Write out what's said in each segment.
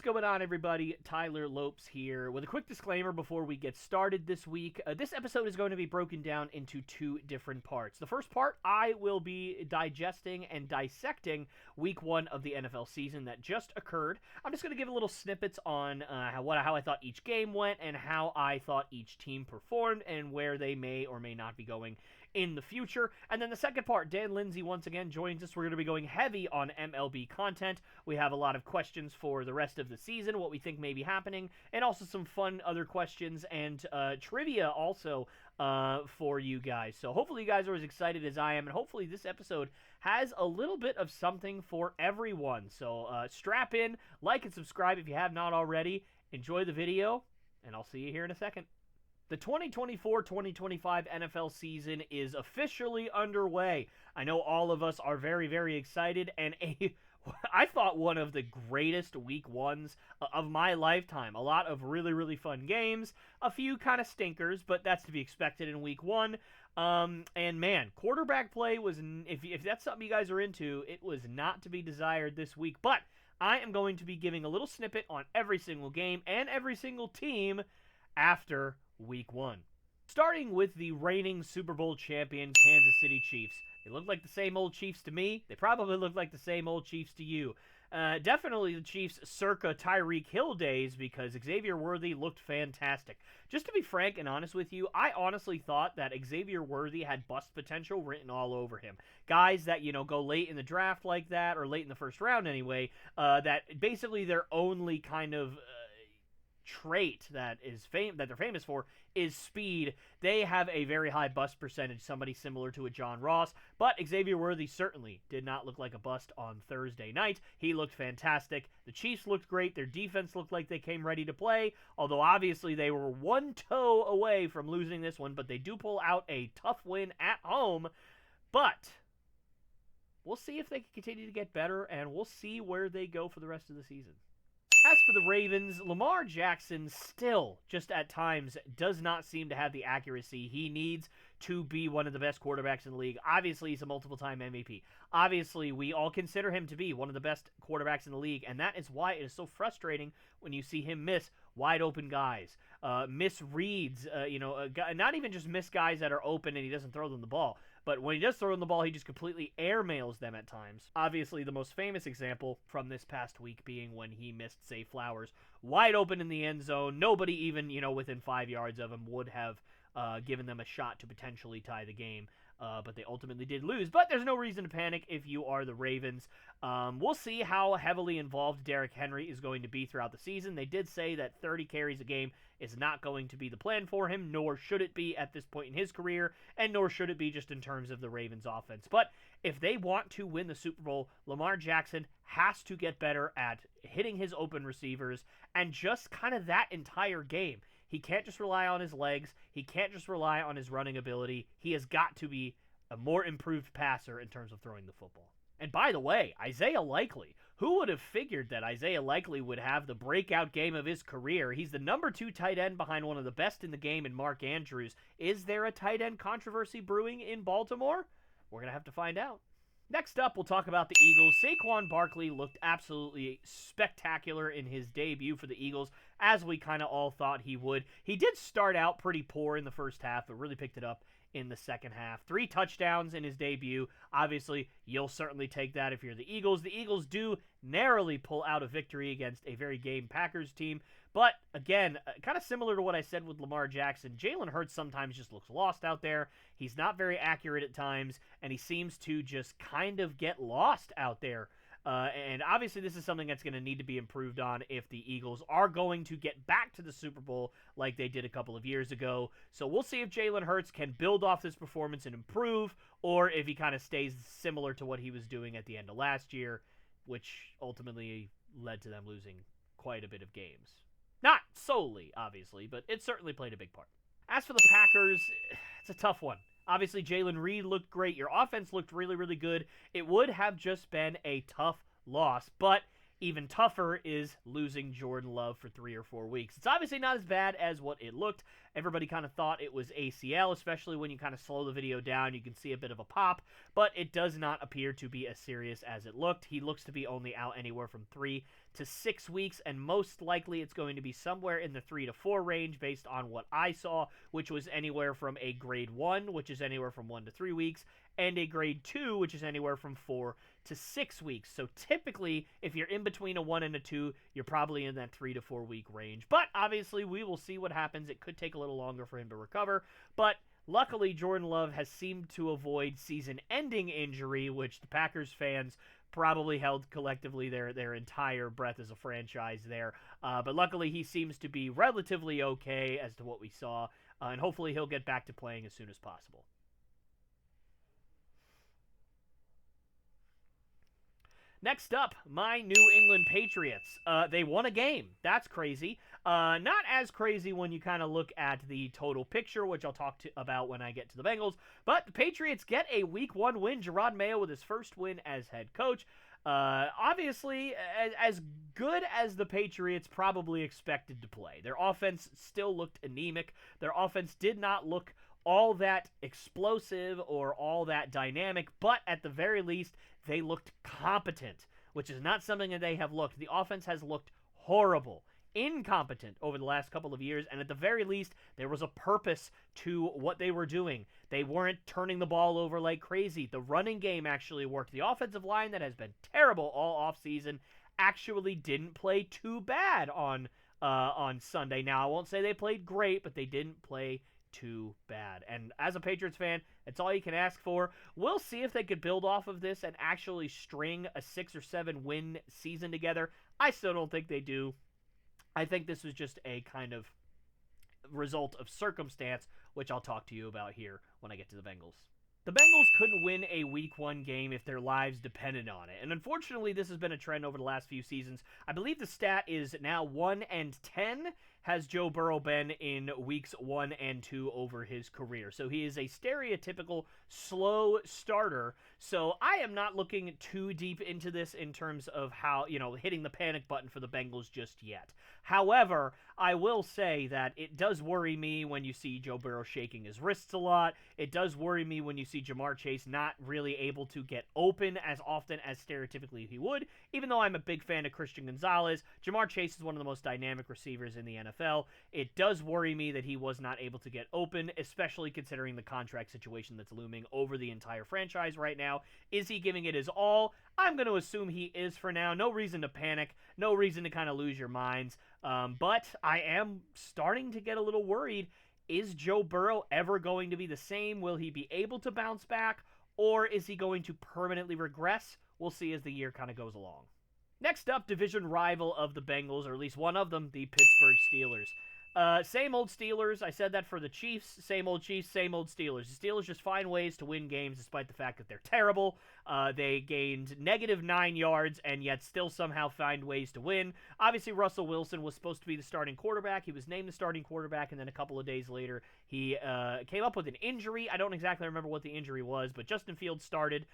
What's going on, everybody? Tyler Lopes here with a quick disclaimer before we get started this week. This episode is going to be broken down into two different parts. The first part, I will be digesting and dissecting week one of the NFL season that just occurred. I'm just going to give a little snippets on how I thought each game went and how I thought each team performed and where they may or may not be going in the future. And then the second part, Dan Lindsey once again joins us. We're going to be going heavy on MLB content. We have a lot of questions for the rest of the season, what we think may be happening, and also some fun other questions and trivia also for you guys. So hopefully you guys are as excited as I am, and hopefully this episode has a little bit of something for everyone. So strap in, like and subscribe if you have not already. Enjoy the video, and I'll see you here in a second. The 2024-2025 NFL season is officially underway. I know all of us are very, very excited, and I thought one of the greatest week ones of my lifetime. A lot of really, really fun games, a few kind of stinkers, but that's to be expected in week one. And man, quarterback play was, if that's something you guys are into, it was not to be desired this week. But I am going to be giving a little snippet on every single game and every single team after week one. Starting with the reigning Super Bowl champion Kansas City Chiefs. They look like the same old Chiefs to me. They probably look like the same old Chiefs to you. Definitely the Chiefs circa Tyreek Hill days, because Xavier Worthy looked fantastic. Just to be frank and honest with you, I honestly thought that Xavier Worthy had bust potential written all over him. Guys that, go late in the draft like that, or late in the first round anyway, that basically their only kind of trait that they're famous for is speed. They have a very high bust percentage, somebody similar to a John Ross, but Xavier Worthy certainly did not look like a bust on Thursday night. He looked fantastic. The Chiefs looked great. Their defense looked like they came ready to play, although obviously they were one toe away from losing this one, but they do pull out a tough win at home. But we'll see if they can continue to get better, and we'll see where they go for the rest of the season. As for the Ravens, Lamar Jackson still, just at times, does not seem to have the accuracy he needs to be one of the best quarterbacks in the league. Obviously, he's a multiple-time MVP. Obviously, we all consider him to be one of the best quarterbacks in the league, and that is why it is so frustrating when you see him miss wide-open guys, miss reads, not even just miss guys that are open and he doesn't throw them the ball, but when he does throw them the ball, he just completely airmails them at times. Obviously, the most famous example from this past week being when he missed Zay Flowers wide open in the end zone. Nobody even, within 5 yards of him would have given them a shot to potentially tie the game. But they ultimately did lose. But there's no reason to panic if you are the Ravens. We'll see how heavily involved Derrick Henry is going to be throughout the season. They did say that 30 carries a game is not going to be the plan for him, nor should it be at this point in his career, and nor should it be just in terms of the Ravens' offense. But if they want to win the Super Bowl, Lamar Jackson has to get better at hitting his open receivers and just kind of that entire game. He can't just rely on his legs. He can't just rely on his running ability. He has got to be a more improved passer in terms of throwing the football. And by the way, Isaiah Likely. Who would have figured that Isaiah Likely would have the breakout game of his career? He's the number 2 tight end behind one of the best in the game in Mark Andrews. Is there a tight end controversy brewing in Baltimore? We're going to have to find out. Next up, we'll talk about the Eagles. Saquon Barkley looked absolutely spectacular in his debut for the Eagles, as we kind of all thought he would. He did start out pretty poor in the first half, but really picked it up in the second half. 3 touchdowns in his debut. Obviously, you'll certainly take that if you're the Eagles. The Eagles do narrowly pull out a victory against a very game Packers team. But, again, kind of similar to what I said with Lamar Jackson, Jalen Hurts sometimes just looks lost out there. He's not very accurate at times, and he seems to just kind of get lost out there. And obviously this is something that's going to need to be improved on if the Eagles are going to get back to the Super Bowl like they did a couple of years ago. So we'll see if Jalen Hurts can build off this performance and improve, or if he kind of stays similar to what he was doing at the end of last year, which ultimately led to them losing quite a bit of games. Not solely, obviously, but it certainly played a big part. As for the Packers, it's a tough one. Obviously, Jalen Reed looked great. Your offense looked really, really good. It would have just been a tough loss, but Even tougher is losing Jordan Love for 3 or 4 weeks. It's obviously not as bad as what it looked. Everybody kind of thought it was ACL, especially when you kind of slow the video down. You can see a bit of a pop, but it does not appear to be as serious as it looked. He looks to be only out anywhere from 3 to 6 weeks, and most likely it's going to be somewhere in the 3 to 4 range based on what I saw, which was anywhere from a grade 1, which is anywhere from 1 to 3 weeks, and a grade 2, which is anywhere from 4 to 6 weeks. So typically, if you're in between a 1 and a 2, you're probably in that 3 to 4 week range. But obviously, we will see what happens. It could take a little longer for him to recover, but luckily, Jordan Love has seemed to avoid season-ending injury, which the Packers fans probably held collectively their entire breath as a franchise there. But luckily, he seems to be relatively okay as to what we saw, and hopefully he'll get back to playing as soon as possible. Next up, my New England Patriots. They won a game. That's crazy. Not as crazy when you kind of look at the total picture, which I'll talk about when I get to the Bengals. But the Patriots get a Week 1 win. Jerod Mayo with his first win as head coach. Obviously, as good as the Patriots probably expected to play. Their offense still looked anemic. Their offense did not look all that explosive or all that dynamic, but at the very least, they looked competent, which is not something that they have looked. The offense has looked horrible, incompetent over the last couple of years, and at the very least, there was a purpose to what they were doing. They weren't turning the ball over like crazy. The running game actually worked. The offensive line that has been terrible all offseason actually didn't play too bad on Sunday. Now, I won't say they played great, but they didn't play too bad. And as a Patriots fan, it's all you can ask for. We'll see if they could build off of this and actually string a 6 or 7 win season together. I still don't think they do. I think this was just a kind of result of circumstance, which I'll talk to you about here when I get to the Bengals. The Bengals couldn't win a Week 1 game if their lives depended on it. And unfortunately, this has been a trend over the last few seasons. I believe the stat is now 1-10 has Joe Burrow been in Weeks 1 and 2 over his career. So he is a stereotypical slow starter. So I am not looking too deep into this in terms of how, hitting the panic button for the Bengals just yet. However, I will say that it does worry me when you see Joe Burrow shaking his wrists a lot. It does worry me when you see Jamar Chase not really able to get open as often as stereotypically he would. Even though I'm a big fan of Christian Gonzalez, Jamar Chase is one of the most dynamic receivers in the NFL. It does worry me that he was not able to get open, especially considering the contract situation that's looming over the entire franchise right now. Is he giving it his all? I'm going to assume he is for now. No reason to panic. No reason to kind of lose your minds. But I am starting to get a little worried. Is Joe Burrow ever going to be the same? Will he be able to bounce back? Or is he going to permanently regress? We'll see as the year kind of goes along. Next up, division rival of the Bengals, or at least one of them, the Pittsburgh Steelers. Same old Steelers. I said that for the Chiefs. Same old Chiefs, same old Steelers. The Steelers just find ways to win games despite the fact that they're terrible. They gained -9 yards and yet still somehow find ways to win. Obviously, Russell Wilson was supposed to be the starting quarterback. He was named the starting quarterback, and then a couple of days later, he came up with an injury. I don't exactly remember what the injury was, but Justin Fields started.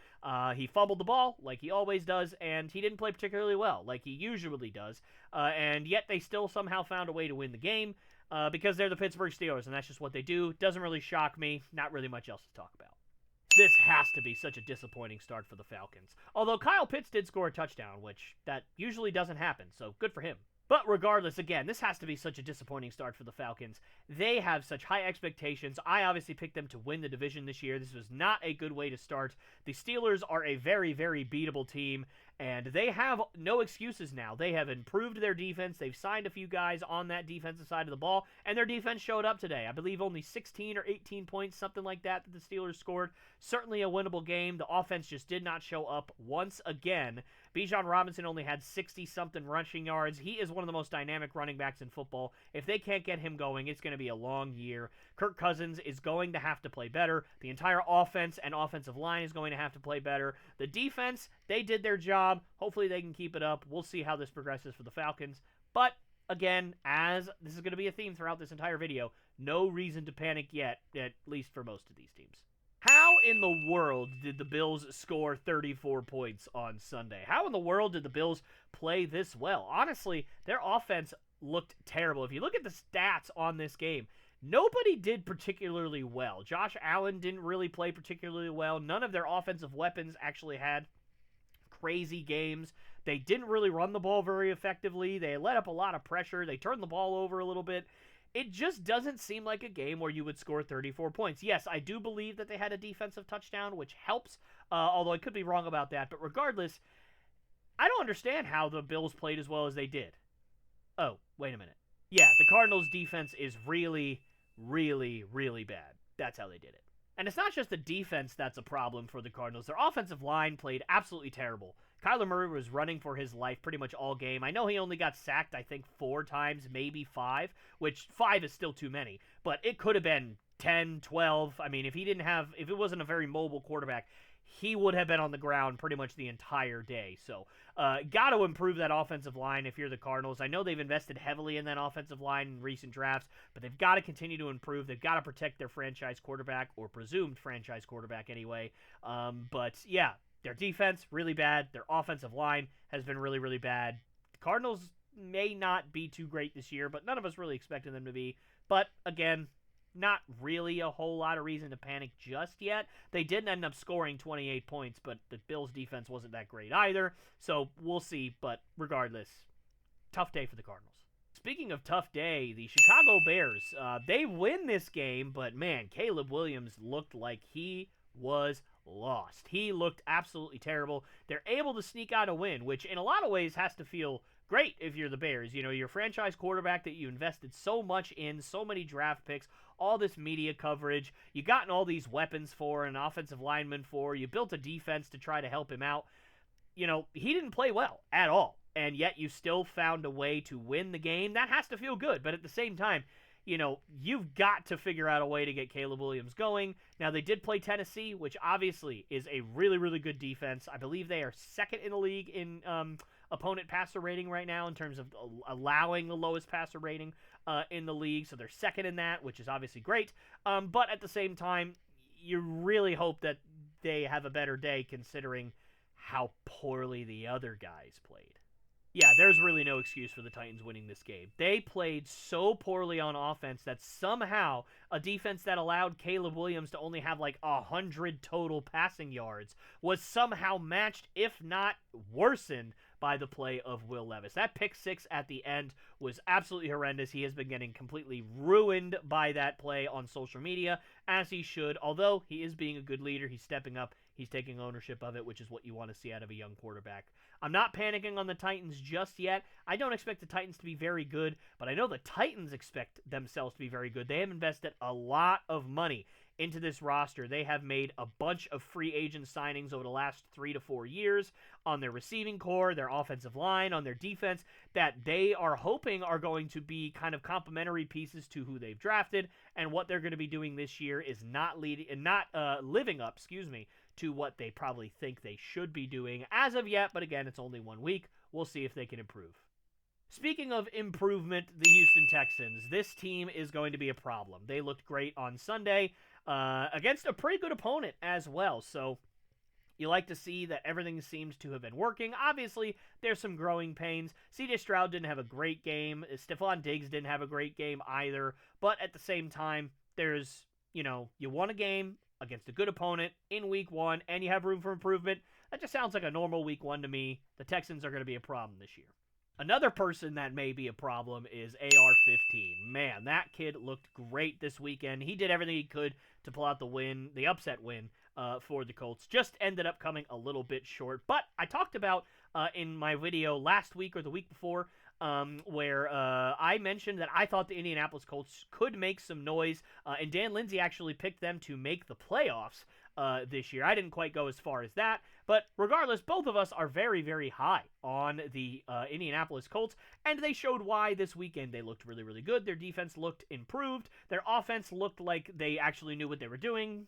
He fumbled the ball, like he always does, and he didn't play particularly well, like he usually does. And yet they still somehow found a way to win the game. Because they're the Pittsburgh Steelers, and that's just what they do. Doesn't really shock me. Not really much else to talk about. This has to be such a disappointing start for the Falcons. Although Kyle Pitts did score a touchdown, which that usually doesn't happen, so good for him. But regardless, again, this has to be such a disappointing start for the Falcons. They have such high expectations. I obviously picked them to win the division this year. This was not a good way to start. The Steelers are a very, very beatable team, and they have no excuses now. They have improved their defense. They've signed a few guys on that defensive side of the ball, and their defense showed up today. I believe only 16 or 18 points, something like that the Steelers scored. Certainly a winnable game. The offense just did not show up once again. Bijan Robinson only had 60-something rushing yards. He is one of the most dynamic running backs in football. If they can't get him going, it's going to be a long year. Kirk Cousins is going to have to play better. The entire offense and offensive line is going to have to play better. The defense, they did their job. Hopefully they can keep it up. We'll see how this progresses for the Falcons. But, again, as this is going to be a theme throughout this entire video, no reason to panic yet, at least for most of these teams. How in the world did the Bills score 34 points on Sunday? How in the world did the Bills play this well? Honestly, their offense looked terrible. If you look at the stats on this game, nobody did particularly well. Josh Allen didn't really play particularly well. None of their offensive weapons actually had crazy games. They didn't really run the ball very effectively. They let up a lot of pressure. They turned the ball over a little bit. It just doesn't seem like a game where you would score 34 points. Yes, I do believe that they had a defensive touchdown, which helps, although I could be wrong about that. But regardless, I don't understand how the Bills played as well as they did. Oh, wait a minute. Yeah, the Cardinals' defense is really, really, really bad. That's how they did it. And it's not just the defense that's a problem for the Cardinals. Their offensive line played absolutely terrible. Kyler Murray was running for his life pretty much all game. I know he only got sacked, I think, 4 times, maybe 5, which 5 is still too many. But it could have been 10, 12. I mean, if it wasn't a very mobile quarterback, he would have been on the ground pretty much the entire day. So, got to improve that offensive line if you're the Cardinals. I know they've invested heavily in that offensive line in recent drafts, but they've got to continue to improve. They've got to protect their franchise quarterback, or presumed franchise quarterback anyway. But, yeah, their defense, really bad. Their offensive line has been really, really bad. The Cardinals may not be too great this year, but none of us really expected them to be. But, again, not really a whole lot of reason to panic just yet. They did end up scoring 28 points, but the Bills' defense wasn't that great either. So we'll see, but regardless, tough day for the Cardinals. Speaking of tough day, the Chicago Bears, they win this game, but man, Caleb Williams looked like he was lost. He looked absolutely terrible. They're able to sneak out a win, which in a lot of ways has to feel great if you're the Bears. You know, your franchise quarterback that you invested so much in, so many draft picks, all this media coverage, you gotten all these weapons for, an offensive lineman for, you built a defense to try to help him out. You know, he didn't play well at all, and yet you still found a way to win the game. That has to feel good, but at the same time, you know, you've got to figure out a way to get Caleb Williams going. Now, they did play Tennessee, which obviously is a really, really good defense. I believe they are second in the league in opponent passer rating right now in terms of allowing the lowest passer rating in the league. So they're second in that, which is obviously great. But at the same time, you really hope that they have a better day considering how poorly the other guys played. Yeah, there's really no excuse for the Titans winning this game. They played so poorly on offense that somehow a defense that allowed Caleb Williams to only have like 100 total passing yards was somehow matched, if not worsened, by the play of Will Levis. That pick 6 at the end was absolutely horrendous. He has been getting completely ruined by that play on social media, as he should. Although he is being a good leader, he's stepping up, he's taking ownership of it, which is what you want to see out of a young quarterback. I'm not panicking on the Titans just yet. I don't expect the Titans to be very good, but I know the Titans expect themselves to be very good. They have invested a lot of money into this roster. They have made a bunch of free agent signings over the last 3 to 4 years on their receiving core, their offensive line, on their defense, that they are hoping are going to be kind of complementary pieces to who they've drafted, and what they're going to be doing this year is not living up, to what they probably think they should be doing as of yet, but again, it's only 1 week. We'll see if they can improve. Speaking of improvement, the Houston Texans, this team is going to be a problem. They looked great on Sunday against a pretty good opponent as well, so you like to see that everything seems to have been working. Obviously, there's some growing pains. C.J. Stroud didn't have a great game. Stephon Diggs didn't have a great game either, but at the same time, there's, you won a game against a good opponent in week 1, and you have room for improvement. That just sounds like a normal week 1 to me. The Texans are going to be a problem this year. Another person that may be a problem is AR-15. Man, that kid looked great this weekend. He did everything he could to pull out the upset win for the Colts. Just ended up coming a little bit short. But I talked about in my video last week or the week before where I mentioned that I thought the Indianapolis Colts could make some noise, and Dan Lindsey actually picked them to make the playoffs this year. I didn't quite go as far as that, but regardless, both of us are very, very high on the Indianapolis Colts, and they showed why this weekend. They looked really, really good. Their defense looked improved. Their offense looked like they actually knew what they were doing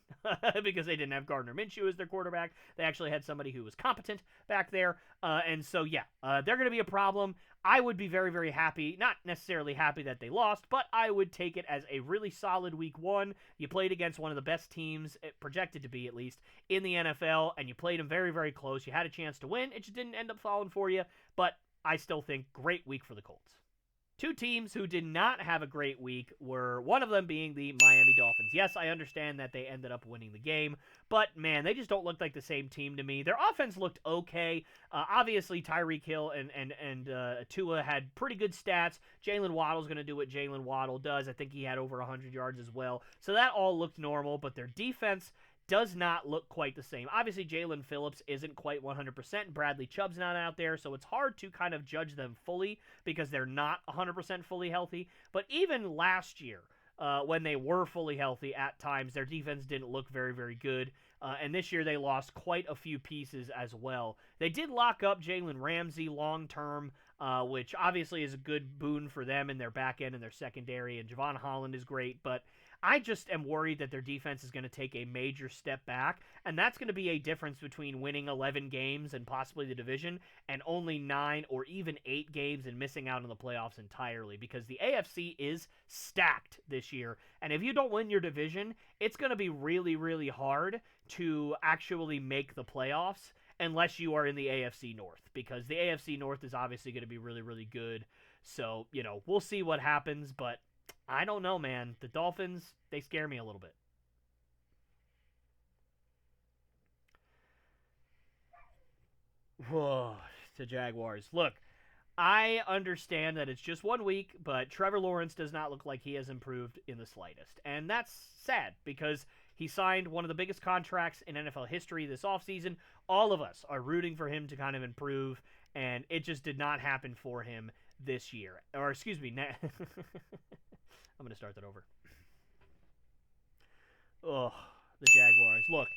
because they didn't have Gardner Minshew as their quarterback. They actually had somebody who was competent back there, and so, yeah, they're going to be a problem. I would be very, very happy, not necessarily happy that they lost, but I would take it as a really solid week one. You played against one of the best teams, projected to be at least, in the NFL, and you played them very, very close. You had a chance to win. It just didn't end up falling for you, but I still think great week for the Colts. Two teams who did not have a great week were, one of them being the Miami Dolphins. Yes, I understand that they ended up winning the game, but man, they just don't look like the same team to me. Their offense looked okay. Obviously, Tyreek Hill and Tua had pretty good stats. Jalen Waddle's going to do what Jalen Waddle does. I think he had over 100 yards as well. So that all looked normal, but their defense does not look quite the same. Obviously, Jalen Phillips isn't quite 100%. Bradley Chubb's not out there, so it's hard to kind of judge them fully because they're not 100% fully healthy. But even last year, when they were fully healthy at times, their defense didn't look very, very good. And this year they lost quite a few pieces as well. They did lock up Jalen Ramsey long-term, which obviously is a good boon for them in their back end and their secondary, and Javon Holland is great, but I just am worried that their defense is going to take a major step back, and that's going to be a difference between winning 11 games and possibly the division and only 9 or even 8 games and missing out on the playoffs entirely, because the AFC is stacked this year, and if you don't win your division, it's going to be really, really hard to actually make the playoffs unless you are in the AFC North, because the AFC North is obviously going to be really, really good. So, we'll see what happens, but I don't know, man. The Dolphins, they scare me a little bit. Whoa, the Jaguars. Look, I understand that it's just 1 week, but Trevor Lawrence does not look like he has improved in the slightest. And that's sad because he signed one of the biggest contracts in NFL history this offseason. All of us are rooting for him to kind of improve, and it just did not happen for him this year. Or, excuse me, I'm going to start that over. Oh, the Jaguars. Look,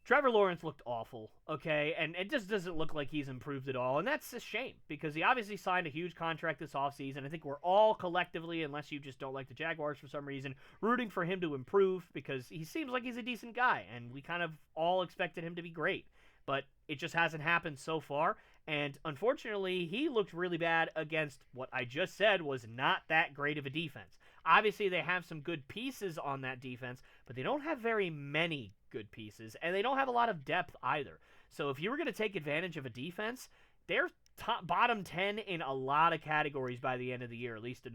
Trevor Lawrence looked awful, okay? And it just doesn't look like he's improved at all. And that's a shame because he obviously signed a huge contract this offseason. I think we're all collectively, unless you just don't like the Jaguars for some reason, rooting for him to improve because he seems like he's a decent guy. And we kind of all expected him to be great. But it just hasn't happened so far. And unfortunately, he looked really bad against what I just said was not that great of a defense. Obviously, they have some good pieces on that defense, but they don't have very many good pieces, and they don't have a lot of depth either. So if you were going to take advantage of a defense, they're bottom 10 in a lot of categories by the end of the year, at least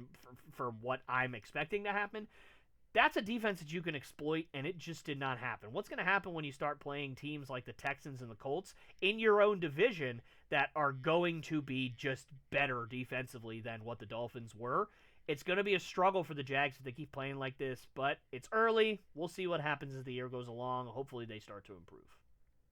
for what I'm expecting to happen. That's a defense that you can exploit, and it just did not happen. What's going to happen when you start playing teams like the Texans and the Colts in your own division that are going to be just better defensively than what the Dolphins were? It's going to be a struggle for the Jags if they keep playing like this, but it's early. We'll see what happens as the year goes along. Hopefully they start to improve.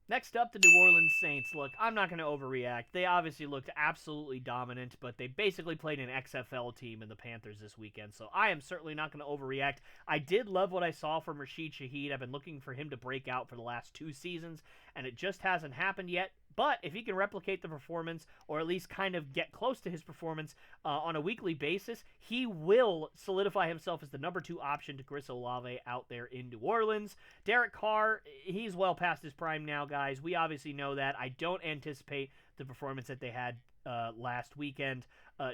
Next up, the New Orleans Saints. Look, I'm not going to overreact. They obviously looked absolutely dominant, but they basically played an XFL team in the Panthers this weekend, so I am certainly not going to overreact. I did love what I saw from Rashid Shaheed. I've been looking for him to break out for the last 2 seasons, and it just hasn't happened yet. But if he can replicate the performance, or at least kind of get close to his performance on a weekly basis, he will solidify himself as the number 2 option to Chris Olave out there in New Orleans. Derek Carr, he's well past his prime now, guys. We obviously know that. I don't anticipate the performance that they had last weekend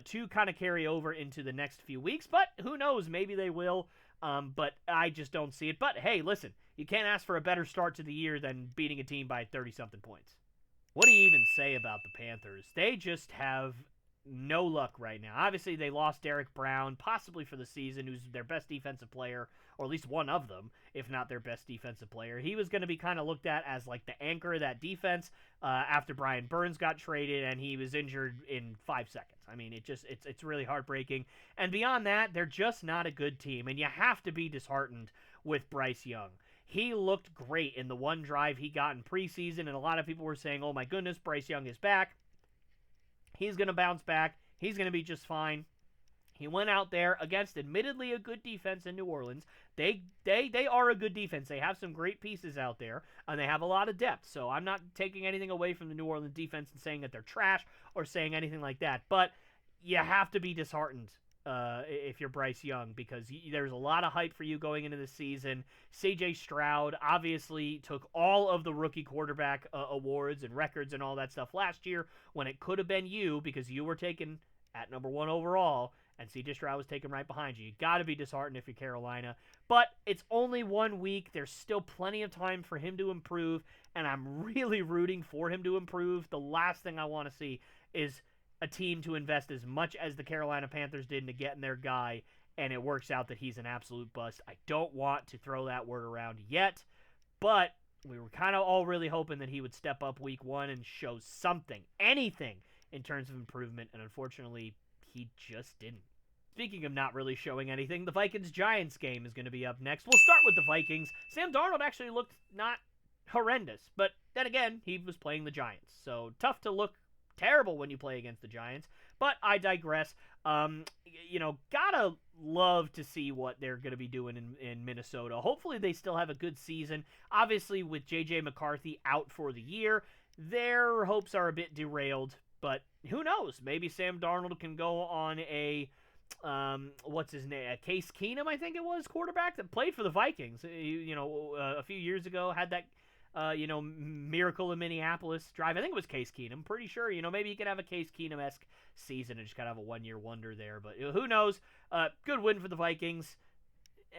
to kind of carry over into the next few weeks. But who knows? Maybe they will. But I just don't see it. But hey, listen, you can't ask for a better start to the year than beating a team by 30-something points. What do you even say about the Panthers? They just have no luck right now. Obviously, they lost Derek Brown, possibly for the season, who's their best defensive player, or at least one of them, if not their best defensive player. He was going to be kind of looked at as like the anchor of that defense after Brian Burns got traded, and he was injured in 5 seconds. I mean, it's really heartbreaking. And beyond that, they're just not a good team, and you have to be disheartened with Bryce Young. He looked great in the one drive he got in preseason, and a lot of people were saying, oh my goodness, Bryce Young is back. He's going to bounce back. He's going to be just fine. He went out there against admittedly a good defense in New Orleans. They are a good defense. They have some great pieces out there, and they have a lot of depth. So I'm not taking anything away from the New Orleans defense and saying that they're trash or saying anything like that. But you have to be disheartened if you're Bryce Young, because there's a lot of hype for you going into the season. C.J. Stroud obviously took all of the rookie quarterback awards and records and all that stuff last year when it could have been you, because you were taken at number 1 overall, and C.J. Stroud was taken right behind you. You got to be disheartened if you're Carolina. But it's only 1 week. There's still plenty of time for him to improve, and I'm really rooting for him to improve. The last thing I want to see is a team to invest as much as the Carolina Panthers did into getting their guy, and it works out that he's an absolute bust. I don't want to throw that word around yet, but we were kind of all really hoping that he would step up week 1 and show something, anything, in terms of improvement, and unfortunately, he just didn't. Speaking of not really showing anything, the Vikings-Giants game is going to be up next. We'll start with the Vikings. Sam Darnold actually looked not horrendous, but then again, he was playing the Giants, so tough to look terrible when you play against the Giants, but I digress. Gotta love to see what they're going to be doing in Minnesota. Hopefully they still have a good season. Obviously, with J.J. McCarthy out for the year, their hopes are a bit derailed, but who knows? Maybe Sam Darnold can go on a, what's his name? Case Keenum, I think it was, quarterback that played for the Vikings, a few years ago, had that miracle in Minneapolis drive. I think it was Case Keenum. Pretty sure, maybe he could have a Case Keenum-esque season and just kind of have a one-year wonder there. But who knows? Good win for the Vikings.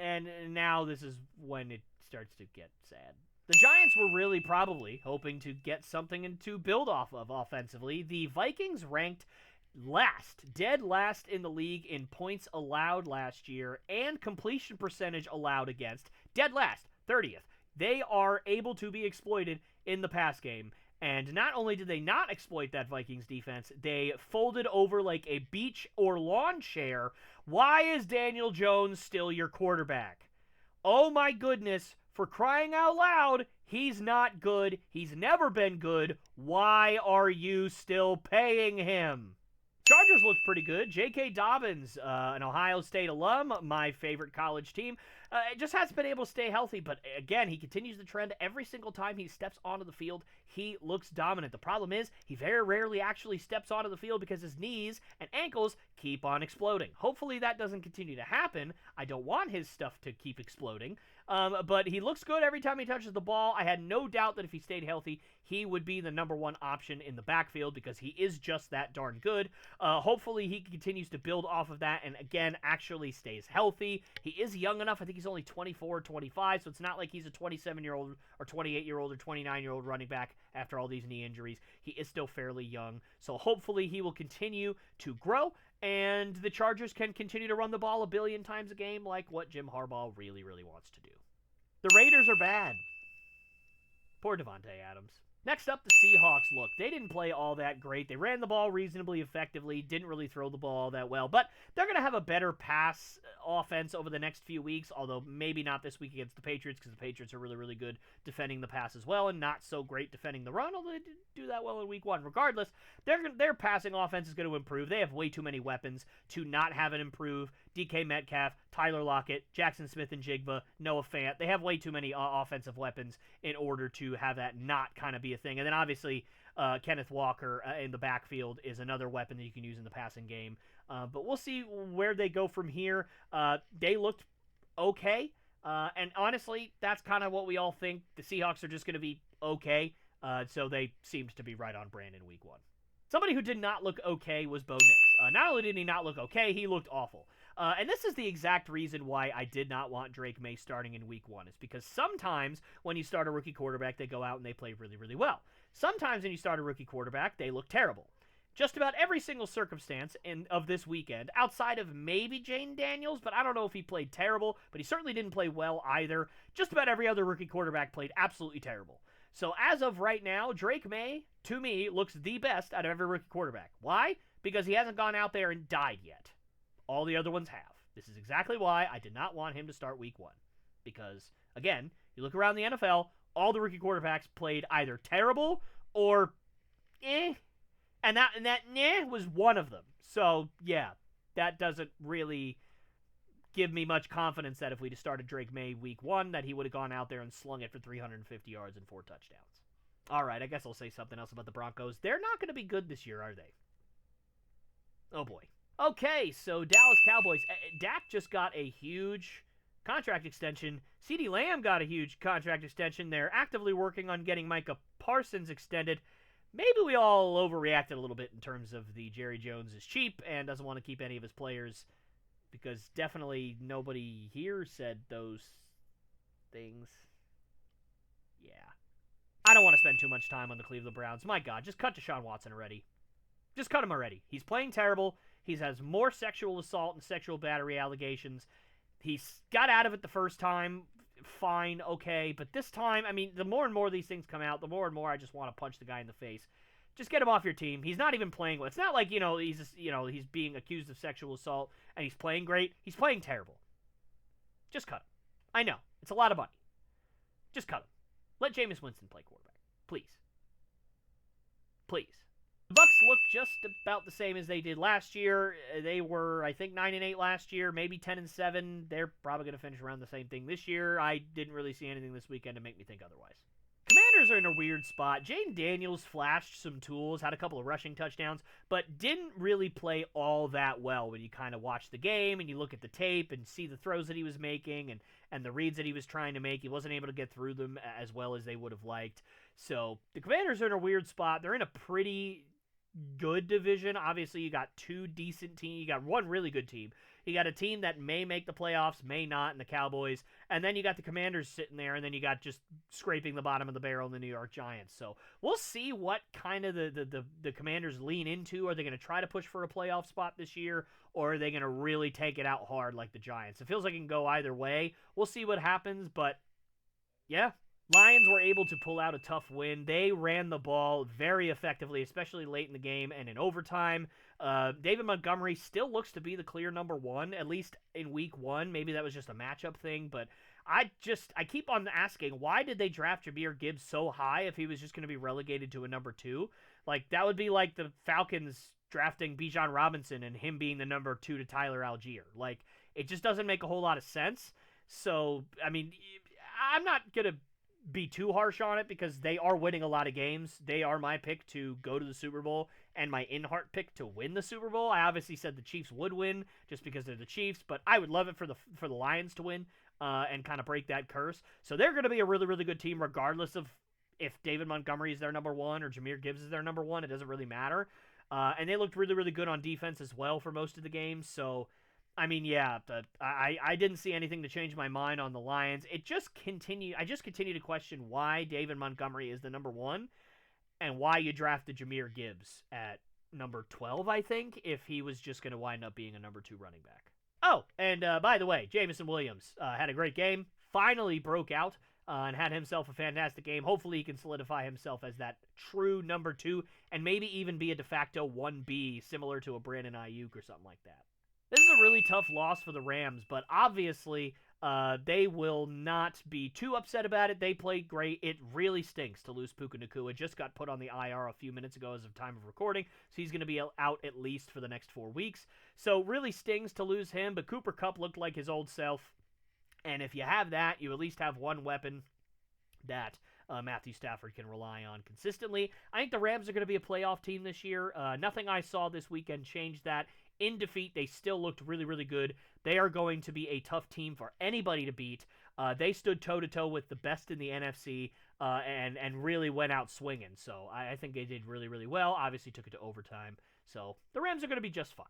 And now this is when it starts to get sad. The Giants were really probably hoping to get something to build off of offensively. The Vikings ranked dead last in the league in points allowed last year and completion percentage allowed against. Dead last, 30th. They are able to be exploited in the pass game. And not only did they not exploit that Vikings defense, they folded over like a beach or lawn chair. Why is Daniel Jones still your quarterback? Oh my goodness, for crying out loud, he's not good. He's never been good. Why are you still paying him? Chargers looked pretty good. J.K. Dobbins, an Ohio State alum, my favorite college team, just hasn't been able to stay healthy. But again, he continues the trend. Every single time he steps onto the field, he looks dominant. The problem is he very rarely actually steps onto the field because his knees and ankles keep on exploding. Hopefully that doesn't continue to happen. I don't want his stuff to keep exploding. But he looks good every time he touches the ball. I had no doubt that if he stayed healthy, he would be the number 1 option in the backfield because he is just that darn good. Hopefully he continues to build off of that and, again, actually stays healthy. He is young enough. I think he's only 24 or 25, so it's not like he's a 27-year-old or 28-year-old or 29-year-old running back after all these knee injuries. He is still fairly young, so hopefully he will continue to grow, and the Chargers can continue to run the ball a billion times a game like what Jim Harbaugh really, really wants to do. The Raiders are bad. Poor Devontae Adams. Next up, the Seahawks. Look, they didn't play all that great. They ran the ball reasonably effectively, didn't really throw the ball all that well, but they're going to have a better pass offense over the next few weeks, although maybe not this week against the Patriots because the Patriots are really, really good defending the pass as well and not so great defending the run, although they did do that well in week 1. Regardless, their passing offense is going to improve. They have way too many weapons to not have it improve. DK Metcalf, Tyler Lockett, Jackson Smith-Njigba, Noah Fant. They have way too many offensive weapons in order to have that not kind of be a thing. And then obviously Kenneth Walker in the backfield is another weapon that you can use in the passing game. But we'll see where they go from here. They looked okay. And honestly, that's kind of what we all think. The Seahawks are just going to be okay. So they seemed to be right on brand in week 1. Somebody who did not look okay was Bo Nix. Not only did he not look okay, he looked awful. And this is the exact reason why I did not want Drake May starting in week 1. It's because sometimes when you start a rookie quarterback, they go out and they play really, really well. Sometimes when you start a rookie quarterback, they look terrible. Just about every single circumstance of this weekend, outside of maybe Jane Daniels, but I don't know if he played terrible, but he certainly didn't play well either. Just about every other rookie quarterback played absolutely terrible. So as of right now, Drake May, to me, looks the best out of every rookie quarterback. Why? Because he hasn't gone out there and died yet. All the other ones have. This is exactly why I did not want him to start week 1. Because, again, you look around the NFL, all the rookie quarterbacks played either terrible or eh. And that eh was one of them. So, yeah, that doesn't really give me much confidence that if we'd have started Drake May week 1, that he would have gone out there and slung it for 350 yards and 4 touchdowns. All right, I guess I'll say something else about the Broncos. They're not going to be good this year, are they? Oh, boy. Okay, so Dallas Cowboys. Dak just got a huge contract extension. CeeDee Lamb got a huge contract extension. They're actively working on getting Micah Parsons extended. Maybe we all overreacted a little bit in terms of the Jerry Jones is cheap and doesn't want to keep any of his players, because definitely nobody here said those things. Yeah. I don't want to spend too much time on the Cleveland Browns. My God, just cut Deshaun Watson already. Just cut him already. He's playing terrible. He has more sexual assault and sexual battery allegations. He's got out of it the first time. Fine, okay. But this time, I mean, the more and more these things come out, the more and more I just want to punch the guy in the face. Just get him off your team. He's not even playing well. It's not like, he's being accused of sexual assault and he's playing great. He's playing terrible. Just cut him. I know. It's a lot of money. Just cut him. Let Jameis Winston play quarterback. Please. Please. The Bucs look just about the same as they did last year. They were, I think, 9-8 last year, maybe 10-7. They're probably going to finish around the same thing this year. I didn't really see anything this weekend to make me think otherwise. Commanders are in a weird spot. Jaden Daniels flashed some tools, had a couple of rushing touchdowns, but didn't really play all that well when you kind of watch the game and you look at the tape and see the throws that he was making and the reads that he was trying to make. He wasn't able to get through them as well as they would have liked. So the Commanders are in a weird spot. They're in a pretty good division. Obviously, you got two decent teams. You got one really good team. You got a team that may make the playoffs, may not, in the Cowboys. And then you got the Commanders sitting there, and then you got just scraping the bottom of the barrel in the New York Giants. So we'll see what kind of the Commanders lean into. Are they going to try to push for a playoff spot this year, or are they going to really take it out hard like the Giants? It feels like it can go either way. We'll see what happens, but yeah. Lions were able to pull out a tough win. They ran the ball very effectively, especially late in the game and in overtime. David Montgomery still looks to be the clear number one, at least in week one. Maybe that was just a matchup thing, but I keep on asking, why did they draft Jahmyr Gibbs so high if he was just going to be relegated to a number two? Like, that would be like the Falcons drafting Bijan Robinson and him being the number two to Tyler Algier. Like, it just doesn't make a whole lot of sense. So, I mean, I'm not going to be too harsh on it because they are winning a lot of games. They are my pick to go to the Super Bowl and my in-heart pick to win the Super Bowl. I obviously said the Chiefs would win just because they're the Chiefs, but I would love it for the Lions to win and kind of break that curse. So they're going to be a really, really good team regardless of if David Montgomery is their number one or Jahmyr Gibbs is their number one. It doesn't really matter. And they looked really, really good on defense as well for most of the game. So I mean, yeah, I didn't see anything to change my mind on the Lions. I just continue to question why David Montgomery is the number one and why you drafted Jahmyr Gibbs at number 12, I think, if he was just going to wind up being a number two running back. Oh, and by the way, Jameson Williams had a great game, finally broke out and had himself a fantastic game. Hopefully he can solidify himself as that true number two and maybe even be a de facto 1B, similar to a Brandon Ayuk or something like that. This is a really tough loss for the Rams, but obviously they will not be too upset about it. They played great. It really stinks to lose Puka Nacua. Just got put on the IR a few minutes ago as of time of recording, so he's going to be out at least for the next 4 weeks. So really stings to lose him, but Cooper Kupp looked like his old self. And if you have that, you at least have one weapon that Matthew Stafford can rely on consistently. I think the Rams are going to be a playoff team this year. Nothing I saw this weekend changed that. In defeat, they still looked really, really good. They are going to be a tough team for anybody to beat. They stood toe-to-toe with the best in the NFC and really went out swinging. So I think they did really, really well. Obviously took it to overtime. So the Rams are going to be just fine.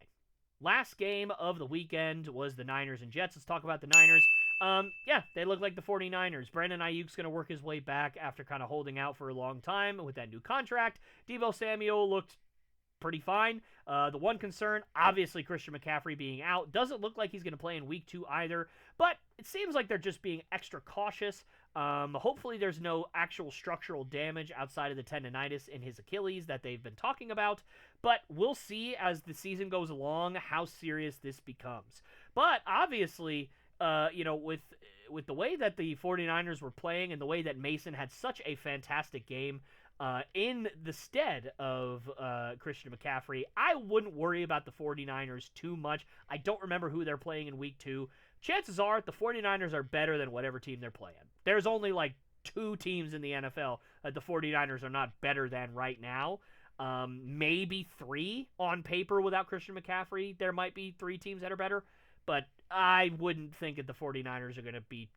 Last game of the weekend was the Niners and Jets. Let's talk about the Niners. Yeah, they look like the 49ers. Brandon Ayuk's going to work his way back after kind of holding out for a long time with that new contract. Deebo Samuel looked pretty fine. The one concern, obviously Christian McCaffrey being out. Doesn't look like he's going to play in week 2 either, but it seems like they're just being extra cautious. Hopefully there's no actual structural damage outside of the tendonitis in his Achilles that they've been talking about, but we'll see as the season goes along how serious this becomes. But obviously, with the way that the 49ers were playing and the way that Mason had such a fantastic game, in the stead of Christian McCaffrey, I wouldn't worry about the 49ers too much. I don't remember who they're playing in week 2. Chances are the 49ers are better than whatever team they're playing. There's only like 2 teams in the NFL that the 49ers are not better than right now. Maybe 3 on paper without Christian McCaffrey. There might be 3 teams that are better, but I wouldn't think that the 49ers are going to be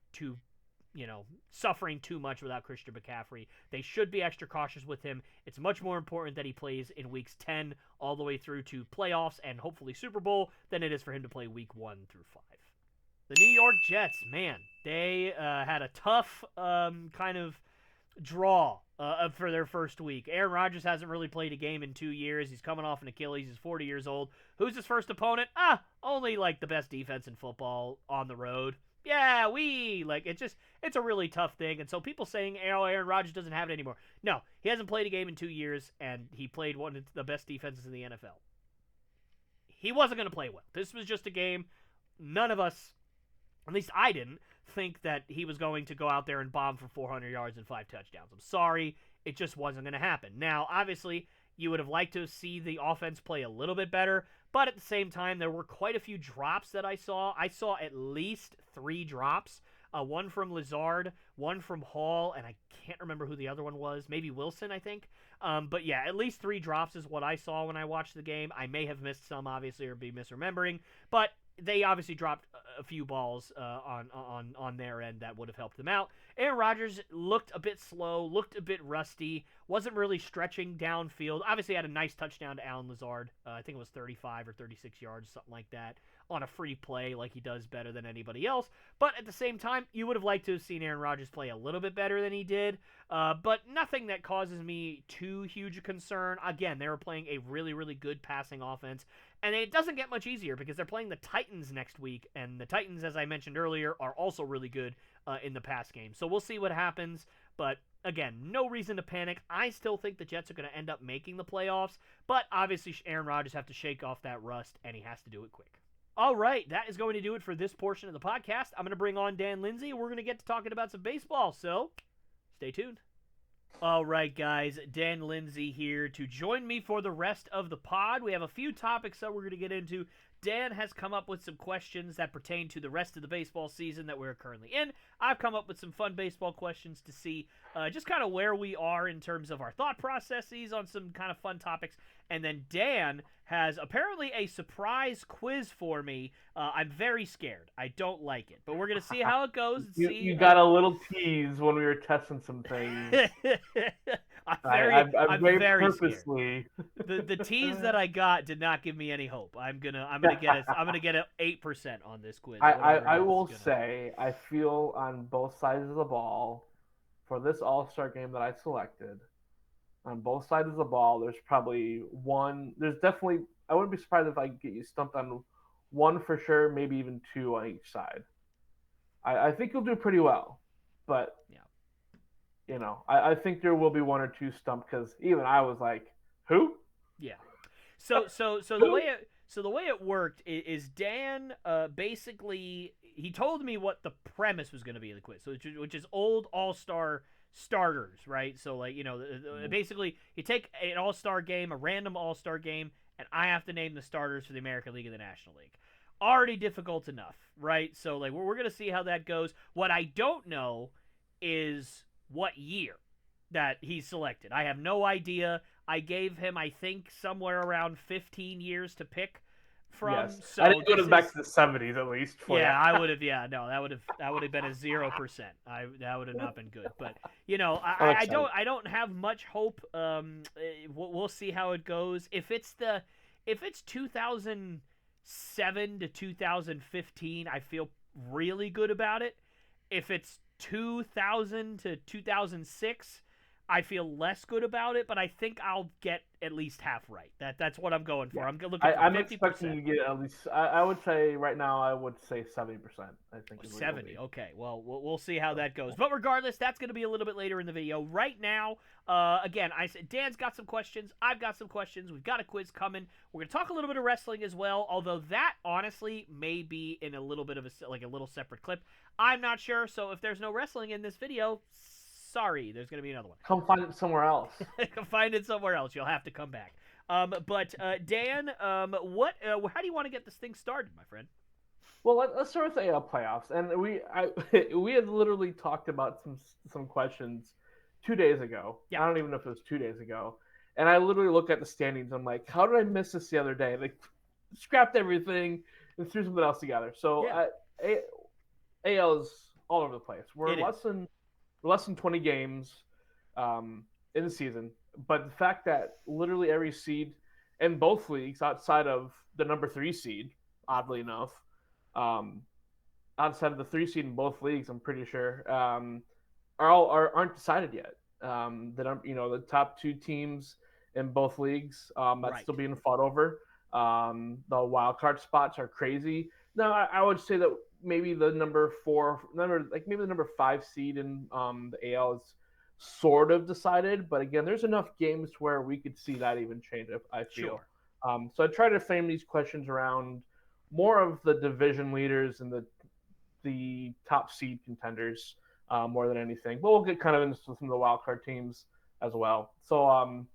suffering too much without Christian McCaffrey. They should be extra cautious with him. It's much more important that he plays in weeks 10 all the way through to playoffs and hopefully Super Bowl than it is for him to play week 1 through 5. The New York Jets, man, they had a tough kind of draw for their first week. Aaron Rodgers hasn't really played a game in 2 years. He's coming off an Achilles. He's 40 years old. Who's his first opponent? Only like the best defense in football on the road. Yeah, it's a really tough thing. And so people saying, Aaron Rodgers doesn't have it anymore. No, he hasn't played a game in 2 years, and he played one of the best defenses in the NFL. He wasn't going to play well. This was just a game. None of us, at least I didn't, think that he was going to go out there and bomb for 400 yards and 5 touchdowns. I'm sorry, it just wasn't going to happen. Now, obviously, you would have liked to see the offense play a little bit better, but at the same time, there were quite a few drops that I saw. I saw at least 3 drops. One from Lazard, one from Hall, and I can't remember who the other one was. Maybe Wilson, I think. But yeah, at least 3 drops is what I saw when I watched the game. I may have missed some, obviously, or be misremembering, but they obviously dropped a few balls on their end that would have helped them out. Aaron Rodgers looked a bit slow, looked a bit rusty, wasn't really stretching downfield. Obviously had a nice touchdown to Allen Lazard. I think it was 35 or 36 yards, something like that, on a free play like he does better than anybody else. But at the same time, you would have liked to have seen Aaron Rodgers play a little bit better than he did, but nothing that causes me too huge a concern. Again, they were playing a really, really good passing offense, and it doesn't get much easier because they're playing the Titans next week, and the Titans, as I mentioned earlier, are also really good in the pass game. So we'll see what happens, but again, no reason to panic. I still think the Jets are going to end up making the playoffs, but obviously Aaron Rodgers has to shake off that rust, and he has to do it quick. All right, that is going to do it for this portion of the podcast. I'm going to bring on Dan Lindsey, and we're going to get to talking about some baseball, so stay tuned. All right, guys, Dan Lindsey here to join me for the rest of the pod. We have a few topics that we're going to get into. Dan has come up with some questions that pertain to the rest of the baseball season that we're currently in. I've come up with some fun baseball questions to see just kind of where we are in terms of our thought processes on some kind of fun topics. And then Dan has apparently a surprise quiz for me. I'm very scared. I don't like it, but we're going to see how it goes. And you got a little tease when we were testing some things. I'm very purposely scared. The tease that I got did not give me any hope. I'm gonna get an 8% on this quiz. I will say I feel on both sides of the ball for this All-Star game that I selected. On both sides of the ball, there's probably one. There's definitely. I wouldn't be surprised if I get you stumped on one for sure, maybe even 2 on each side. I think you'll do pretty well, but yeah. You know, I think there will be 1 or 2 stumped because even I was like, "Who?" Yeah. So the way it worked is Dan basically he told me what the premise was going to be of the quiz, so which is old All-Star starters, right? So like basically you take an All-Star game, a random All-Star game, and I have to name the starters for the American League and the National League. Already difficult enough, right? So like we're going to see how that goes. What I don't know is what year that he selected. I have no idea. I gave him, I think, somewhere around 15 years to pick from. Yes. So I didn't go back to the 70s at least. I would have. Yeah, no, that would have been a 0%. That would have not been good. But you know, I don't have much hope. We'll see how it goes. If it's 2007 to 2015, I feel really good about it. If it's 2000 to 2006, I feel less good about it, but I think I'll get at least half right. That's what I'm going for. Yeah. I'm looking for 50%. I'm expecting to get at least. I would say right now I would say 70%. I think 70. Okay. Well, we'll see how that goes. But regardless, that's going to be a little bit later in the video. Right now, again, I said Dan's got some questions. I've got some questions. We've got a quiz coming. We're going to talk a little bit of wrestling as well. Although that honestly may be in a little bit of a little separate clip. I'm not sure. So if there's no wrestling in this video, sorry, there's going to be another one. Come find it somewhere else. Come find it somewhere else. You'll have to come back. But Dan, how do you want to get this thing started, my friend? Well, let's start with the AL playoffs, and we had literally talked about some questions 2 days ago. Yeah. I don't even know if it was 2 days ago, And I literally look at the standings. I'm like, how did I miss this the other day? Like, scrapped everything and threw something else together. So Yeah, AL is all over the place. it is. We're less than 20 games in the season, but the fact that literally every seed in both leagues, outside of the number 3 seed, oddly enough, um, outside of the 3 seed in both leagues, I'm pretty sure, aren't decided yet. The top 2 teams in both leagues, that's Right. still being fought over. The wild card spots are crazy. Now, I would say that maybe the maybe the number 5 seed in the AL is sort of decided, but again, there's enough games where we could see that even change. I feel. Sure. So I try to frame these questions around more of the division leaders and the top seed contenders more than anything. But we'll get kind of into some of the wild card teams as well. So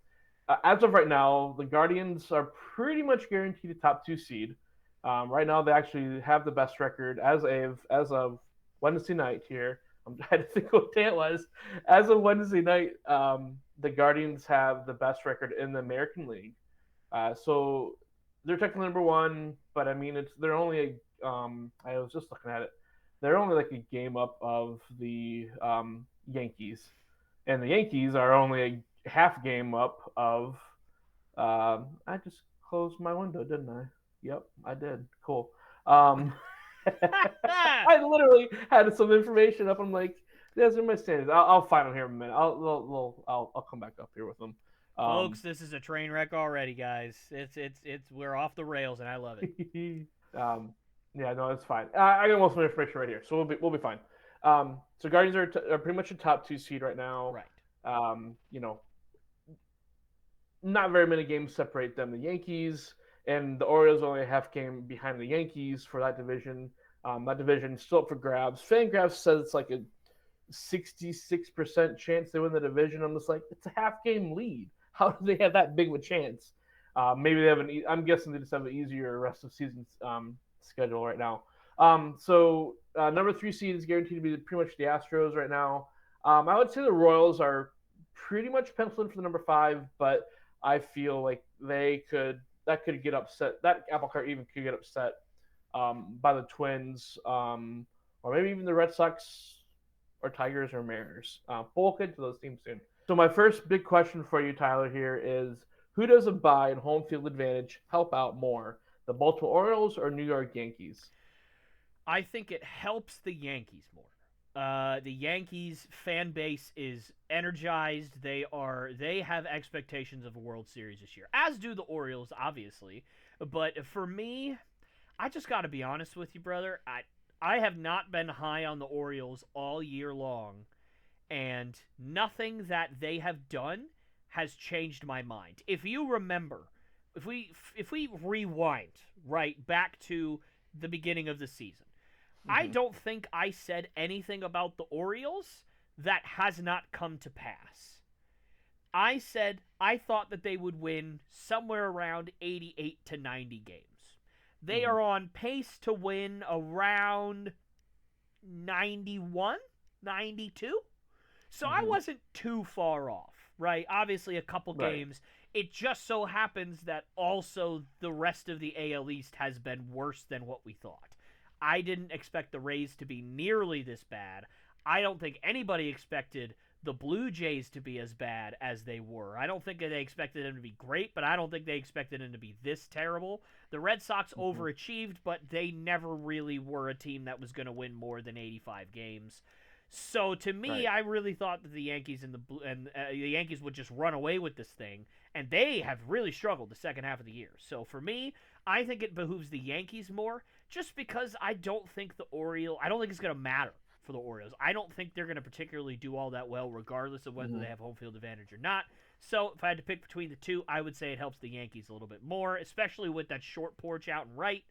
as of right now, the Guardians are pretty much guaranteed a top 2 seed. Right now, they actually have the best record as of Wednesday night here. I'm trying to think what day it was. As of Wednesday night, the Guardians have the best record in the American League. So they're technically number 1, but I mean they're only I was just looking at it. They're only like a game up of the Yankees, and the Yankees are only a half game up of. I just closed my window, didn't I? Yep, I did. Cool. Um, I literally had some information up. I'm like, these are my standards. I'll find them here in a minute. I'll come back up here with them. Folks, this is a train wreck already, guys. It's we're off the rails, and I love it. um, yeah, no, it's fine. I got most of my information right here, so we'll be fine. So Guardians are pretty much a top 2 seed right now. Right. Not very many games separate them. The Yankees and the Orioles only a half game behind the Yankees for that division. That division is still up for grabs. Fangraphs says it's like a 66% chance they win the division. I'm just like, it's a half game lead. How do they have that big of a chance? Maybe they have I'm guessing they just have an easier rest of season schedule right now. So number 3 seed is guaranteed to be pretty much the Astros right now. I would say the Royals are pretty much penciled in for the number 5, but I feel like that could get upset. That apple cart even could get upset by the Twins, or maybe even the Red Sox, or Tigers, or Mariners. We'll get to those teams soon. So my first big question for you, Tyler, here is who does a bye and home field advantage help out more, the Baltimore Orioles or New York Yankees? I think it helps the Yankees more. The Yankees fan base is energized. They have expectations of a World Series this year, as do the Orioles, obviously. But for me, I just got to be honest with you, brother. I have not been high on the Orioles all year long, and nothing that they have done has changed my mind. If you remember, if we rewind right back to the beginning of the season, I don't think I said anything about the Orioles that has not come to pass. I said I thought that they would win somewhere around 88 to 90 games. They are on pace to win around 91, 92. So I wasn't too far off, right? Obviously, a couple games. It just so happens that also the rest of the AL East has been worse than what we thought. I didn't expect the Rays to be nearly this bad. I don't think anybody expected the Blue Jays to be as bad as they were. I don't think they expected them to be great, but I don't think they expected them to be this terrible. The Red Sox overachieved, but they never really were a team that was going to win more than 85 games. So to me, I really thought that the Yankees and the Yankees would just run away with this thing, and they have really struggled the second half of the year. So for me, I think it behooves the Yankees more, just because I don't think it's going to matter for the Orioles. I don't think they're going to particularly do all that well, regardless of whether they have home field advantage or not. So if I had to pick between the two, I would say it helps the Yankees a little bit more, especially with that short porch out and right.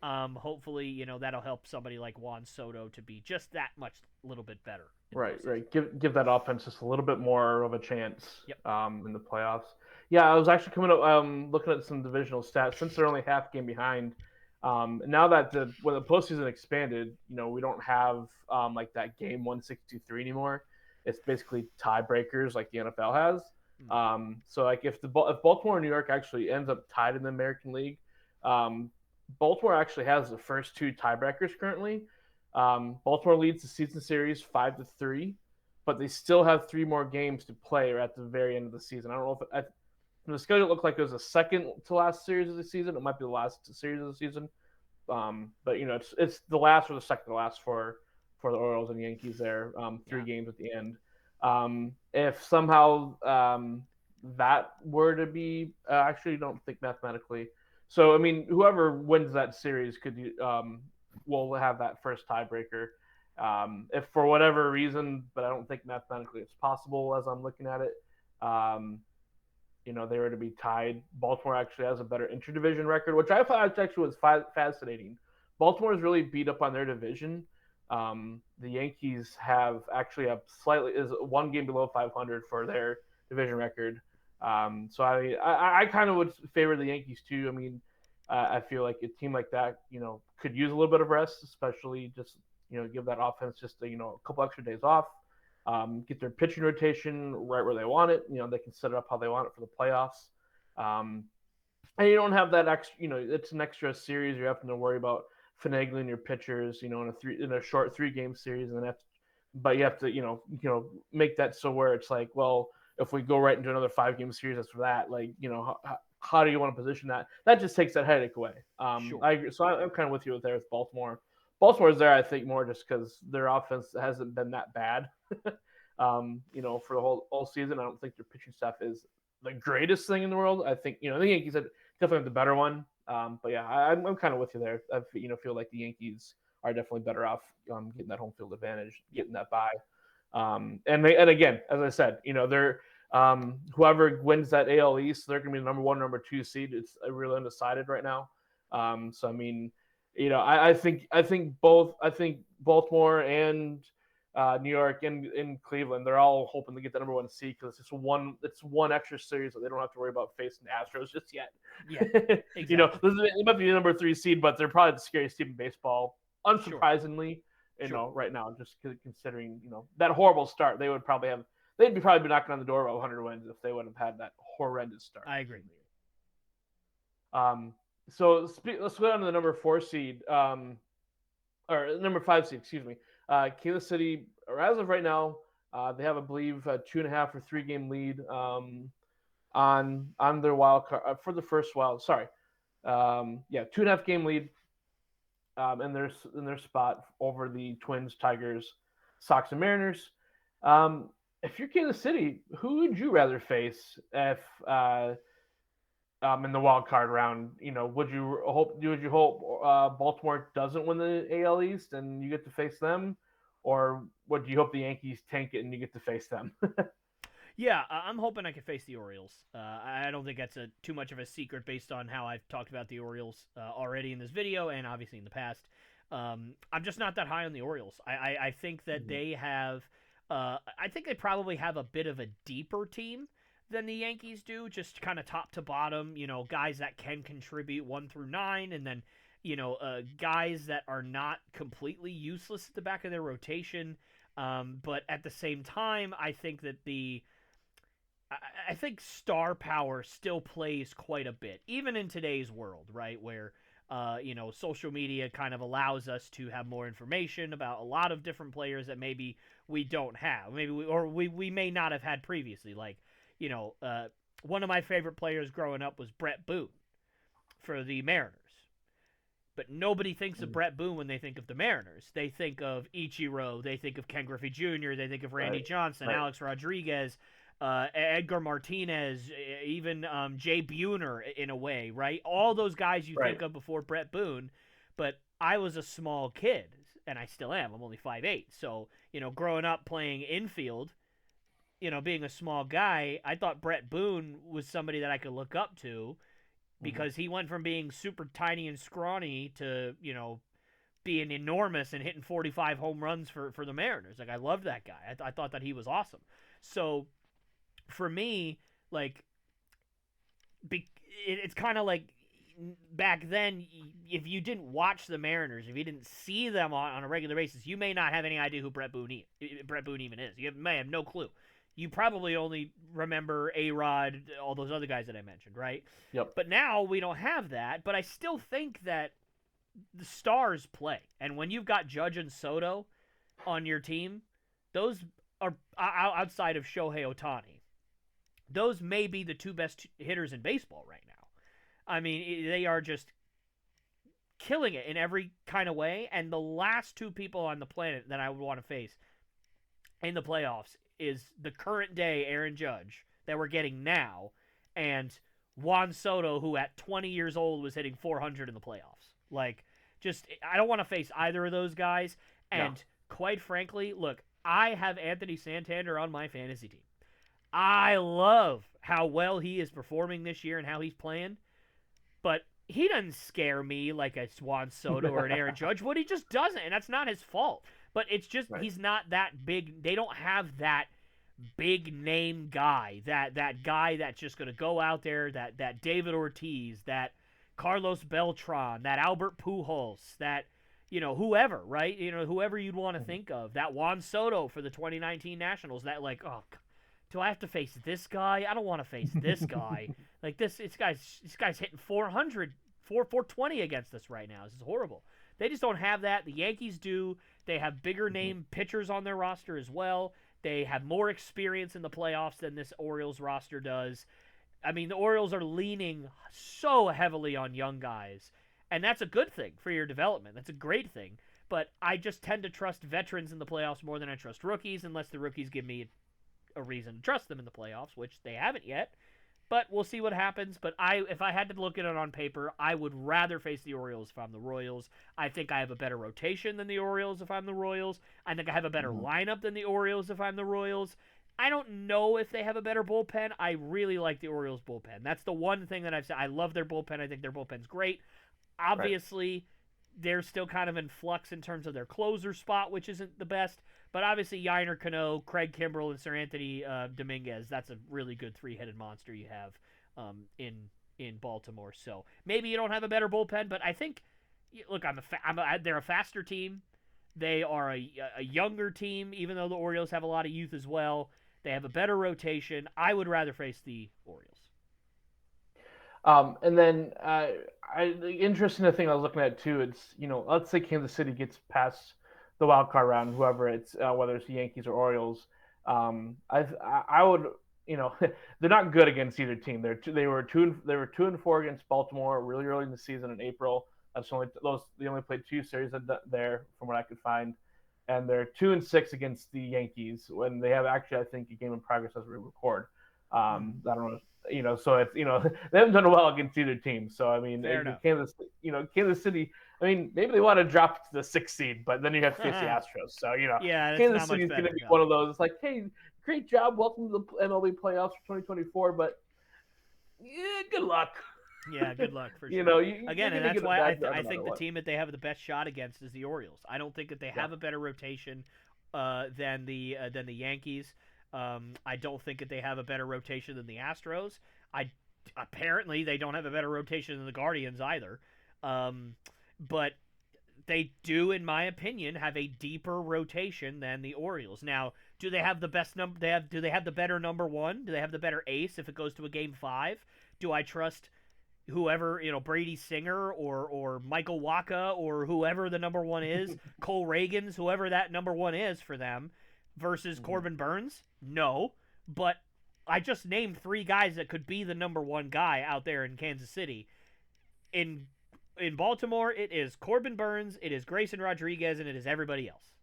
Hopefully, that'll help somebody like Juan Soto to be just that much little bit better. Right. Give that offense just a little bit more of a chance. Yep. In the playoffs. Yeah, I was actually coming up looking at some divisional stats since they're only half game behind. Now that when the postseason expanded, we don't have like that game 163 anymore. It's basically tiebreakers like the NFL has. So like if Baltimore and New York actually ends up tied in the American League, um, Baltimore actually has the first two tiebreakers currently. Baltimore leads the season series 5-3, but they still have three more games to play at the very end of the season. I don't know if the schedule looked like it was the second to last series of the season. It might be the last series of the season. But it's the last or the second to last for the Orioles and Yankees there. Three games at the end. If somehow that were to be, actually don't think mathematically. So I mean, whoever wins that series will have that first tiebreaker. If for whatever reason, but I don't think mathematically it's possible as I'm looking at it. They were to be tied. Baltimore actually has a better interdivision record, which I thought actually was fascinating. Baltimore is really beat up on their division. The Yankees have actually is one game below 500 for their division record. So I kind of would favor the Yankees too. I mean, I feel like a team like that, could use a little bit of rest, especially just give that offense just a couple extra days off. Get their pitching rotation right where they want it. They can set it up how they want it for the playoffs. And you don't have that extra, it's an extra series. You're having to worry about finagling your pitchers, in a short 3-game series, and then but you have to, make that so where it's like, well, if we go right into another 5-game series after that, like, how do you want to position that? That just takes that headache away. Sure. I agree. So I'm kind of with you there with Baltimore. Baltimore's there, I think, more just because their offense hasn't been that bad. For the whole season. I don't think their pitching staff is the greatest thing in the world. I think, the Yankees definitely have the better one. But yeah, I'm kind of with you there. I feel like the Yankees are definitely better off getting that home field advantage, getting that bye. And again, as I said, they're whoever wins that AL East, they're going to be the number 1, number 2 seed. It's really undecided right now. So I mean, I think Baltimore and New York and Cleveland, they're all hoping to get the number 1 seed because it's one extra series that they don't have to worry about facing the Astros just yet. Yeah, exactly. It might be the number 3 seed, but they're probably the scariest team in baseball, unsurprisingly. Sure. Right now, just considering that horrible start, they'd be probably knocking on the door of 100 wins if they wouldn't have had that horrendous start. I agree. So let's go down to the number 4 seed, or number 5 seed, excuse me. Kansas City, or as of right now, they have, I believe, a 2.5 or 3-game lead on their wild card for the first wild. Sorry, 2.5 game lead in their spot over the Twins, Tigers, Sox, and Mariners. If you're Kansas City, who would you rather face if in the wild card round? Would you hope Baltimore doesn't win the AL East and you get to face them, or would you hope the Yankees tank it and you get to face them? Yeah, I'm hoping I can face the Orioles. I don't think that's too much of a secret based on how I've talked about the Orioles already in this video and obviously in the past. I'm just not that high on the Orioles. I think that they have. I think they probably have a bit of a deeper team than the Yankees do, just kind of top to bottom. Guys that can contribute 1 through 9, and then guys that are not completely useless at the back of their rotation. But at the same time, I think that I think star power still plays quite a bit, even in today's world, right? Where, social media kind of allows us to have more information about a lot of different players that maybe we don't have. Maybe we may not have had previously. Like, one of my favorite players growing up was Brett Boone for the Mariners. But nobody thinks of Brett Boone when they think of the Mariners. They think of Ichiro. They think of Ken Griffey Jr. They think of Randy Johnson, Alex Rodriguez, Edgar Martinez, even Jay Buhner in a way, right? All those guys you think of before Brett Boone. But I was a small kid, and I still am. I'm only 5'8". So, growing up playing infield, being a small guy, I thought Brett Boone was somebody that I could look up to because he went from being super tiny and scrawny to, being enormous and hitting 45 home runs for the Mariners. Like, I loved that guy. I thought that he was awesome. So, for me, like, it's kind of like back then, if you didn't watch the Mariners, if you didn't see them on a regular basis, you may not have any idea who Brett Boone even is. You may have no clue. you probably only remember A-Rod, all those other guys that I mentioned, right? Yep. But now we don't have that. But I still think that the stars play. And when you've got Judge and Soto on your team, those are outside of Shohei Ohtani. Those may be the two best hitters in baseball right now. I mean, they are just killing it in every kind of way. And the last two people on the planet that I would want to face in the playoffs is the current day Aaron Judge that we're getting now and Juan Soto, who at 20 years old was hitting 400 in the playoffs. Like, just, I don't want to face either of those guys. And quite frankly, look, I have Anthony Santander on my fantasy team. I love how well he is performing this year and how he's playing, but he doesn't scare me like a Juan Soto or an Aaron Judge. What he just doesn't, and that's not his fault. But it's just he's not that big. They don't have that big name guy, that guy that's just going to go out there, that David Ortiz, that Carlos Beltran, that Albert Pujols, that, whoever, right? Whoever you'd want to think of. That Juan Soto for the 2019 Nationals, that like, oh, do I have to face this guy? I don't want to face this guy. Like this guy's hitting 420 against us right now. This is horrible. They just don't have that. The Yankees do. They have bigger name pitchers on their roster as well. They have more experience in the playoffs than this Orioles roster does. I mean, the Orioles are leaning so heavily on young guys, and that's a good thing for your development. That's a great thing. But I just tend to trust veterans in the playoffs more than I trust rookies, unless the rookies give me a reason to trust them in the playoffs, which they haven't yet. But we'll see what happens. But if I had to look at it on paper, I would rather face the Orioles if I'm the Royals. I think I have a better rotation than the Orioles if I'm the Royals. I think I have a better lineup than the Orioles if I'm the Royals. I don't know if they have a better bullpen. I really like the Orioles bullpen. That's the one thing that I've said. I love their bullpen. I think their bullpen's great. Obviously, they're still kind of in flux in terms of their closer spot, which isn't the best. But obviously, Yiner Cano, Craig Kimbrell, and Sir Anthony Dominguez, that's a really good three-headed monster you have in Baltimore. So maybe you don't have a better bullpen, but I think, look, they're a faster team. They are a younger team, even though the Orioles have a lot of youth as well. They have a better rotation. I would rather face the Orioles. And then the interesting thing I was looking at too, it's, let's say Kansas City gets past the wild card round, whoever it's, whether it's the Yankees or Orioles. I would, they're not good against either team. They were 2-4 against Baltimore really early in the season in April. They only played 2 series there from what I could find, and they're 2-6 against the Yankees when they have actually, I think, a game in progress as we record. I don't know. So it's, they haven't done well against either team. So I mean, Kansas City. I mean, maybe they want to drop to the 6th seed, but then you have to face the Astros. So Kansas City is going to be one of those. It's like, hey, great job, welcome to the MLB playoffs for 2024, but good luck. Yeah, good luck for sure. And that's why I think the team that they have the best shot against is the Orioles. I don't think that they have a better rotation than the Yankees. I don't think that they have a better rotation than the Astros. Apparently they don't have a better rotation than the Guardians either. But they do, in my opinion, have a deeper rotation than the Orioles. Now, do they have the best number? Do they have the better number one? Do they have the better ace if it goes to a game 5? Do I trust whoever, Brady Singer or Michael Wacha or whoever the number one is, Cole Reagans, whoever that number one is for them, versus Corbin Burns? No, but I just named 3 guys that could be the number one guy out there in Kansas City. In Baltimore, it is Corbin Burns, it is Grayson Rodriguez, and it is everybody else.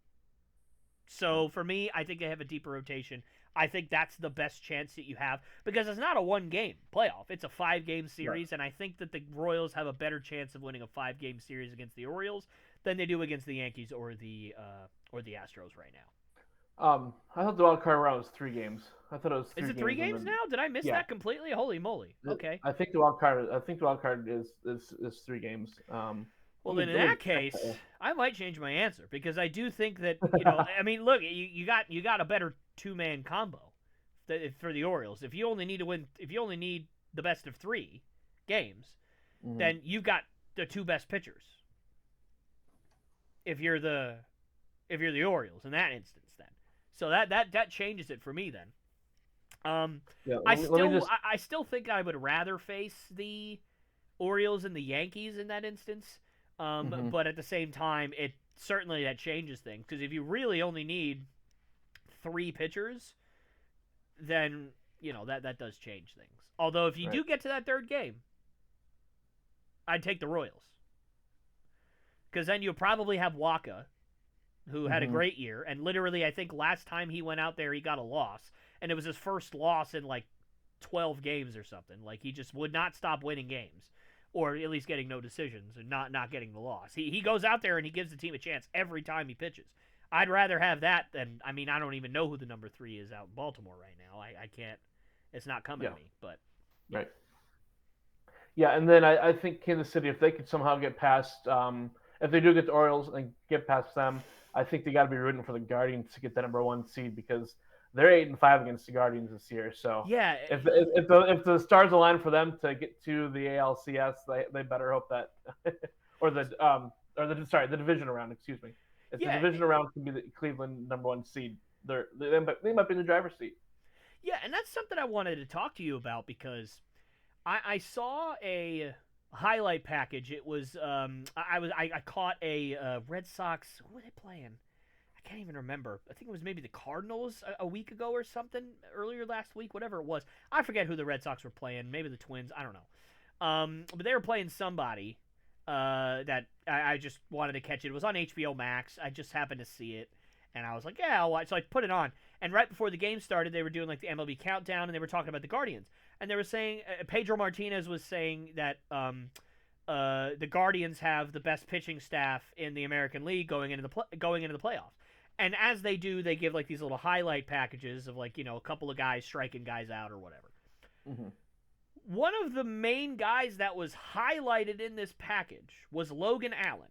So for me, I think they have a deeper rotation. I think that's the best chance that you have because it's not a 1-game playoff. It's a 5-game series, and I think that the Royals have a better chance of winning a 5-game series against the Orioles than they do against the Yankees or the Astros right now. I thought the wild card round was 3 games. I thought it was 3 games. Is it 3 games now? Did I miss that completely? Holy moly! Okay. I think the wild card is 3 games. Well, then in that case, I might change my answer because I do think that I mean, look, you got a better 2-man combo for the Orioles. If you only need the best of 3 games, then you've got the 2 best pitchers. If you're the Orioles in that instance, then so that changes it for me then. Yeah, I let me just. I still think I would rather face the Orioles and the Yankees in that instance. Mhm. But at the same time, it certainly that changes things because if you really only need 3 pitchers, then that does change things. Although if you Right. do get to that third game, I'd take the Royals because then you'll probably have Waka, who had a Mhm. great year, and literally I think last time he went out there he got a loss, and it was his first loss in like 12 games or something. Like he just would not stop winning games, or at least getting no decisions and not getting the loss. He goes out there and he gives the team a chance every time he pitches. I'd rather have that than I mean I don't even know who the number 3 is out in Baltimore right now. I can't. It's not coming Yeah. to me. But yeah, Right. Yeah, and then I think Kansas City, if they could somehow get past, if they do get the Orioles and get past them, I think they got to be rooting for the Guardians to get the number 1 seed because they're 8-5 against the Guardians this year. So yeah, if the stars align for them to get to the ALCS, they better hope that, or the division round. Excuse me. If the yeah, division round can be the Cleveland number 1 seed, they might be in the driver's seat. yeah, and that's something I wanted to talk to you about because I saw a highlight package. It was I caught a Red Sox. Who were they playing? I can't even remember. I think it was maybe the Cardinals a week ago or something earlier last week. Whatever it was, I forget who the Red Sox were playing. Maybe the Twins. I don't know. But they were playing somebody that I just wanted to catch it. It was on HBO Max. I just happened to see it, and I was like, yeah, I'll watch. So I put it on. And right before the game started, they were doing like the MLB countdown, and they were talking about the Guardians. And they were saying Pedro Martinez was saying that the Guardians have the best pitching staff in the American League going into the playoffs. And as they do, they give like these little highlight packages of like a couple of guys striking guys out or whatever. Mm-hmm. One of the main guys that was highlighted in this package was Logan Allen.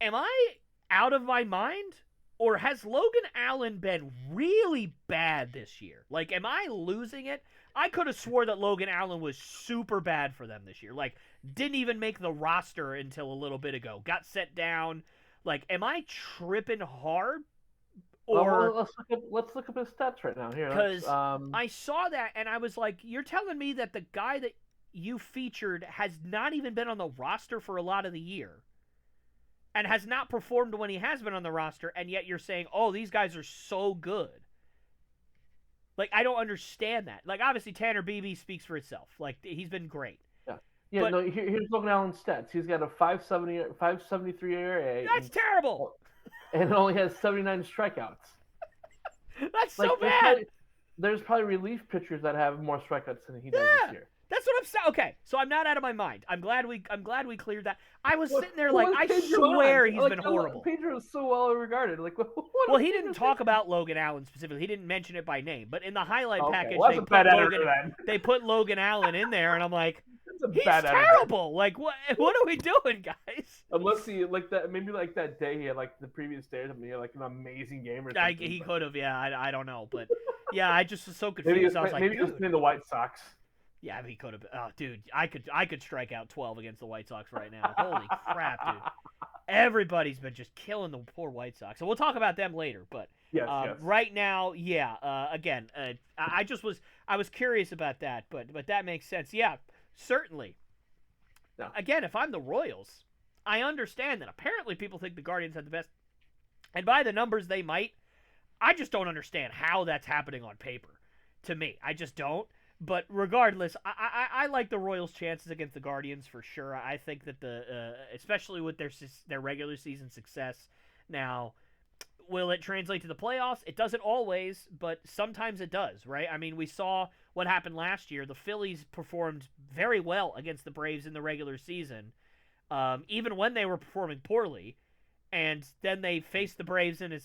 Am I out of my mind? Or has Logan Allen been really bad this year? Like, am I losing it? I could have swore that Logan Allen was super bad for them this year. Like, didn't even make the roster until a little bit ago. Got set down. Like, am I tripping hard? Or let's look up his stats right now. Here, because I saw that and I was like, you're telling me that the guy that you featured has not even been on the roster for a lot of the year and has not performed when he has been on the roster, and yet you're saying, oh, these guys are so good. Like, I don't understand that. Like, obviously, Tanner Beebe speaks for itself. Like, he's been great. Yeah, but no. Here's Logan Allen's stats. He's got a 5.73 ERA, that's terrible. and it only has 79 strikeouts. That's Like, so bad. There's probably relief pitchers that have more strikeouts than he does this year. That's what I'm saying. Okay, so I'm not out of my mind. I'm glad we cleared that. I was sitting there like, I Pedro swear on? he's been horrible. Pedro is so well regarded. Like, well, he didn't talk about Logan Allen specifically. He didn't mention it by name. But in the highlight package, they put Logan Allen in there, and I'm like, he's terrible. Like, what are we doing, guys? Unless he like that, maybe like that day he had like the previous day or something, he had like an amazing game or something. He could have, yeah. I don't know, but yeah, I just was so confused. Maybe he was playing the White Sox. Yeah, he could have. Oh, dude, I could strike out 12 against the White Sox right now. Holy crap, dude! Everybody's been just killing the poor White Sox. So we'll talk about them later. But yes. Right now, yeah. Again, I was curious about that, but that makes sense. Yeah, certainly. No. Again, if I'm the Royals, I understand that apparently people think the Guardians have the best, and by the numbers they might. I just don't understand how that's happening on paper. To me, I just don't. But regardless, I like the Royals' chances against the Guardians for sure. I think that especially with their regular season success. Now, will it translate to the playoffs? It doesn't always, but sometimes it does, right? I mean, we saw what happened last year. The Phillies performed very well against the Braves in the regular season, even when they were performing poorly. And then they faced the Braves in the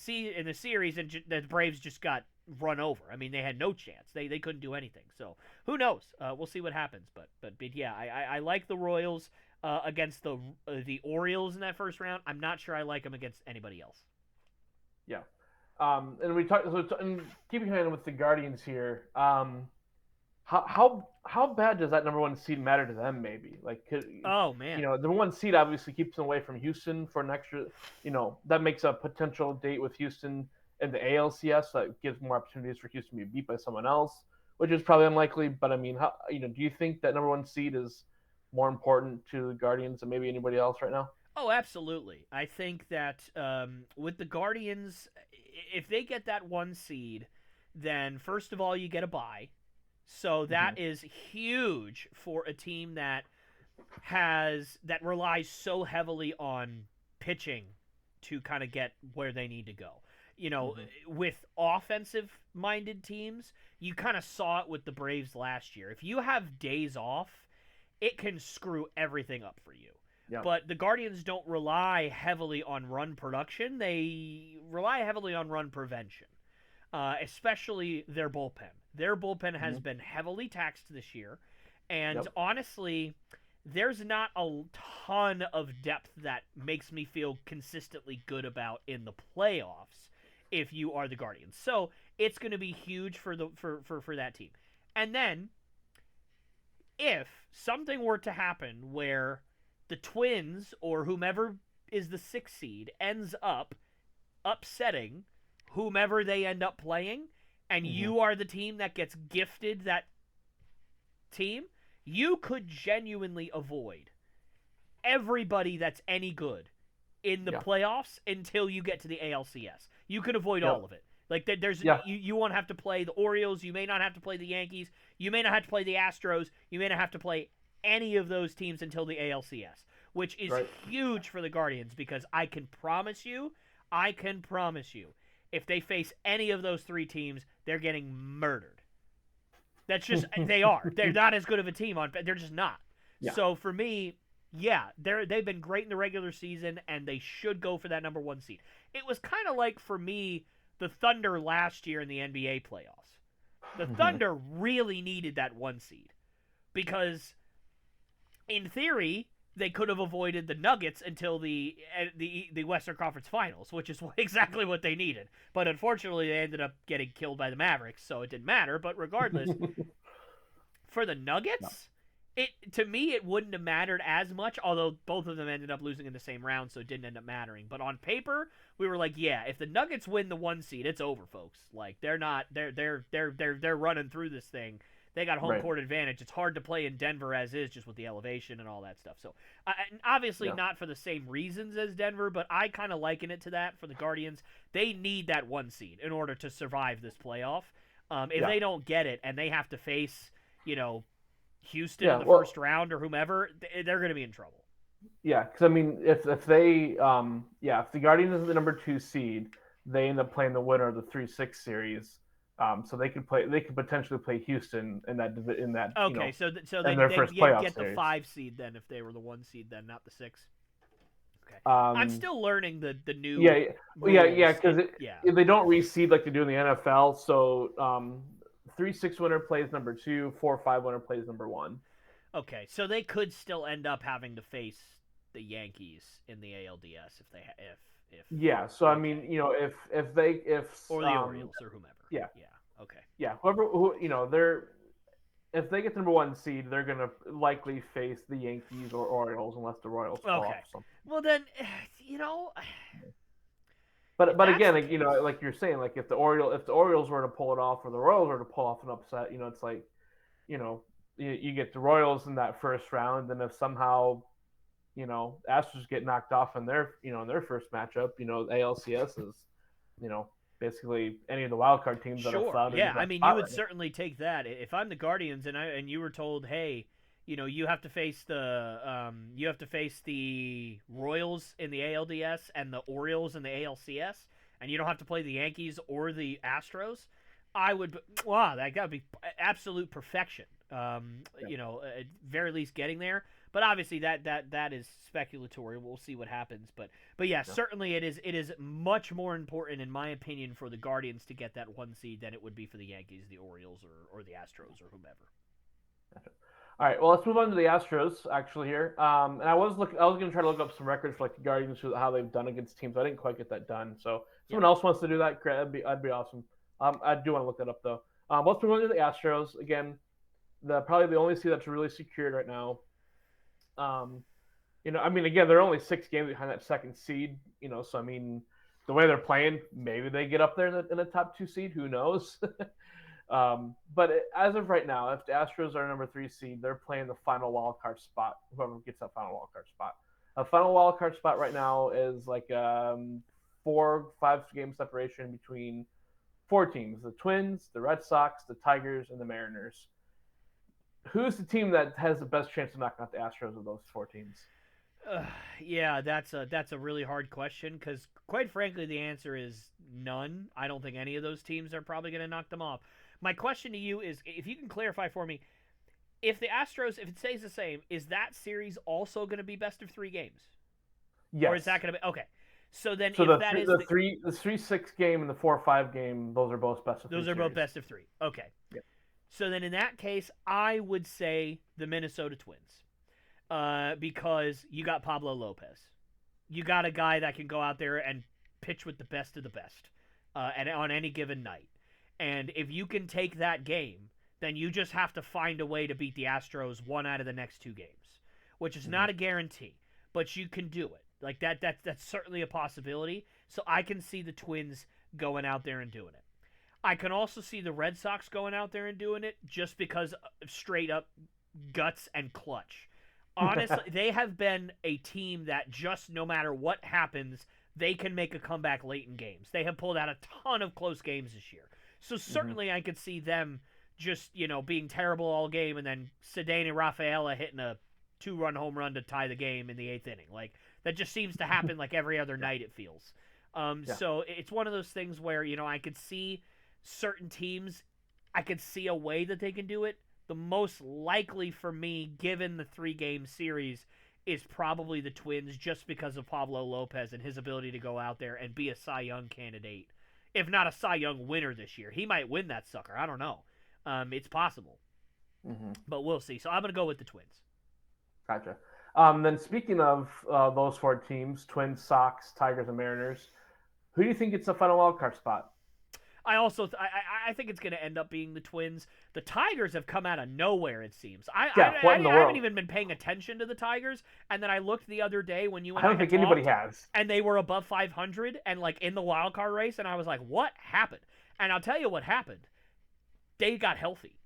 series, and the Braves just got run over. I mean, they had no chance. They couldn't do anything. So who knows? We'll see what happens. But yeah, I like the Royals against the Orioles in that first round. I'm not sure I like them against anybody else. Yeah. And we talked. And keeping in with the Guardians here, how bad does that number 1 seed matter to them? Maybe oh man, the number 1 seed obviously keeps them away from Houston for an extra. That makes a potential date with Houston in the ALCS that gives more opportunities for Houston to be beat by someone else, which is probably unlikely. But I mean, do you think that number one seed is more important to the Guardians than maybe anybody else right now? Oh, absolutely. I think that with the Guardians, if they get that one seed, then first of all, you get a bye. So that Mm-hmm. is huge for a team that relies so heavily on pitching to kind of get where they need to go. Mm-hmm. With offensive minded teams, you kind of saw it with the Braves last year. If you have days off, it can screw everything up for you. Yeah. But the Guardians don't rely heavily on run production. They rely heavily on run prevention, especially their bullpen. Their bullpen has Mm-hmm. been heavily taxed this year. And Yep. honestly, there's not a ton of depth that makes me feel consistently good about in the playoffs if you are the Guardians. So it's going to be huge for that team. And then if something were to happen where the Twins or whomever is the sixth seed ends up upsetting whomever they end up playing, and Mm-hmm. you are the team that gets gifted that team, you could genuinely avoid everybody that's any good in the Yeah. playoffs until you get to the ALCS. You could avoid all Yep. of it. Like there's Yeah. you won't have to play the Orioles, you may not have to play the Yankees, you may not have to play the Astros, you may not have to play any of those teams until the ALCS, which is Right. huge for the Guardians because I can promise you, if they face any of those three teams, they're getting murdered. That's just they are. They're not as good of a team on. They're just not. Yeah. So for me, yeah, they've been great in the regular season, and they should go for that number one seed. It was kind of like for me the Thunder last year in the NBA playoffs. The Mm-hmm. Thunder really needed that one seed because, in theory, they could have avoided the Nuggets until the Western Conference Finals, which is exactly what they needed. But unfortunately, they ended up getting killed by the Mavericks, so it didn't matter. But regardless, for the No. Nuggets, it to me it wouldn't have mattered as much, although both of them ended up losing in the same round, so it didn't end up mattering. But on paper, we were like, yeah, if the Nuggets win the one seed, it's over, folks. Like they're running through this thing. They got home Right. court advantage. It's hard to play in Denver as is, just with the elevation and all that stuff. So, obviously Yeah. not for the same reasons as Denver, but I kind of liken it to that for the Guardians. They need that one seed in order to survive this playoff. If Yeah. they don't get it and they have to face, Houston in Yeah. the Well, first round or whomever, they're going to be in trouble. yeah, because I mean, if they if the Guardians is the number two seed, they end up playing the winner of the 3-6 series. So they could potentially play Houston in that Okay, so in they their they first playoff get the series. 5 seed then if they were the 1 seed then, not the 6. Okay, I'm Um, still learning the new yeah, yeah, rules. because Yeah. they don't reseed like they do in the NFL. So 3-6 winner plays number two, 4-5 winner plays number one. Okay, so they could still end up having to face the Yankees in the ALDS if they if Yeah, so I okay, mean, if or the Orioles or whomever. yeah, Yeah. Okay. yeah, they're if they get the number one seed, they're gonna likely face the Yankees or Orioles unless the Royals pull off Okay. something. Well then, you know, But if but that's again, the like, case, like you're saying, like if the Orioles were to pull it off or the Royals were to pull off an upset, it's like, you know, you get the Royals in that first round, and if somehow, Astros get knocked off in their first matchup, ALCS is, you know, basically any of the wild card teams that are sure. floundering Yeah, in I that mean, you spot would right now. certainly take that if I'm the Guardians and you were told, hey, you have to face the Royals in the ALDS and the Orioles in the ALCS, and you don't have to play the Yankees or the Astros. I would, wow, that got to be absolute perfection. Yeah. At very least getting there. But obviously that is speculatory. We'll see what happens. But yeah, Yeah. certainly it is much more important in my opinion for the Guardians to get that one seed than it would be for the Yankees, the Orioles, or the Astros or whomever. All right, well, let's move on to the Astros actually here. And I was going to try to look up some records for like the Guardians, how they've done against teams. I didn't quite get that done. So if Yep. someone else wants to do that, that'd be awesome. I do want to look that up though. Let's move on to the Astros again. Probably the only seed that's really secured right now. I mean, again, they're only 6 games behind that second seed. So I mean, the way they're playing, maybe they get up there in the top 2 seed. Who knows? But as of right now, if the Astros are number 3 seed, they're playing the final wild card spot. Whoever gets that final wild card spot. A final wild card spot right now is like 4-5 game separation between 4 teams: the Twins, the Red Sox, the Tigers, and the Mariners. Who's the team that has the best chance of knocking out the Astros of those 4 teams? Yeah, that's a really hard question because, quite frankly, the answer is none. I don't think any of those teams are probably going to knock them off. My question to you is, if you can clarify for me, if the Astros, if it stays the same, is that series also going to be best of 3 games? Yes. Or is that going to be okay? So then, so if that is the 3-6 game and the 4-5 game, those are both best of 3. Those are both best of 3. Okay. Yep. So then, in that case, I would say the Minnesota Twins, because you got Pablo Lopez, you got a guy that can go out there and pitch with the best of the best, and on any given night. And if you can take that game, then you just have to find a way to beat the Astros 1 out of the next 2 games, which is not a guarantee, but you can do it. Like that's certainly a possibility. So I can see the Twins going out there and doing it. I can also see the Red Sox going out there and doing it just because of straight up guts and clutch. Honestly, they have been a team that just no matter what happens, they can make a comeback late in games. They have pulled out a ton of close games this year. So certainly I could see them just, being terrible all game and then Cedeno and Rafaela hitting a 2-run home run to tie the game in the 8th inning. Like, that just seems to happen like every other night, it feels. So it's one of those things where, I could see certain teams, I could see a way that they can do it. The most likely for me, given the 3-game series, is probably the Twins just because of Pablo Lopez and his ability to go out there and be a Cy Young candidate. If not a Cy Young winner this year. He might win that sucker. I don't know. It's possible. But we'll see. So I'm going to go with the Twins. Gotcha. Then speaking of those 4 teams, Twins, Sox, Tigers, and Mariners, who do you think gets the final wild card spot? I think it's going to end up being the Twins. The Tigers have come out of nowhere, it seems. I haven't even been paying attention to the Tigers, and then I looked the other day when you and I don't think anybody has. And they were above 500 and like in the wild card race, and I was like, what happened? And I'll tell you what happened. They got healthy.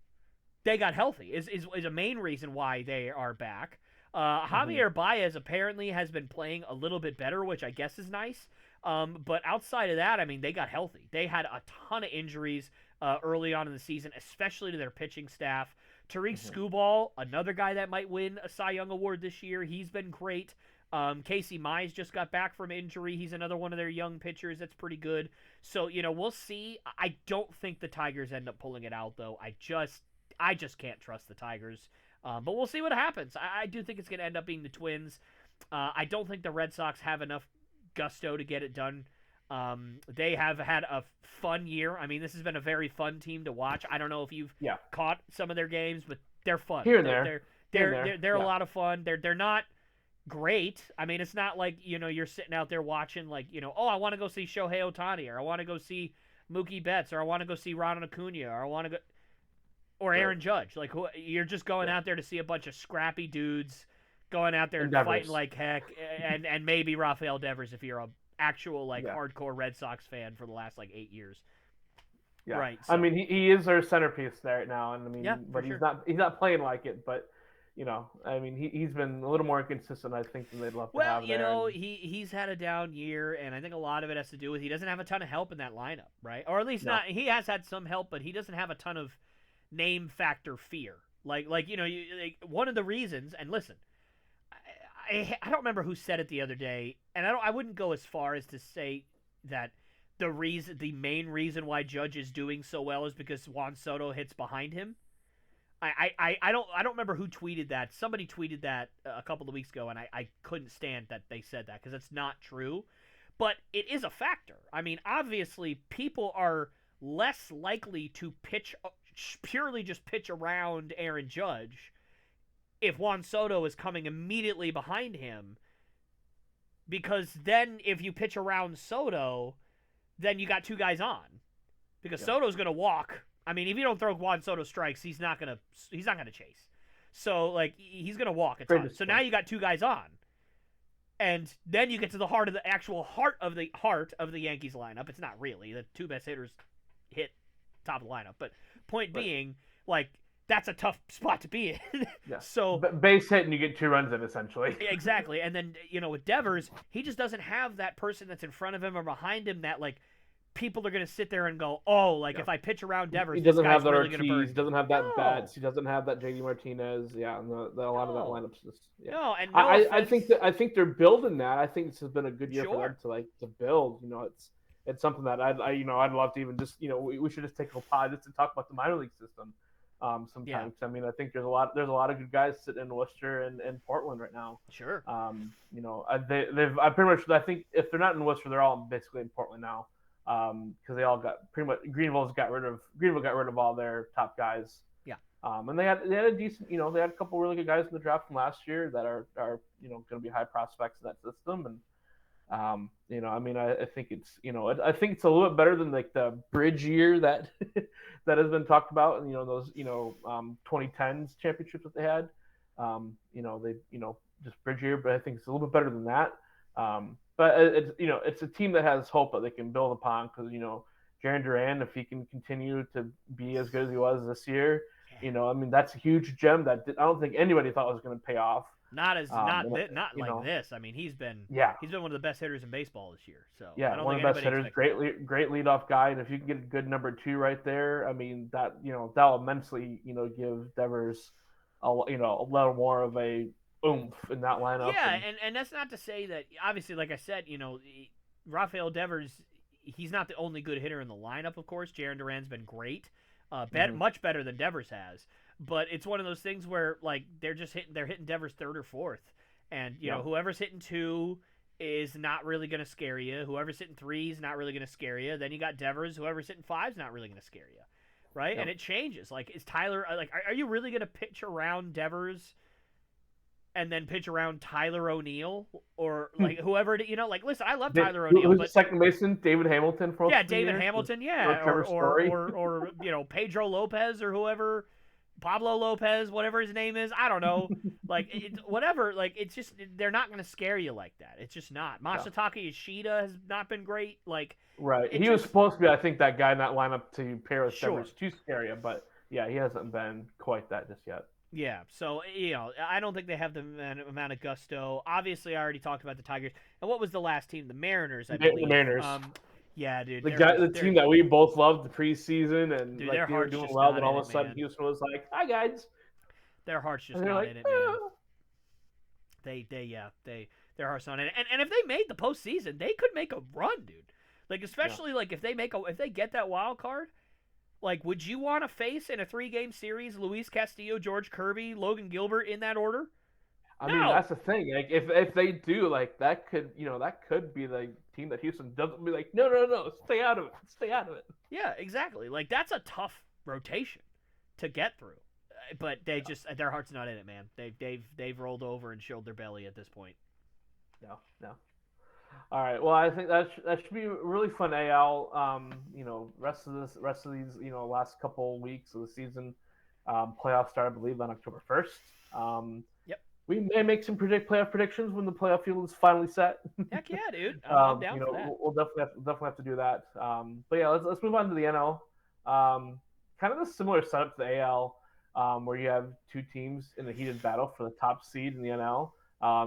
Is a main reason why they are back. Javier Baez apparently has been playing a little bit better, which I guess is nice. But outside of that, I mean, they got healthy. They had a ton of injuries early on in the season, especially to their pitching staff. Tariq Skubal, another guy that might win a Cy Young Award this year. He's been great. Casey Mize just got back from injury. He's another one of their young pitchers that's pretty good. So, we'll see. I don't think the Tigers end up pulling it out, though. I just can't trust the Tigers. But we'll see what happens. I do think it's going to end up being the Twins. I don't think the Red Sox have enough gusto to get it done. They have had a fun year. I mean, this has been a very fun team to watch. I don't know if you've caught some of their games, but they're fun. Here and there. They're a lot of fun. They're not great. I mean, it's not like, you're sitting out there watching like, oh, I want to go see Shohei Ohtani, or I want to go see Mookie Betts, or I want to go see Ronald Acuna, or I want to go or Aaron Judge. Like, you're just going out there to see a bunch of scrappy dudes going out there and fighting like heck, and maybe Rafael Devers if you're a actual hardcore Red Sox fan for the last 8 years. Yeah. Right. So. I mean, he is their centerpiece there right now, and I mean, but he's not playing like it. But I mean, he's been a little more inconsistent, I think, than they'd love to have. Well, he's had a down year, and I think a lot of it has to do with he doesn't have a ton of help in that lineup, right? Or at least not. He has had some help, but he doesn't have a ton of name factor fear. One of the reasons, and listen, I don't remember who said it the other day, and I wouldn't go as far as to say that the main reason why Judge is doing so well is because Juan Soto hits behind him. I don't remember who tweeted that. Somebody tweeted that a couple of weeks ago, and I couldn't stand that they said that because it's not true. But it is a factor. I mean, obviously, people are less likely to purely just pitch around Aaron Judge if Juan Soto is coming immediately behind him, because then if you pitch around Soto, then you got 2 guys on, because Soto's going to walk. I mean, if you don't throw Juan Soto strikes, he's not going to chase. So he's going to walk a ton. So now you got 2 guys on. And then you get to the heart of the heart of the Yankees lineup. It's not really. The two best hitters hit top of the lineup. But point Right. being, like, that's a tough spot to be in. Yeah. So Base hit and you get 2 runs in, essentially. exactly. And then, with Devers, he just doesn't have that person that's in front of him or behind him that, like, people are going to sit there and go, oh, like, Yeah. if I pitch around Devers, He this doesn't guy's have that really going to burn. Ortiz. He doesn't have that No. Betts. He doesn't have that JD Martinez. Yeah, and a lot of that lineup's just No, and I think they're building that. I think this has been a good year for them to build. It's something that I'd love to even just we should just take a pod just to talk about the minor league system. Sometimes. Yeah. I mean, I think there's a lot of good guys sitting in Worcester and Portland right now. Sure. I pretty much I think if they're not in Worcester, they're all basically in Portland now. Because they all got pretty much Greenville got rid of all their top guys. Yeah. And they had a decent, they had a couple really good guys in the draft from last year that are going to be high prospects in that system. And I mean, I think it's I think it's a little bit better than like the bridge year that that has been talked about, and those 2010s championships that they had. They just bridge year, but I think it's a little bit better than that. But it's a team that has hope that they can build upon because Jarren Duran, if he can continue to be as good as he was this year, I mean that's a huge gem that I don't think anybody thought was going to pay off. Not like this. I mean, he's been one of the best hitters in baseball this year. So yeah, I don't one think of the best hitters, great leadoff guy, and if you can get a good number 2 right there, I mean that'll immensely give Devers a little more of a oomph in that lineup. Yeah, and that's not to say that obviously, like I said, Rafael Devers, he's not the only good hitter in the lineup. Of course, Jarren Duran's been great, much better than Devers has. But it's one of those things where like they're hitting Devers 3rd or 4th, and whoever's hitting 2 is not really going to scare you. Whoever's hitting 3 is not really going to scare you. Then you got Devers, whoever's hitting 5 is not really going to scare you, right? And it changes. Like, is Tyler are you really going to pitch around Devers? And then pitch around Tyler O'Neill or like whoever listen, I love Tyler O'Neill, but second baseman David Hamilton for David Hamilton, or Pedro Lopez or whoever, Pablo Lopez, whatever his name is, I don't know, whatever, it's just they're not going to scare you like that. It's just not. Masataka Yoshida has not been great, right. He was supposed to be, I think, that guy in that lineup to pair with Devers to scare you, but yeah, he hasn't been quite that just yet. Yeah, so, I don't think they have the amount of gusto. Obviously, I already talked about the Tigers. And what was the last team? The Mariners, I believe. The Mariners. Yeah, dude. The team that we both loved the preseason, and dude, they were doing well, and all of a sudden Houston was like, "Hi, guys." Their heart's just not in it, man. Their heart's not in it. And if they made the postseason, they could make a run, dude. Especially if they get that wild card. Would you want to face in a 3-game series Luis Castillo, George Kirby, Logan Gilbert in that order? I mean, that's the thing. If they do, that could be the team that Houston doesn't be like, no, stay out of it. Yeah, exactly. That's a tough rotation to get through. But they just their heart's not in it, man. They've rolled over and showed their belly at this point. No. All right. Well, I think that should be a really fun AL. Rest of these, last couple weeks of the season. Playoffs start, I believe, on October 1st. Yep. We may make some playoff predictions when the playoff field is finally set. Heck yeah, dude! I'm down for that. We'll definitely have to do that. But yeah, let's move on to the NL. Kind of a similar setup to the AL, where you have 2 teams in a heated battle for the top seed in the NL.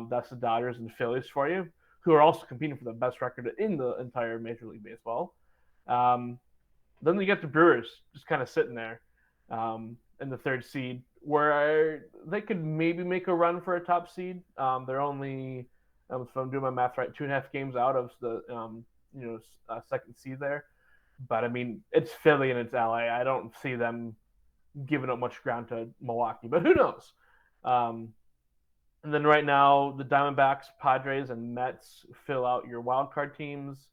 That's the Dodgers and Phillies for you, who are also competing for the best record in the entire Major League Baseball. Then you get the Brewers just kind of sitting there in the 3rd seed, where they could maybe make a run for a top seed. They're only, if I'm doing my math right, 2.5 games out of the 2nd seed there. But I mean, it's Philly and it's LA. I don't see them giving up much ground to Milwaukee, but who knows? And then right now, the Diamondbacks, Padres, and Mets fill out your wild card teams.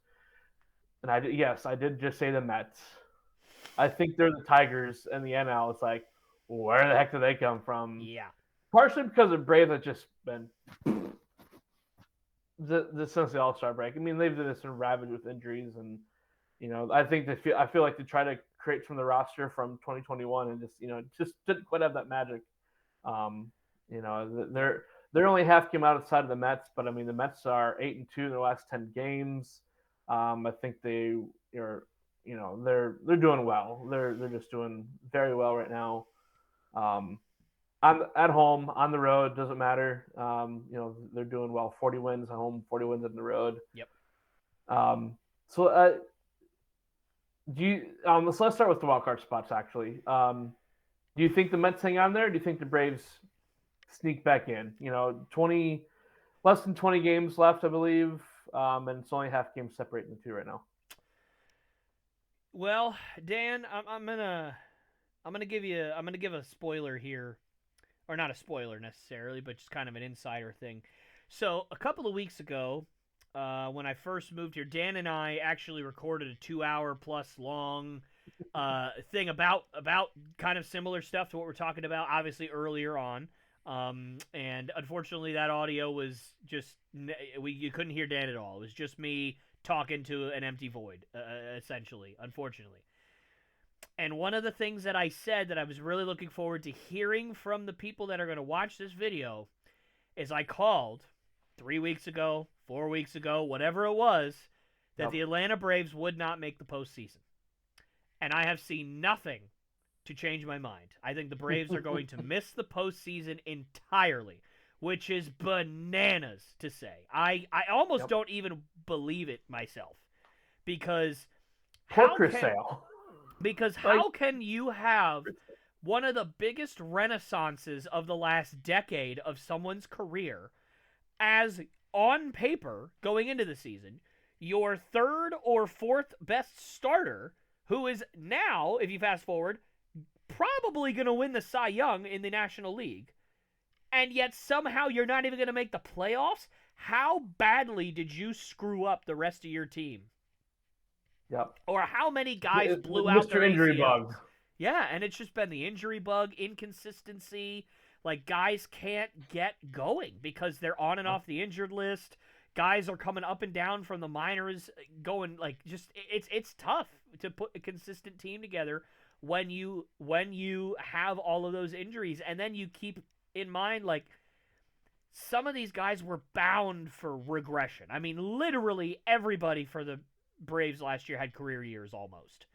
And I did just say the Mets. I think they're the Tigers and the NL. It's like, where the heck did they come from? Yeah. Partially because the Braves have just been since the All-Star break. I mean, they've been this ravaged with injuries, and I feel like they try to create from the roster from 2021, and just didn't quite have that magic. they're only half game outside of the Mets, but I mean the Mets are 8-2 in their last 10 games. I think they are, they're doing well. They're just doing very well right now. Um, at home, on the road, doesn't matter. They're doing well. 40 wins at home, 40 wins on the road. Yep. So do you? So let's start with the wild card spots. Actually, do you think the Mets hang on there? Or do you think the Braves sneak back in? 20 less than 20 games left, I believe, and it's only half game separating the two right now. Well, Dan, I'm gonna give a spoiler here, or not a spoiler necessarily, but just kind of an insider thing. So a couple of weeks ago, when I first moved here, Dan and I actually recorded a 2-hour plus long thing about kind of similar stuff to what we're talking about, obviously earlier on. And unfortunately, that audio was just you couldn't hear Dan at all. It was just me talking to an empty void, essentially. Unfortunately. And one of the things that I said that I was really looking forward to hearing from the people that are going to watch this video is I called 3 weeks ago, 4 weeks ago, whatever it was, that the Atlanta Braves would not make the postseason. And I have seen nothing to change my mind. I think the Braves are going to miss the postseason entirely, which is bananas to say. I almost don't even believe it myself, because how can you have one of the biggest renaissances of the last decade of someone's career as, on paper, going into the season, your third or fourth best starter, who is now, if you fast forward, probably going to win the Cy Young in the National League, and yet somehow you're not even going to make the playoffs? How badly did you screw up the rest of your team? Yep. Or how many guys blew out their injury ACL? bug. Yeah, and it's just been the injury bug, inconsistency. Like, guys can't get going because they're on and off the injured list. Guys are coming up and down from the minors, going it's tough to put a consistent team together when you have all of those injuries, and then you keep in mind, like, some of these guys were bound for regression. I mean, literally everybody for the Braves last year had career years almost.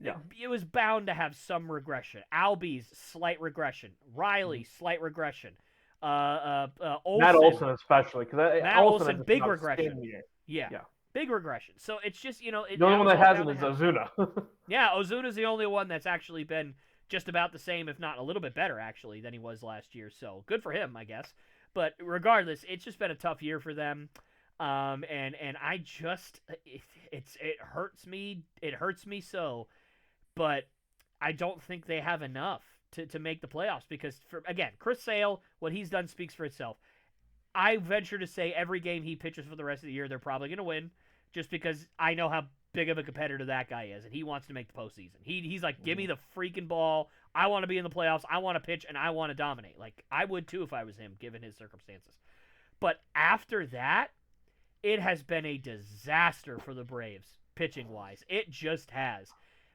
Yeah. It was bound to have some regression. Albies, slight regression. Riley, slight regression. Olsen, Matt Olsen especially, because Matt Olsen, big regression. Yeah, big regression. So it's just, the only one that hasn't is Ozuna. Yeah, Ozuna's the only one that's actually been just about the same, if not a little bit better, actually, than he was last year. So good for him, I guess. But regardless, it's just been a tough year for them. And I just it hurts me. It hurts me so. But I don't think they have enough to make the playoffs, because, again, Chris Sale, what he's done speaks for itself. I venture to say every game he pitches for the rest of the year, they're probably going to win, just because I know how big of a competitor that guy is, and he wants to make the postseason. He's like, give me the freaking ball. I want to be in the playoffs. I want to pitch, and I want to dominate. Like, I would too if I was him, given his circumstances. But after that, it has been a disaster for the Braves, pitching-wise. It just has.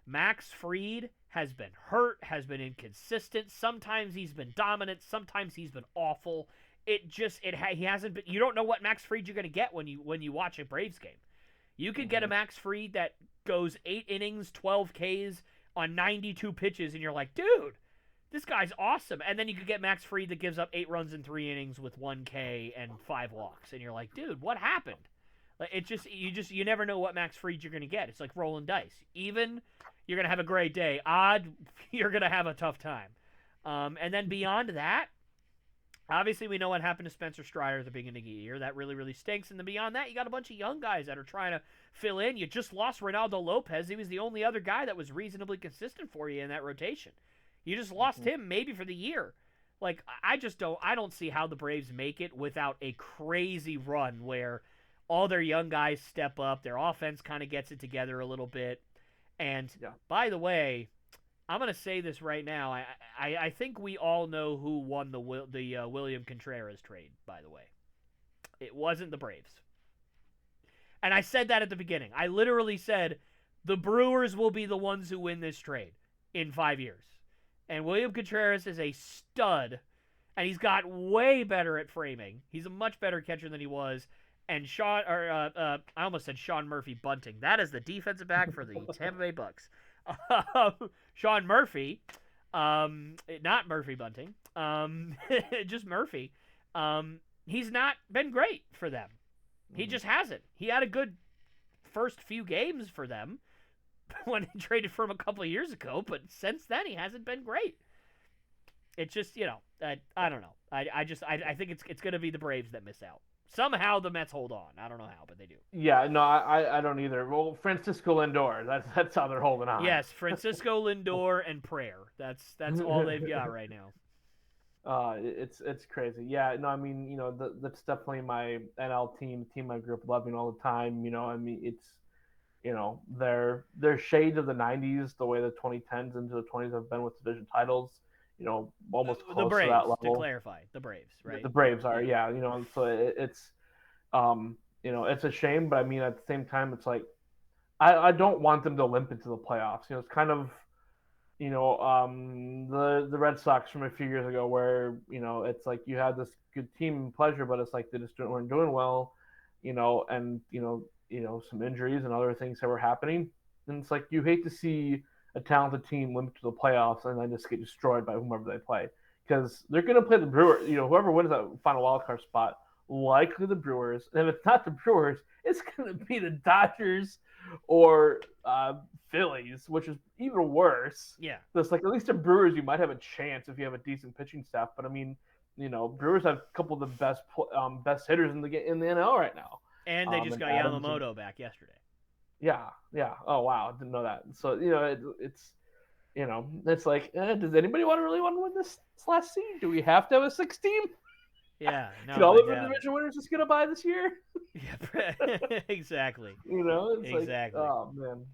Max Fried has been hurt, has been inconsistent. Sometimes he's been dominant. Sometimes he's been awful. He hasn't been. You don't know what Max Fried you're going to get when you watch a Braves game. You could get a Max Fried that goes 8 innings, 12 Ks on 92 pitches, and you're like, dude, this guy's awesome. And then you could get Max Fried that gives up 8 runs in 3 innings with 1 K and 5 walks, and you're like, dude, what happened? Like, you never know what Max Fried you're going to get. It's like rolling dice. Even you're going to have a great day. Odd, you're going to have a tough time. And then beyond that, obviously we know what happened to Spencer Strider at the beginning of the year. That really, really stinks. And then beyond that, you got a bunch of young guys that are trying to fill in. You just lost Reynaldo Lopez. He was the only other guy that was reasonably consistent for you in that rotation. You just lost him maybe for the year. Like, I don't see how the Braves make it without a crazy run where all their young guys step up, their offense kind of gets it together a little bit. And, by the way, I'm going to say this right now. I think we all know who won the William Contreras trade, by the way. It wasn't the Braves. And I said that at the beginning. I literally said the Brewers will be the ones who win this trade in 5 years. And William Contreras is a stud. and he's got way better at framing. He's a much better catcher than he was. And I almost said Sean Murphy Bunting. That is the defensive back for the Tampa Bay Bucks. Sean Murphy, not Murphy Bunting, just Murphy. He's not been great for them. He just hasn't. He had a good first few games for them when he traded for him a couple of years ago, but since then he hasn't been great. It's just, I don't know. I think it's going to be the Braves that miss out. Somehow the Mets hold on. I don't know how, but they do. Yeah, no, I don't either. Well, Francisco Lindor, that's how they're holding on. Yes, Francisco Lindor and prayer. That's all they've got right now. It's crazy. Yeah, no, I mean, that's definitely my NL team I grew up loving all the time. I mean, it's, they're shades of the 90s, the way the 2010s into the 20s have been with division titles. Almost close the Braves, to that level. To clarify, the Braves, right? The Braves are, yeah. So it's a shame, but I mean, at the same time, it's like I don't want them to limp into the playoffs. It's kind of, the Red Sox from a few years ago, where it's like you had this good team and pleasure, but it's like they just weren't doing well, and some injuries and other things that were happening, and it's like you hate to see a talented team limp to the playoffs and then just get destroyed by whomever they play, because they're going to play the Brewers. Whoever wins that final wildcard spot, likely the Brewers. And if it's not the Brewers, it's going to be the Dodgers or Phillies, which is even worse. Yeah. So it's like, at least the Brewers, you might have a chance if you have a decent pitching staff. But I mean, Brewers have a couple of the best hitters in the NL right now. And they just got Yamamoto back yesterday. Yeah. Oh wow, I didn't know that. So it's like, does anybody really want to win this last seed? Do we have to have a 6 team? Yeah, no. Can all the division winners just get a bye this year? Yeah, exactly. It's exactly. Like, oh man.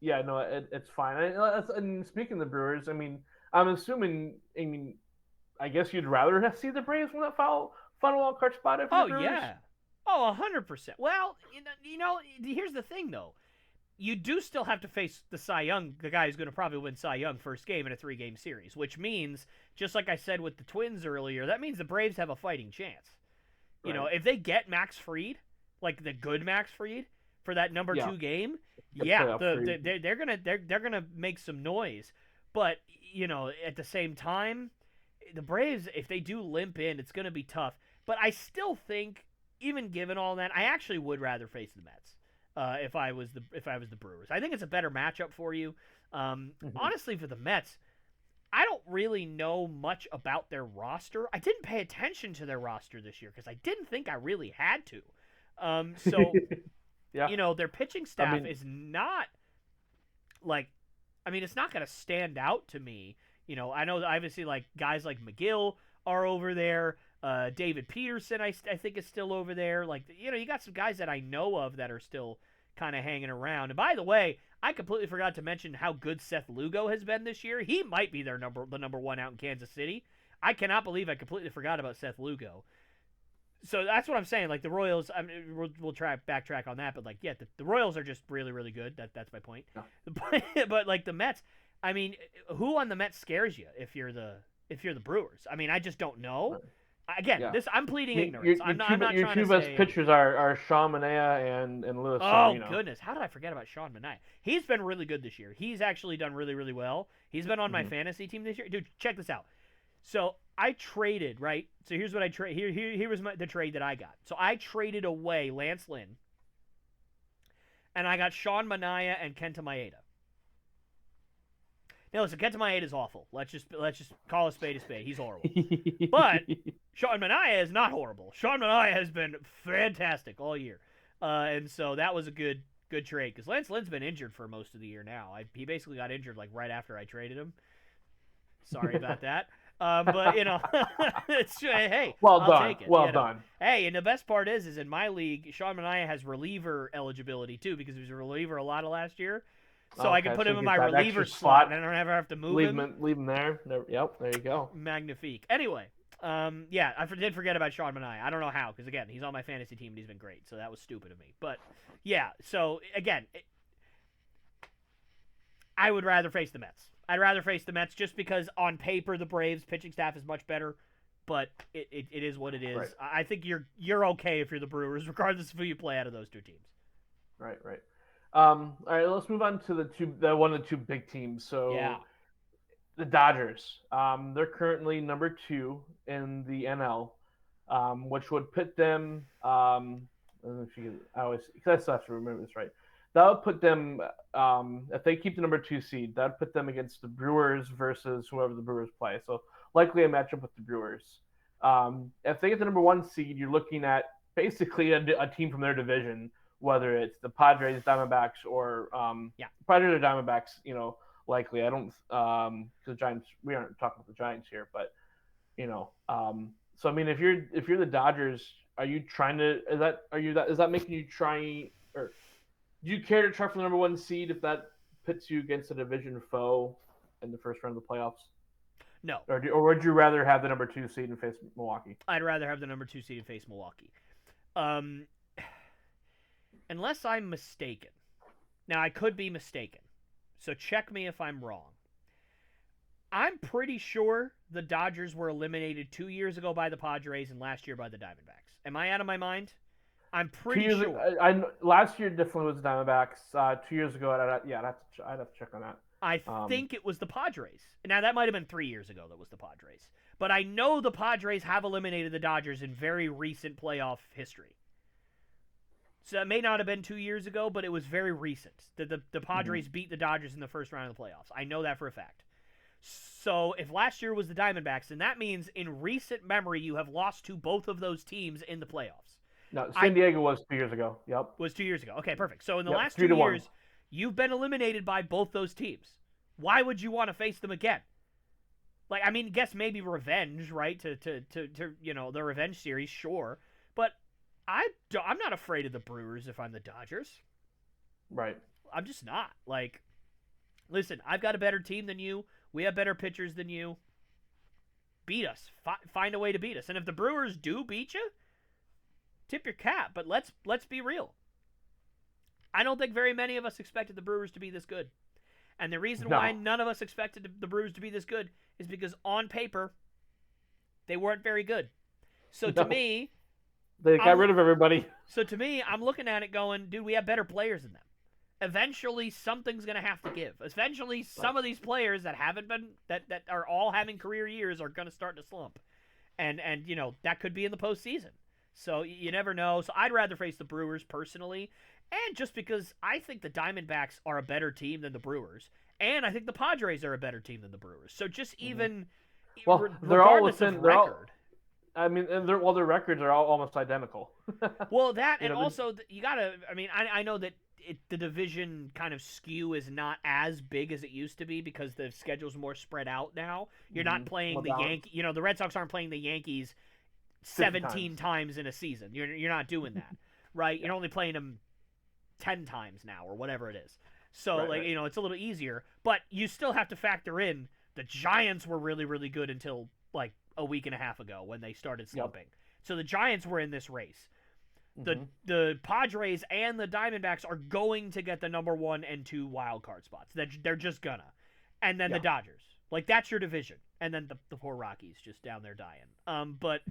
Yeah, no, it's fine. And speaking of the Brewers, I mean, I'm assuming. I guess you'd rather see the Braves win that final wild card spot. The Brewers? Yeah. Oh, 100%. Well, here's the thing, though. You do still have to face the Cy Young, the guy who's going to probably win Cy Young first game in a 3-game series, which means, just like I said with the Twins earlier, that means the Braves have a fighting chance. Right. If they get Max Fried, like the good Max Fried, for that number 2 game, they're gonna make some noise. But at the same time, the Braves, if they do limp in, it's going to be tough. But I still think, even given all that, I actually would rather face the Mets if I was the Brewers. I think it's a better matchup for you. Honestly, for the Mets, I don't really know much about their roster. I didn't pay attention to their roster this year because I didn't think I really had to. So, yeah. Their pitching staff is not like, it's not going to stand out to me. I know that obviously like guys like McGill are over there. David Peterson, I think, is still over there. Like, you got some guys that I know of that are still kind of hanging around. And by the way, I completely forgot to mention how good Seth Lugo has been this year. He might be the number 1 out in Kansas City. I cannot believe I completely forgot about Seth Lugo. So that's what I'm saying. Like the Royals, we'll backtrack on that, but like, yeah, the Royals are just really, really good. That's my point. Yeah. But like the Mets, who on the Mets scares you if you're the Brewers? I just don't know. Right. Again, I'm pleading ignorance. I'm not trying to say. Your two best pitchers are Sean Manaea and Lewis. Oh, goodness. How did I forget about Sean Manaea? He's been really good this year. He's actually done really, really well. He's been on my fantasy team this year. Dude, check this out. So I traded, right? So here's what I traded. Here was the trade that I got. So I traded away Lance Lynn, and I got Sean Manaea and Kenta Maeda. Now listen, Kenta Maeda is awful. Let's just call a spade a spade. He's horrible. But Sean Manaea is not horrible. Sean Manaea has been fantastic all year, and so that was a good trade because Lance Lynn's been injured for most of the year now. He basically got injured like right after I traded him. Sorry about that. But it's hey, well I'll done. take it. Well done. Hey, and the best part is in my league, Sean Manaea has reliever eligibility too because he was a reliever a lot of last year. So I can put him in my reliever slot, and I don't ever have to move him. Leave him there. Yep, there you go. Magnifique. Anyway, I did forget about Sean Manaea. I don't know how, because again, he's on my fantasy team and he's been great. So that was stupid of me. But yeah, so again, I would rather face the Mets. I'd rather face the Mets just because on paper the Braves pitching staff is much better, but it is what it is. Right. I think you're okay if you're the Brewers, regardless of who you play out of those two teams. Right. All right, let's move on to the one of the two big teams. So Yeah. the Dodgers. They're currently number 2 in the NL, which would put them. I don't know if you I always because I still have to remember this right. That would put them if they keep the number 2 seed. That would put them against the Brewers versus whoever the Brewers play. So likely a matchup with the Brewers. If they get the number 1 seed, you're looking at basically a team from their division, whether it's the Padres, Diamondbacks, or Padres or Diamondbacks. Likely. I don't because the Giants. We aren't talking about the Giants here, but So I mean, if you're the Dodgers, are you trying to? Is that making you try, or do you care to try for the number 1 seed if that pits you against a division foe in the first round of the playoffs? No. Or would you rather have the number 2 seed and face Milwaukee? I'd rather have the number 2 seed and face Milwaukee. Unless I'm mistaken. Now, I could be mistaken. So check me if I'm wrong. I'm pretty sure the Dodgers were eliminated 2 years ago by the Padres and last year by the Diamondbacks. Am I out of my mind? I'm pretty sure. Last year definitely was the Diamondbacks. 2 years ago, I'd have to check on that. I think it was the Padres. Now, that might have been 3 years ago that was the Padres. But I know the Padres have eliminated the Dodgers in very recent playoff history. So it may not have been 2 years ago, but it was very recent that the Padres beat the Dodgers in the first round of the playoffs. I know that for a fact. So if last year was the Diamondbacks, then that means in recent memory you have lost to both of those teams in the playoffs. No, San Diego was 2 years ago. Yep. Was 2 years ago. Okay, perfect. So in the last 3-1. 2 years, you've been eliminated by both those teams. Why would you want to face them again? Like, I mean, guess maybe revenge, right? To the revenge series, sure. But I'm not afraid of the Brewers if I'm the Dodgers. Right. I'm just not. Like, listen, I've got a better team than you. We have better pitchers than you. Beat us. Find a way to beat us. And if the Brewers do beat you, tip your cap. But let's be real. I don't think very many of us expected the Brewers to be this good. And the reason why none of us expected the Brewers to be this good is because on paper, they weren't very good. So to me... They got rid of everybody. So to me, I'm looking at it going, dude, we have better players than them. Eventually, something's going to have to give. Eventually, some of these players that haven't been that are all having career years are going to start to slump, and that could be in the postseason. So you never know. So I'd rather face the Brewers personally, and just because I think the Diamondbacks are a better team than the Brewers, and I think the Padres are a better team than the Brewers. So just even they're all within of record. I mean, and their records are all almost identical. Well, that and also you gotta. I mean, I know that the division kind of skew is not as big as it used to be because the schedule's more spread out now. You're not playing the Yankees. The Red Sox aren't playing the Yankees 17 times in a season. You're not doing that, right? You're only playing them 10 times now or whatever it is. So it's a little easier, but you still have to factor in the Giants were really, really good until like a week and a half ago when they started slumping. Yep. So the Giants were in this race. The Padres and the Diamondbacks are going to get the number 1 and 2 wild card spots. They're just gonna. And then the Dodgers. Like, that's your division. And then the poor Rockies just down there dying. But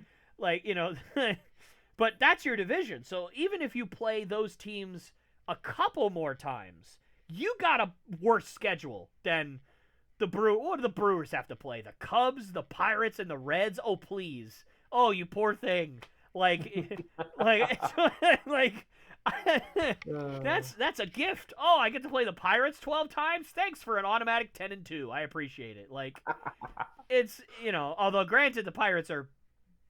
but that's your division. So even if you play those teams a couple more times, you got a worse schedule than what do the Brewers have to play? The Cubs, the Pirates, and the Reds? Oh, please. Oh, you poor thing. That's a gift. Oh, I get to play the Pirates 12 times? Thanks for an automatic 10-2. I appreciate it. Like, it's, although granted the Pirates are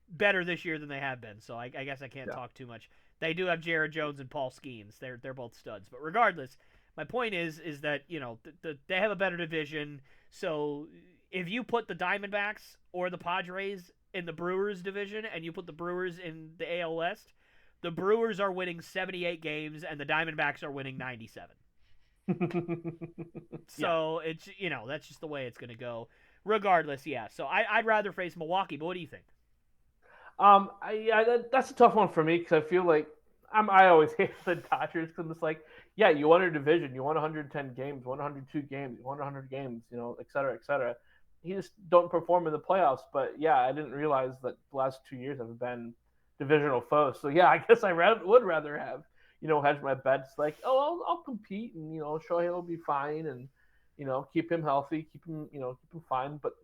better this year than they have been, so I guess I can't talk too much. They do have Jared Jones and Paul Skeens. They're both studs. But regardless, my point is that, they have a better division. So if you put the Diamondbacks or the Padres in the Brewers division and you put the Brewers in the AL West, the Brewers are winning 78 games and the Diamondbacks are winning 97. So it's, that's just the way it's going to go. Regardless, yeah. So I'd rather face Milwaukee, but what do you think? That's a tough one for me because I feel like I always hate the Dodgers because it's like, yeah, you won a division, you won 110 games, won 102 games, you won 100 games, et cetera, et cetera. You just don't perform in the playoffs. But yeah, I didn't realize that the last 2 years have been divisional foes. So yeah, I guess I would rather have hedge my bets like, oh, I'll compete and Shohei will be fine and keep him healthy, keep him fine. But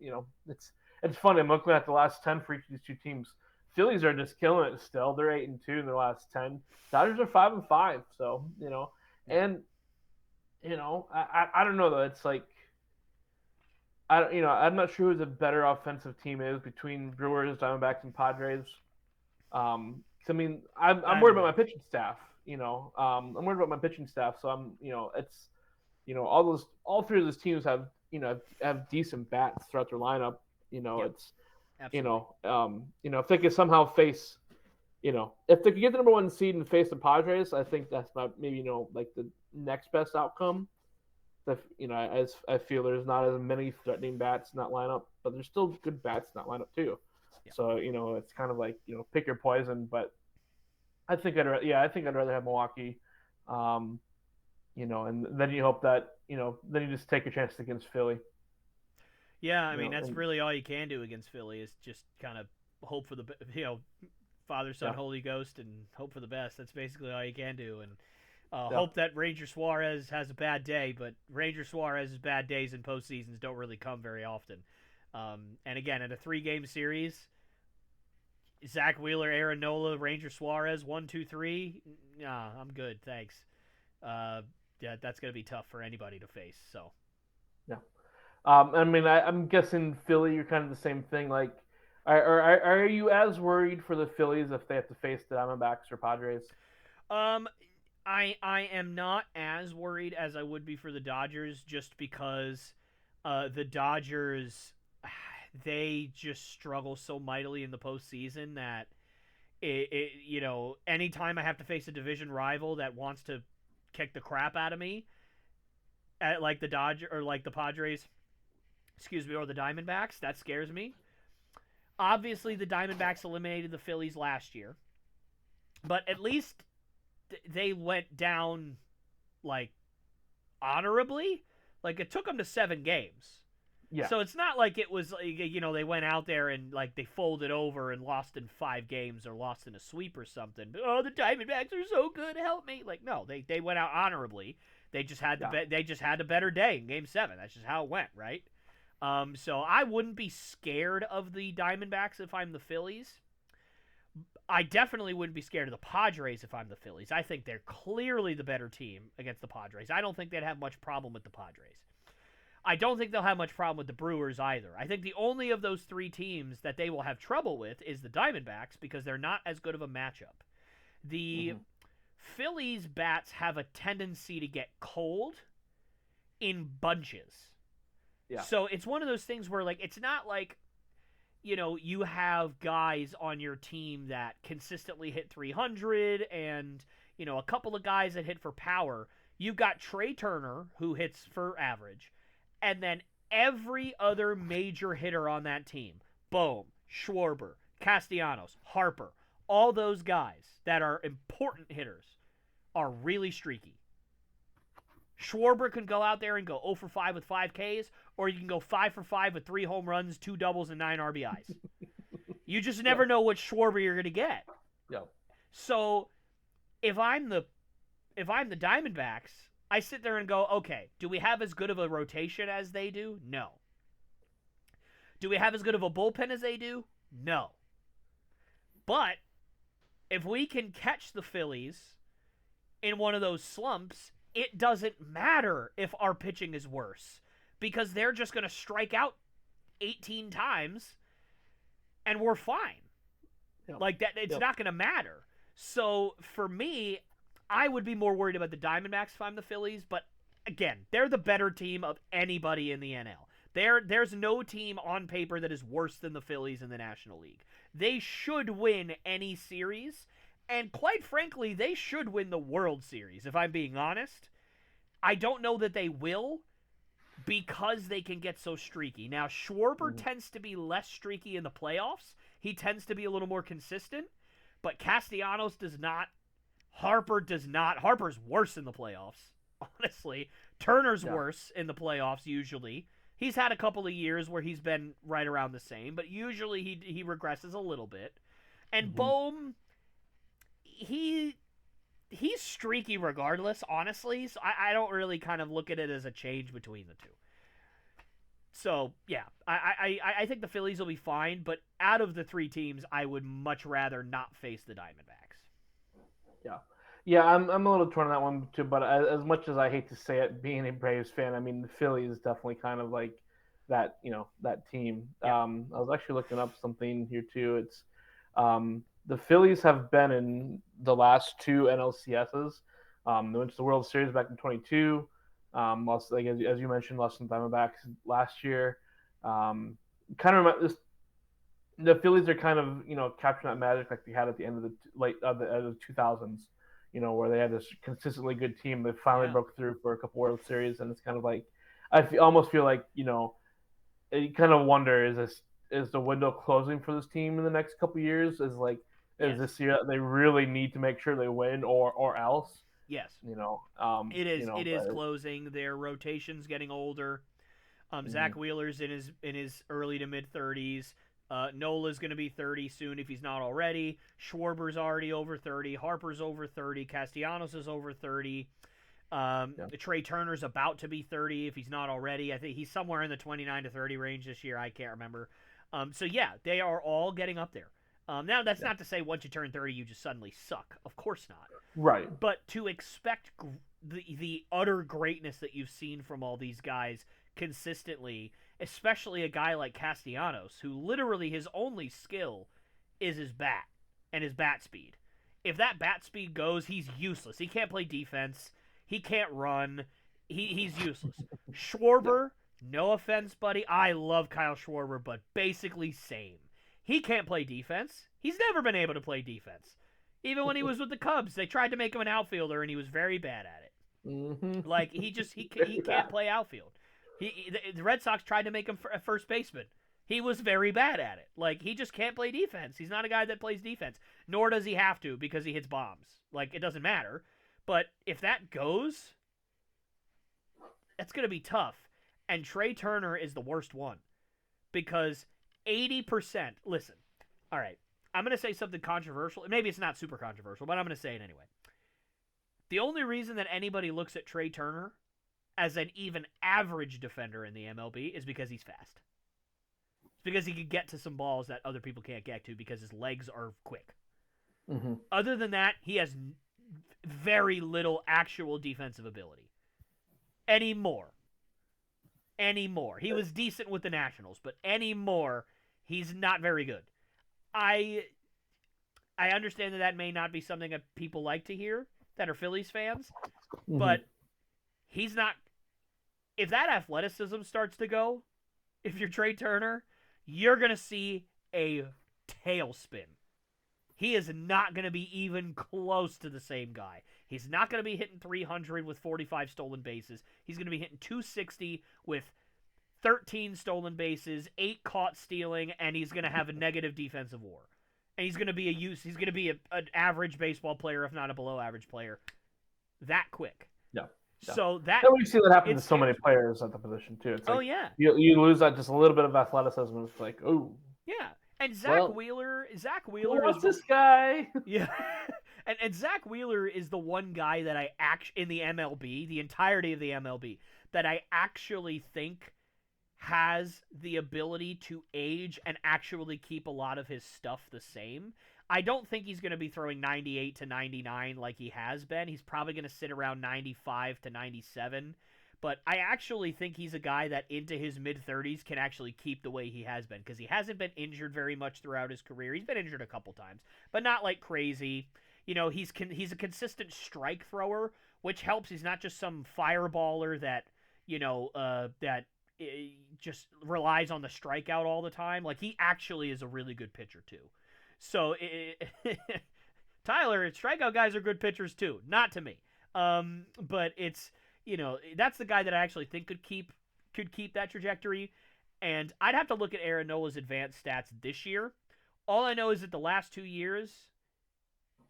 it's funny. I'm looking at the last 10 for each of these two teams. Phillies are just killing it still. They're 8-2 in their last 10. Dodgers are 5-5. So and I don't know though. It's like I'm not sure who the better offensive team is between Brewers, Diamondbacks, and Padres. I mean, I'm worried about my pitching staff. I'm worried about my pitching staff. So it's all three of those teams have decent bats throughout their lineup. Yep. It's Absolutely. if they could somehow face, if they could get the number one seed and face the Padres, I think that's maybe like the next best outcome. As I feel there's not as many threatening bats in that lineup, but there's still good bats in that lineup too. Yeah. So it's kind of like pick your poison. But I think I'd rather have Milwaukee. And then you hope that then you just take a chance against Philly. Yeah, I mean that's really all you can do against Philly is just kind of hope for the Father, Son, Holy Ghost, and hope for the best. That's basically all you can do, and hope that Ranger Suarez has a bad day. But Ranger Suarez's bad days in postseasons don't really come very often. And again, in a 3-game series, Zach Wheeler, Aaron Nola, Ranger Suarez, 1, 2, 3. Nah, I'm good, thanks. Yeah, that's gonna be tough for anybody to face. So. Yeah. I mean, I'm guessing Philly, you're kind of the same thing. Like, are you as worried for the Phillies if they have to face the Diamondbacks or Padres? I am not as worried as I would be for the Dodgers, just because the Dodgers they just struggle so mightily in the postseason that anytime I have to face a division rival that wants to kick the crap out of me, like the Dodger or like the Padres, or the Diamondbacks, that scares me. Obviously, the Diamondbacks eliminated the Phillies last year, but at least they went down like honorably. Like it took them to 7 games. Yeah. So it's not like it was like, they went out there and like they folded over and lost in 5 games or lost in a sweep or something. But, oh, the Diamondbacks are so good, help me! Like no, they went out honorably. They just had they just had a better day in Game 7. That's just how it went, right? So I wouldn't be scared of the Diamondbacks if I'm the Phillies. I definitely wouldn't be scared of the Padres if I'm the Phillies. I think they're clearly the better team against the Padres. I don't think they'd have much problem with the Padres. I don't think they'll have much problem with the Brewers either. I think the only of those 3 teams that they will have trouble with is the Diamondbacks because they're not as good of a matchup. The Phillies bats have a tendency to get cold in bunches. Yeah. So it's one of those things where like it's not like you have guys on your team that consistently hit 300 and a couple of guys that hit for power. You've got Trey Turner who hits for average, and then every other major hitter on that team, Bohm, Schwarber, Castellanos, Harper, all those guys that are important hitters are really streaky. Schwarber can go out there and go 0 for 5 with 5 Ks, or you can go 5 for 5 with 3 home runs, 2 doubles, and 9 RBIs. You just never know what Schwarber you're going to get. Yeah. So if I'm the Diamondbacks, I sit there and go, okay, do we have as good of a rotation as they do? No. Do we have as good of a bullpen as they do? No. But if we can catch the Phillies in one of those slumps, it doesn't matter if our pitching is worse because they're just going to strike out 18 times and we're fine. Yep. Like that, it's not going to matter. So for me, I would be more worried about the Diamondbacks if I'm the Phillies, but again, they're the better team of anybody in the NL. There's no team on paper that is worse than the Phillies in the National League. They should win any series, and quite frankly, they should win the World Series, if I'm being honest. I don't know that they will because they can get so streaky. Now, Schwarber tends to be less streaky in the playoffs. He tends to be a little more consistent, but Castellanos does not Harper does not. Harper's worse in the playoffs, honestly. Turner's worse in the playoffs usually. He's had a couple of years where he's been right around the same, but usually he regresses a little bit. And Bohm, he's streaky regardless, honestly. So I don't really kind of look at it as a change between the two. So yeah, I think the Phillies will be fine, but out of the three teams, I would much rather not face the Diamondbacks. Yeah. Yeah, I'm a little torn on that one too. But as much as I hate to say it, being a Braves fan, I mean the Phillies is definitely kind of like that, that team. Yeah. I was actually looking up something here too. It's the Phillies have been in the last two NLCSs. They went to the World Series back in 22. Lost, like as you mentioned, lost some Diamondbacks last year. Kind of this. The Phillies are kind of capturing that magic like they had at the end of the 2000s, where they had this consistently good team that finally broke through for a couple World Series, and it's kind of like almost feel like you kind of wonder is the window closing for this team in the next couple years? Is this year that they really need to make sure they win or else? Yes. It is closing. Their rotation's getting older. Zach Wheeler's in his early to mid 30s. Nola's going to be 30 soon if he's not already. Schwarber's already over 30. Harper's over 30. Castellanos is over 30. Trey Turner's about to be 30 if he's not already. I think he's somewhere in the 29 to 30 range this year. I can't remember. So yeah, they are all getting up there. Now that's not to say once you turn 30 you just suddenly suck. Of course not. Right. But to expect the utter greatness that you've seen from all these guys consistently, especially a guy like Castellanos, who literally his only skill is his bat and his bat speed. If that bat speed goes, he's useless. He can't play defense. He can't run. He's useless. Schwarber, no offense, buddy. I love Kyle Schwarber, but basically same. He can't play defense. He's never been able to play defense. Even when he was with the Cubs, they tried to make him an outfielder, and he was very bad at it. Mm-hmm. Like, he can't play outfield. The Red Sox tried to make him a first baseman. He was very bad at it. Like, he just can't play defense. He's not a guy that plays defense. Nor does he have to because he hits bombs. Like, it doesn't matter. But if that goes, that's going to be tough. And Trey Turner is the worst one. Because 80%, listen, all right, I'm going to say something controversial. Maybe it's not super controversial, but I'm going to say it anyway. The only reason that anybody looks at Trey Turner as an even average defender in the MLB is because he's fast. It's because he can get to some balls that other people can't get to because his legs are quick. Mm-hmm. Other than that, he has very little actual defensive ability. Anymore. He was decent with the Nationals, but anymore, he's not very good. I understand that may not be something that people like to hear that are Phillies fans, but he's not. If that athleticism starts to go, if you're Trey Turner, you're going to see a tailspin. He is not going to be even close to the same guy. He's not going to be hitting 300 with 45 stolen bases. He's going to be hitting 260 with 13 stolen bases, 8 caught stealing, and he's going to have a negative defensive WAR. And he's going to be an average baseball player, if not a below average player, that quick. Yeah. So that we see that happen to so many players at the position too. It's like, yeah, you lose that just a little bit of athleticism. It's like, oh yeah. And Zach Wheeler what's is this guy? Yeah, and Zach Wheeler is the one guy that in the MLB, the entirety of the MLB, that I actually think has the ability to age and actually keep a lot of his stuff the same. I don't think he's going to be throwing 98 to 99 like he has been. He's probably going to sit around 95 to 97. But I actually think he's a guy that into his mid-30s can actually keep the way he has been because he hasn't been injured very much throughout his career. He's been injured a couple times, but not like crazy. He's a consistent strike thrower, which helps. He's not just some fireballer that, just relies on the strikeout all the time. Like, he actually is a really good pitcher, too. So, Tyler, strikeout guys are good pitchers, too. Not to me. But it's, that's the guy that I actually think could keep that trajectory. And I'd have to look at Aaron Nola's advanced stats this year. All I know is that the last 2 years,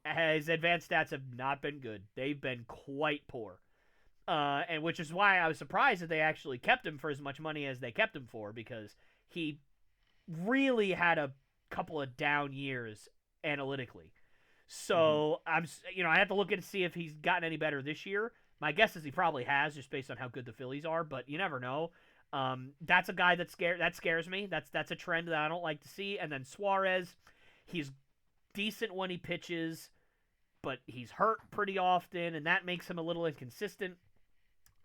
his advanced stats have not been good. They've been quite poor. And which is why I was surprised that they actually kept him for as much money as they kept him for, because he really had a couple of down years analytically. So I have to look and see if he's gotten any better this year. My guess is he probably has, just based on how good the Phillies are. But you never know. That's a guy that scares me. That's a trend that I don't like to see. And then Suarez, he's decent when he pitches, but he's hurt pretty often, and that makes him a little inconsistent.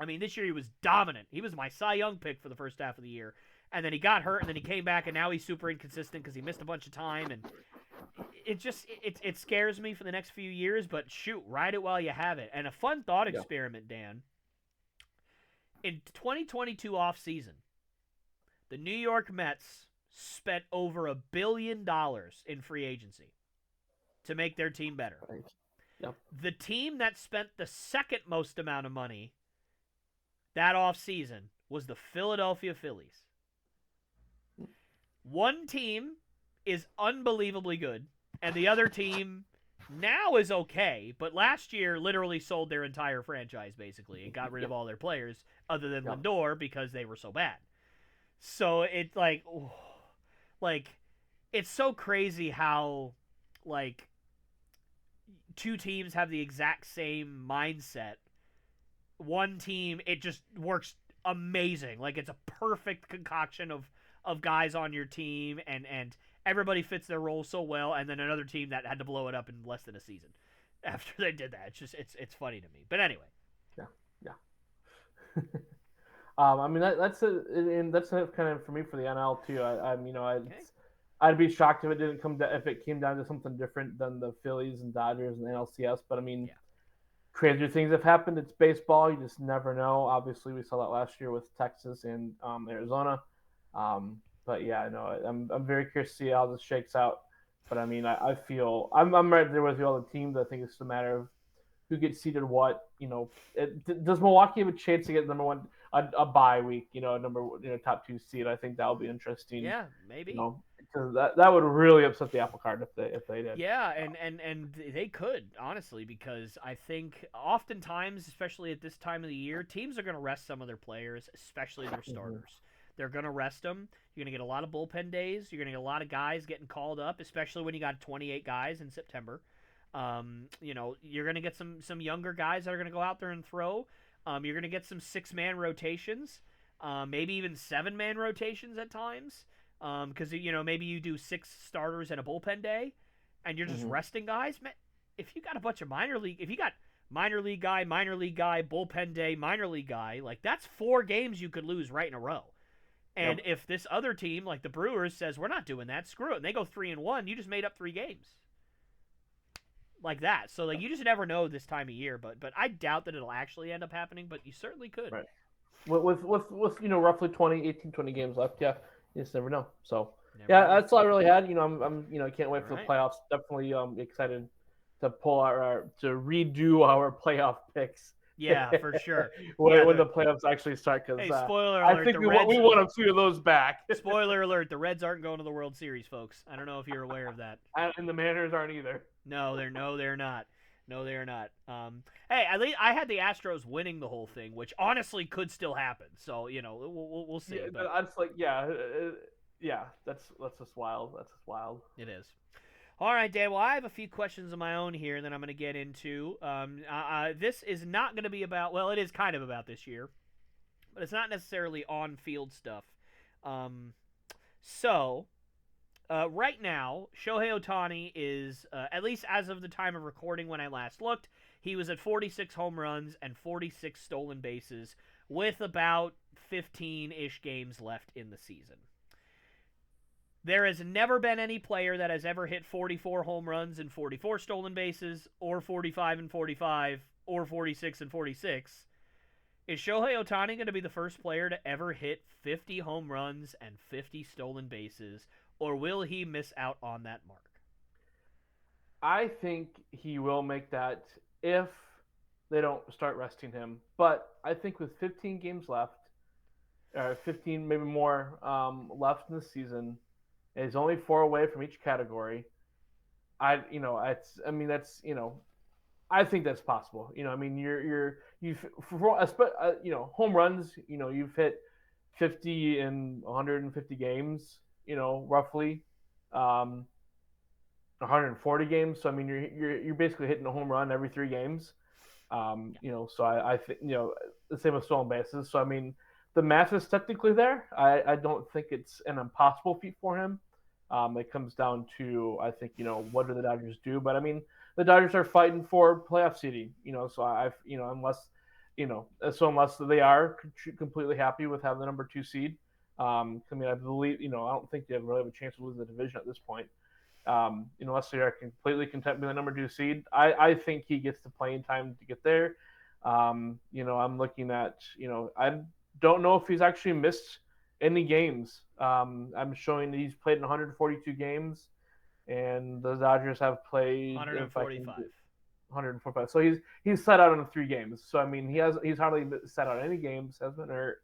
I mean, this year he was dominant. He was my Cy Young pick for the first half of the year. And then he got hurt, and then he came back, and now he's super inconsistent because he missed a bunch of time. And it scares me for the next few years, but shoot, ride it while you have it. And a fun thought experiment, Dan. In 2022 offseason, the New York Mets spent over $1 billion in free agency to make their team better. Yep. The team that spent the second most amount of money that offseason was the Philadelphia Phillies. One team is unbelievably good, and the other team now is okay, but last year literally sold their entire franchise, basically, and got rid of all their players other than Lindor because they were so bad. So it's it's so crazy how, two teams have the exact same mindset. One team, it just works amazing. It's a perfect concoction of guys on your team, and everybody fits their role so well, and then another team that had to blow it up in less than a season after they did that. It's funny to me. But anyway. Yeah. I mean, that's kind of for me for the NL too. I'd be shocked if it came down to something different than the Phillies and Dodgers and the NLCS. But I mean, crazier things have happened. It's baseball. You just never know. Obviously, we saw that last year with Texas and Arizona. But yeah, no, I'm very curious to see how this shakes out. But I mean, I feel I'm right there with you all the teams. I think it's just a matter of who gets seeded what. Does Milwaukee have a chance to get number one a bye week? Top 2 seed. I think that'll be interesting. Yeah, maybe. Because that would really upset the apple cart if they did. Yeah, and they could, honestly, because I think oftentimes, especially at this time of the year, teams are going to rest some of their players, especially their starters. They're going to rest them. You're going to get a lot of bullpen days. You're going to get a lot of guys getting called up, especially when you got 28 guys in September. You're going to get some younger guys that are going to go out there and throw. You're going to get some 6-man rotations, maybe even 7-man rotations at times. Because maybe you do 6 starters and a bullpen day, and you're just resting guys. Man, if you got a bunch of minor league guy, bullpen day, minor league guy, that's 4 games you could lose right in a row. And if this other team, like the Brewers, says we're not doing that, screw it, and they go 3-1, you just made up 3 games. Like that. So you just never know this time of year, but I doubt that it'll actually end up happening, but you certainly could. Right. With roughly 20 games left, yeah. You just never know. So that's all I really had. I can't wait for the playoffs. Definitely excited to to redo our playoff picks. Yeah, for sure. when the playoffs actually start, because spoiler alert, I think we want a few of those back. Spoiler alert: the Reds aren't going to the World Series, folks. I don't know if you're aware of that. And the Mariners aren't either. No, they're not. No, they're not. Hey, at least I had the Astros winning the whole thing, which honestly could still happen. So we'll see. Yeah, but that's just wild. That's just wild. It is. All right, Dan. Well, I have a few questions of my own here that I'm going to get into. This is not going to be about. Well, it is kind of about this year, but it's not necessarily on-field stuff. Right now, Shohei Ohtani is, at least as of the time of recording when I last looked, he was at 46 home runs and 46 stolen bases with about 15-ish games left in the season. There has never been any player that has ever hit 44 home runs and 44 stolen bases, or 45 and 45, or 46 and 46. Is Shohei Ohtani going to be the first player to ever hit 50 home runs and 50 stolen bases, or will he miss out on that mark? I think he will make that if they don't start resting him. But I think with 15 games left, or 15 maybe more left in the season, and he's only 4 away from each category, I mean, that's I think that's possible. I mean, you've home runs. You've hit 50 in 150 games. Roughly, um, 140 games. So I mean, you're basically hitting a home run every 3 games. So I think the same with stolen bases. So I mean, the math is technically there. I don't think it's an impossible feat for him. It comes down to I think what do the Dodgers do? But I mean, the Dodgers are fighting for playoff seeding. So unless they are completely happy with having the number 2 seed. I mean, I believe I don't think they really have a chance to lose the division at this point. Unless they are completely content with the number 2 seed. I think he gets the playing time to get there. I'm looking at, I don't know if he's actually missed any games. I'm showing that he's played in 142 games, and the Dodgers have played 145. 145. So he's set out in 3 games. So I mean, he's hardly set out any games. Has been hurt.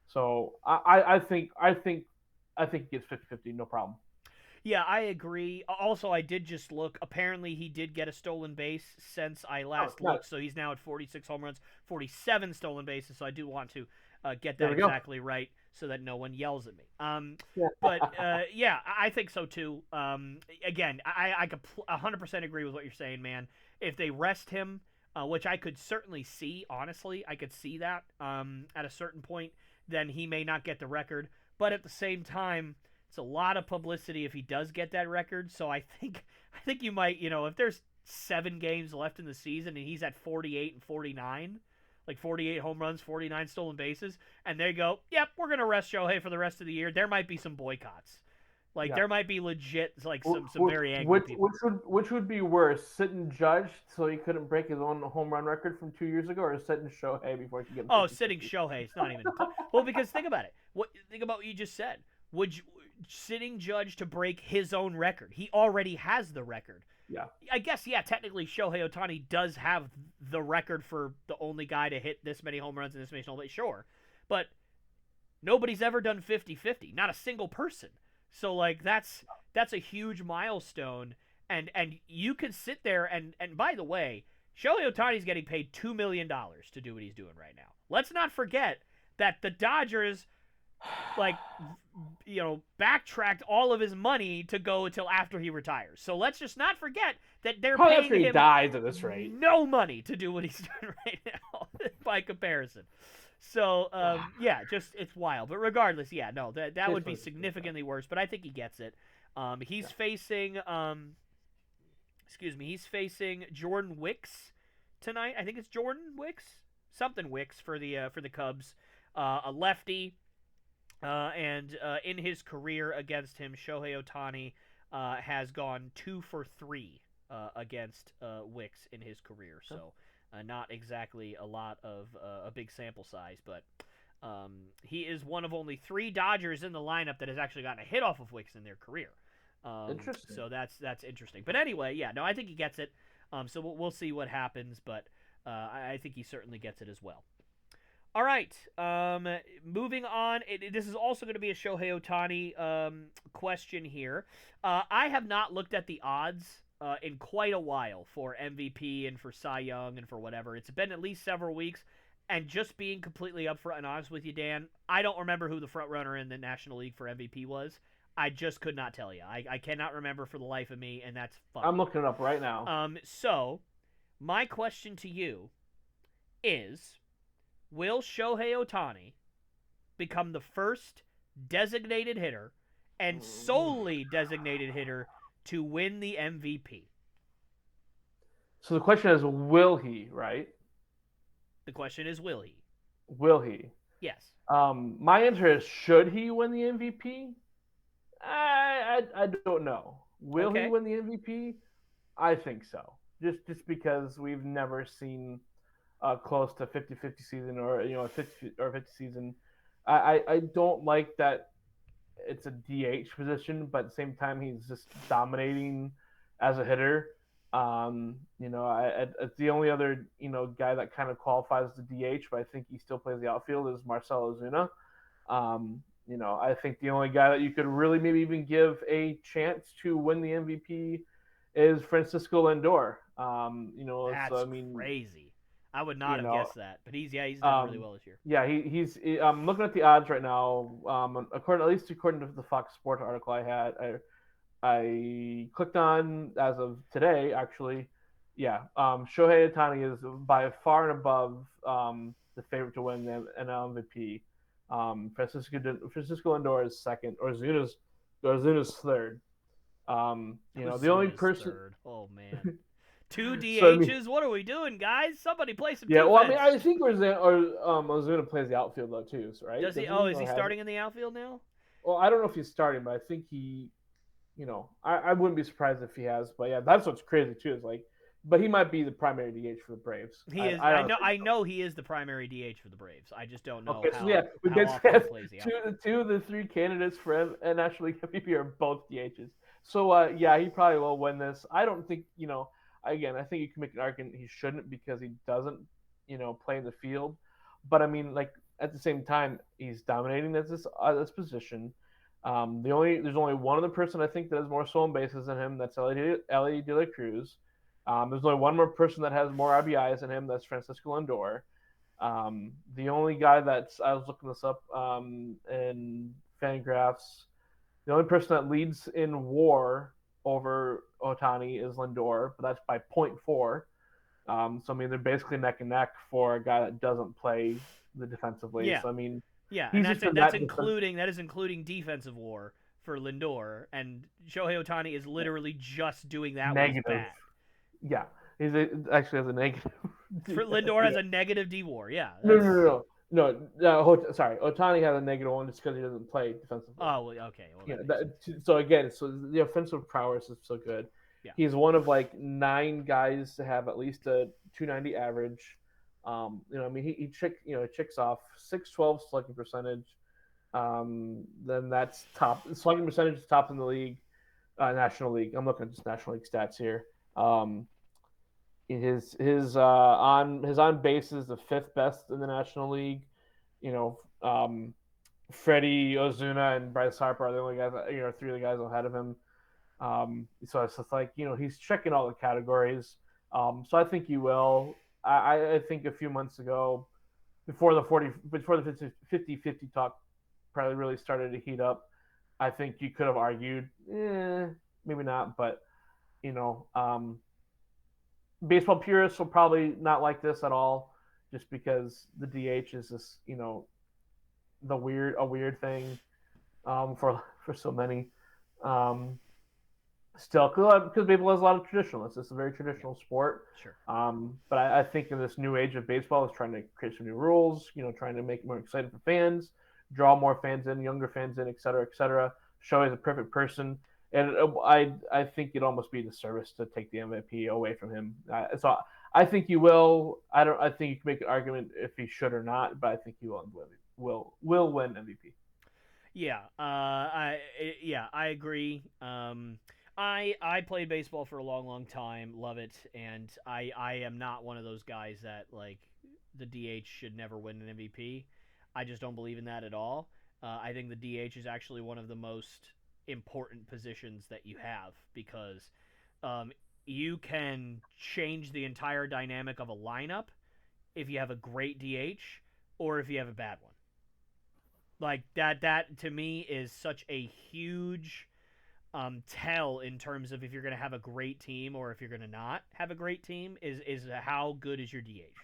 So I think he gets 50-50, no problem. Yeah, I agree. Also, I did just look. Apparently, he did get a stolen base since I last looked. So he's now at 46 home runs, 47 stolen bases. So I do want to get that exactly right so that no one yells at me. But yeah, I think so too. Again, I could 100% agree with what you're saying, man. If they rest him, which I could certainly see, honestly, I could see that at a certain point, then he may not get the record. But at the same time, it's a lot of publicity if he does get that record. So I think you might, if there's 7 games left in the season and he's at 48 and 49, like 48 home runs, 49 stolen bases, and they go, yep, we're going to rest Shohei for the rest of the year, there might be some boycotts. Like, there might be legit, like, some very angry people. Which would be worse, sitting Judge so he couldn't break his own home run record from 2 years ago, or sitting Shohei before he could get him? Oh, sitting Shohei. It's not even. Well, because think about it. Think about what you just said. Sitting Judge to break his own record? He already has the record. Yeah. I guess, yeah, technically Shohei Ohtani does have the record for the only guy to hit this many home runs and this many stolen bases, sure. But nobody's ever done 50-50. Not a single person. So, like, that's a huge milestone. And you can sit there and by the way, Shohei Ohtani's getting paid $2 million to do what he's doing right now. Let's not forget that the Dodgers, backtracked all of his money to go until after he retires. So let's just not forget that they're paying him dies at this rate. No money to do what he's doing right now by comparison. So, yeah, just it's wild. But regardless, yeah, no, that would be significantly worse. But I think he gets it. He's facing, he's facing Jordan Wicks tonight. I think it's Jordan Wicks, something Wicks for the Cubs, a lefty. And in his career against him, Shohei Ohtani has gone 2 for 3 against Wicks in his career. So not exactly a lot of a big sample size, but he is one of only 3 Dodgers in the lineup that has actually gotten a hit off of Wicks in their career. Interesting. So that's interesting. But anyway, yeah, no, I think he gets it. So we'll see what happens, but I think he certainly gets it as well. All right, moving on. This is also going to be a Shohei Ohtani question here. I have not looked at the odds in quite a while for MVP and for Cy Young and for whatever. It's been at least several weeks, and just being completely upfront and honest with you, Dan, I don't remember who the front runner in the National League for MVP was. I just could not tell you. I cannot remember for the life of me, and that's fun. I'm looking it up right now. So, my question to you is, will Shohei Ohtani become the first designated hitter and solely designated hitter to win the MVP? So the question is, will he, right? The question is, will he? Will he? Yes. My answer is, should he win the MVP? I don't know. Will he win the MVP? I think so. Just because we've never seen close to 50-50 season or a 50 season. I don't like that it's a DH position, but at the same time he's just dominating as a hitter. It's the only other guy that kind of qualifies as the DH, but I think he still plays the outfield is Marcell Ozuna. I think the only guy that you could really maybe even give a chance to win the MVP is Francisco Lindor. So That's I mean, crazy. I would not you have know, guessed that, but he's done really um, well this year. yeah, I'm looking at the odds right now. At least according to the Fox Sports article I clicked on as of today, actually. Yeah, Shohei Ohtani is by far and above the favorite to win the NL MVP. Francisco Lindor is second, or Zuna's third. The only Ozuna's person. third. Oh man, two So I mean, DHs. What are we doing, guys? Somebody play some yeah. Well, I mean, defense. I think Ozuna plays the outfield though too, right? Does he? Doesn't Oh, he? is Or he has? starting in the outfield now? Well, I don't know if he's starting, but I think I wouldn't be surprised if he has. But yeah, that's what's crazy too. Is like, but he might be the primary DH for the Braves. He is. I I know. honestly I don't. know he is the primary DH for the Braves. I just don't know Okay, so yeah, we how basically often he have plays the two outfield. two of the three candidates for National League MVP are both DHs. So yeah, he probably will win this. I don't think Again, I think you can make an argument he shouldn't because he doesn't play in the field. But I mean, like at the same time, he's dominating this position. There's only one other person I think that has more stolen bases than him. That's Ellie De La Cruz. There's only one more person that has more RBIs than him. That's Francisco Lindor. The only guy I was looking this up in Fangraphs. The only person that leads in WAR over Ohtani is Lindor, but that's by .4. So I mean, they're basically neck and neck for a guy that doesn't play the defensively. Yeah, So I mean, yeah, and he's just been that's that defensive. including defensive WAR for Lindor, and Shohei Ohtani is literally just doing that with his Negative. bat. Yeah, actually has a negative. For Lindor has a negative D WAR. Yeah, No, that's. no, no, no, no. Sorry, Otani has a negative one just because he doesn't play defensively. Oh, well, okay. Well, that makes sense. So again, so the offensive prowess is so good. Yeah. He's one of like 9 guys to have at least a 290 average. I mean, he checks off 612 slugging percentage. Then that's top slugging percentage is top in the league, National League. I'm looking at just National League stats here. His on base is the 5th best in the National League. You know, Freddie, Ozuna, and Bryce Harper are the only guys. 3 of the guys ahead of him. So it's just like he's checking all the categories. So I think he will. I think a few months ago, before the 50-50 talk probably really started to heat up, I think you could have argued, maybe not, but baseball purists will probably not like this at all, just because the DH is this, a weird thing for so many. Still, because baseball has a lot of traditionalists. It's a very traditional sport. Sure. But I think in this new age of baseball, it's trying to create some new rules. Trying to make it more exciting for fans, draw more fans in, younger fans in, et cetera, et cetera. Show is a perfect person, and I think it'd almost be a disservice to take the MVP away from him. So I think he will. I think you can make an argument if he should or not, but I think he will win MVP. Yeah. I agree. I played baseball for a long time, love it, and I am not one of those guys that like the DH should never win an MVP. I just don't believe in that at all. I think the DH is actually one of the most important positions that you have because you can change the entire dynamic of a lineup if you have a great DH or if you have a bad one. Like that to me is such a huge tell in terms of if you're going to have a great team or if you're going to not have a great team is how good is your DH.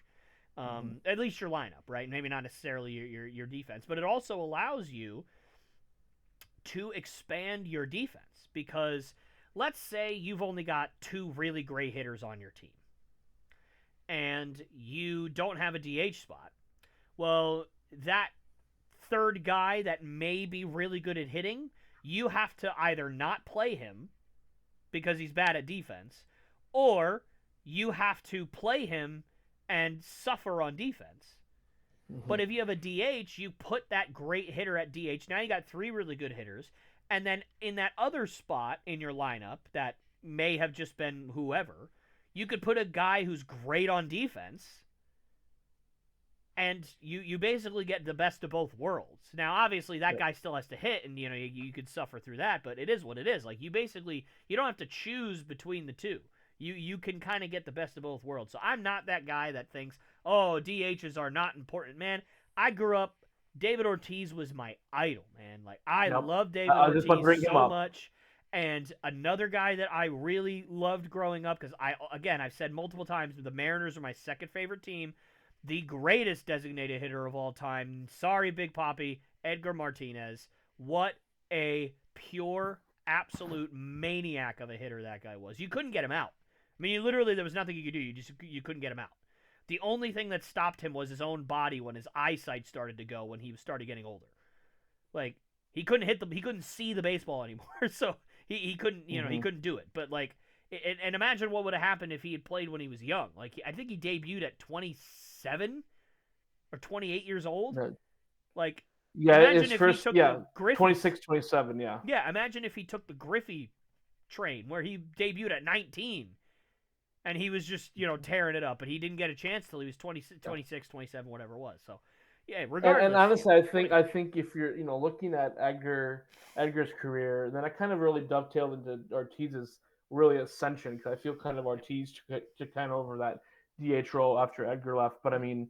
At least your lineup, right? Maybe not necessarily your defense, but it also allows you to expand your defense because let's say you've only got 2 really great hitters on your team and you don't have a DH spot. Well, that third guy that may be really good at hitting, you have to either not play him because he's bad at defense, or you have to play him and suffer on defense. Mm-hmm. But if you have a DH, you put that great hitter at DH. Now you got 3 really good hitters. And then in that other spot in your lineup that may have just been whoever, you could put a guy who's great on defense and you basically get the best of both worlds. Now, obviously, that Yeah. guy still has to hit, and you could suffer through that, but it is what it is. Like you don't have to choose between the two. You can kind of get the best of both worlds. So I'm not that guy that thinks, oh, DHs are not important, man. I grew up. David Ortiz was my idol, man. Like I Nope. love David I was just about to Ortiz bring him so up. much. And another guy that I really loved growing up, because I've said multiple times, the Mariners are my second favorite team. The greatest designated hitter of all time. Sorry, Big Papi, Edgar Martinez. What a pure, absolute maniac of a hitter that guy was. You couldn't get him out. I mean, literally, there was nothing you could do. You couldn't get him out. The only thing that stopped him was his own body when his eyesight started to go when he started getting older. Like he couldn't see the baseball anymore. So he couldn't, he couldn't do it. But like, and imagine what would have happened if he had played when he was young. Like I think he debuted at 27 or 28 years old. Right. Like, Yeah, imagine his if first, he took yeah, the Griffey, 26, 27, yeah. Yeah, imagine if he took the Griffey train where he debuted at 19 and he was just, tearing it up, but he didn't get a chance till he was 26, 27, whatever it was. So, yeah, regardless. And honestly, I think if you're looking at Edgar's career, then I kind of really dovetailed into Ortiz's really ascension because I feel kind of Ortiz took kind of over that DH role after Edgar left. But I mean,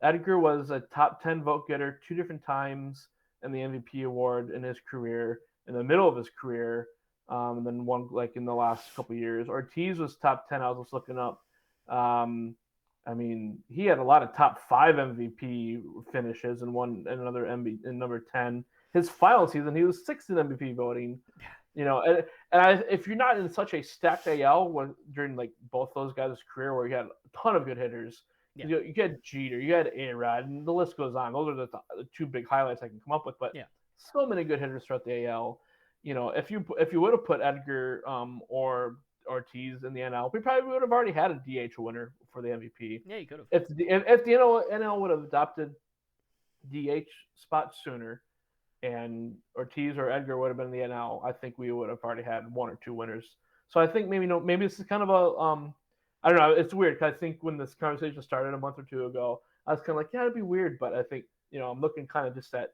Edgar was a top 10 vote getter 2 different times in the MVP award in his career, in the middle of his career, and then one like in the last couple of years. Ortiz was top 10. I was just looking up. I mean, he had a lot of top 5 MVP finishes and another MVP in number 10. His final season, he was 6th in MVP voting. If you're not in such a stacked AL during like both those guys' career where you had a ton of good hitters, you had Jeter, you had A-Rod, and the list goes on. Those are the 2 big highlights I can come up with. But so many good hitters throughout the AL. If you would have put Edgar or Ortiz in the NL, we probably would have already had a DH winner for the MVP. Yeah, you could have. If the NL would have adopted DH spot sooner, and Ortiz or Edgar would have been in the NL, I think we would have already had 1 or 2 winners. So I think maybe this is kind of a I don't know. It's weird because I think when this conversation started a month or 2 ago, I was kind of like, yeah, it'd be weird, but I think I'm looking kind of just at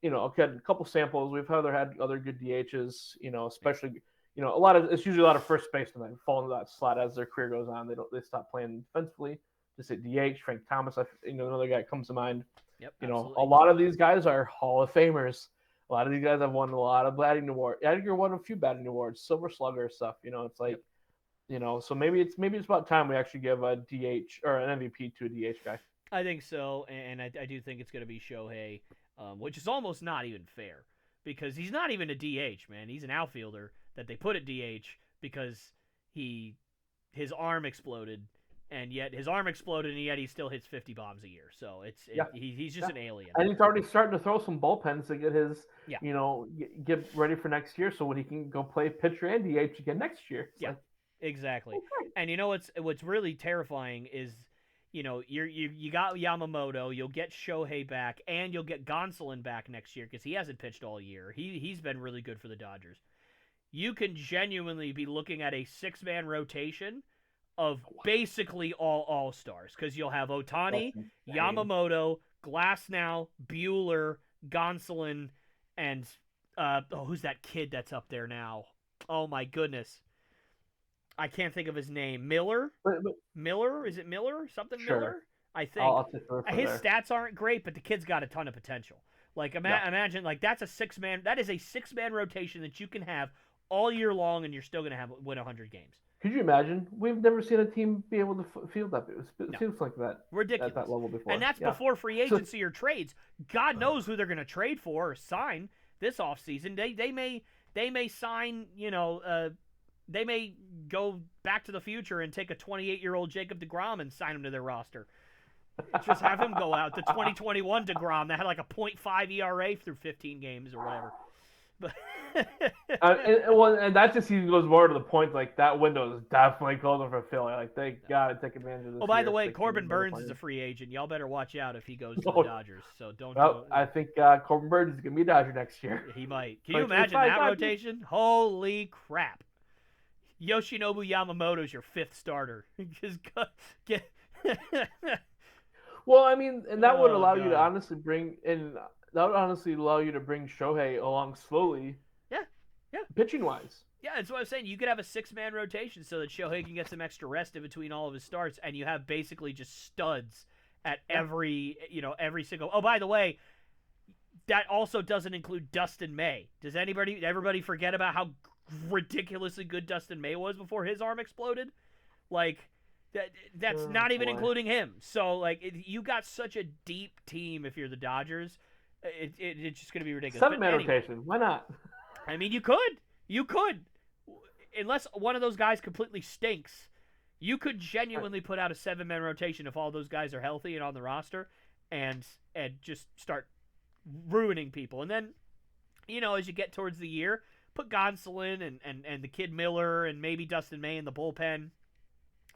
okay, a couple samples. We've had other good DHs, especially. It's usually a lot of first basemen that fall into that slot as their career goes on. They stop playing defensively. Just at DH, Frank Thomas, another guy comes to mind. Yep, A lot of these guys are Hall of Famers. A lot of these guys have won a lot of batting awards. Edgar won a few batting awards, Silver Slugger stuff. It's like, so maybe it's about time we actually give a DH or an MVP to a DH guy. I think so, and I do think it's going to be Shohei, which is almost not even fair because he's not even a DH, man. He's an outfielder that they put at DH because his arm exploded, and yet he still hits 50 bombs a year. So he's just an alien. And he's already starting to throw some bullpens to get his get ready for next year, so when he can go play pitcher and DH again next year. Exactly. Okay. And what's really terrifying is you got Yamamoto, you'll get Shohei back, and you'll get Gonsolin back next year because he hasn't pitched all year. He's been really good for the Dodgers. You can genuinely be looking at a 6-man rotation of basically all All-Stars because you'll have Ohtani, Yamamoto, Glasnow, Buehler, Gonsolin, and who's that kid that's up there now? Oh my goodness. I can't think of his name. Miller? Miller? Is it Miller? Something sure. Miller? I think. His stats aren't great, but the kid's got a ton of potential. Like imagine like that is a 6-man rotation that you can have all year long and you're still going to win 100 games. Could you imagine? We've never seen a team be able to field that. It feels like that. Ridiculous. At that level before. And that's before free agency or trades. God knows who they're going to trade for or sign this offseason. They may sign, they may go back to the future and take a 28-year-old Jacob deGrom and sign him to their roster. Just have him go out. The 2021 deGrom that had like a .5 ERA through 15 games or whatever. But and that just even goes more to the point. Like that window is definitely closing for Philly. Like they gotta take advantage of this. Oh, by the way, Corbin Burns is a free agent. Y'all better watch out if he goes to the Dodgers. So don't. Well, I think Corbin Burns is gonna be a Dodger next year. He might. Can you imagine that rotation? Holy crap! Yoshinobu Yamamoto's your 5th starter. Just get. Well, I mean, and that would Oh allow you to God. honestly bring in. That would honestly allow you to bring Shohei along slowly, Yeah, yeah, pitching wise. yeah. That's what I'm saying. You could have a 6-man rotation so that Shohei can get some extra rest in between all of his starts, and you have basically just studs at Yeah. every single. Oh, by the way, that also doesn't include Dustin May. Does everybody forget about how ridiculously good Dustin May was before his arm exploded? Like that's Oh not even boy. including him. So like you got such a deep team if you're the Dodgers. It's just going to be ridiculous. But 7-man anyway, rotation. Why not? I mean you could unless one of those guys completely stinks. You could genuinely put out a 7-man rotation if all those guys are healthy and on the roster, and just start ruining people. And then, as you get towards the year, put Gonsolin and the kid Miller and maybe Dustin May in the bullpen,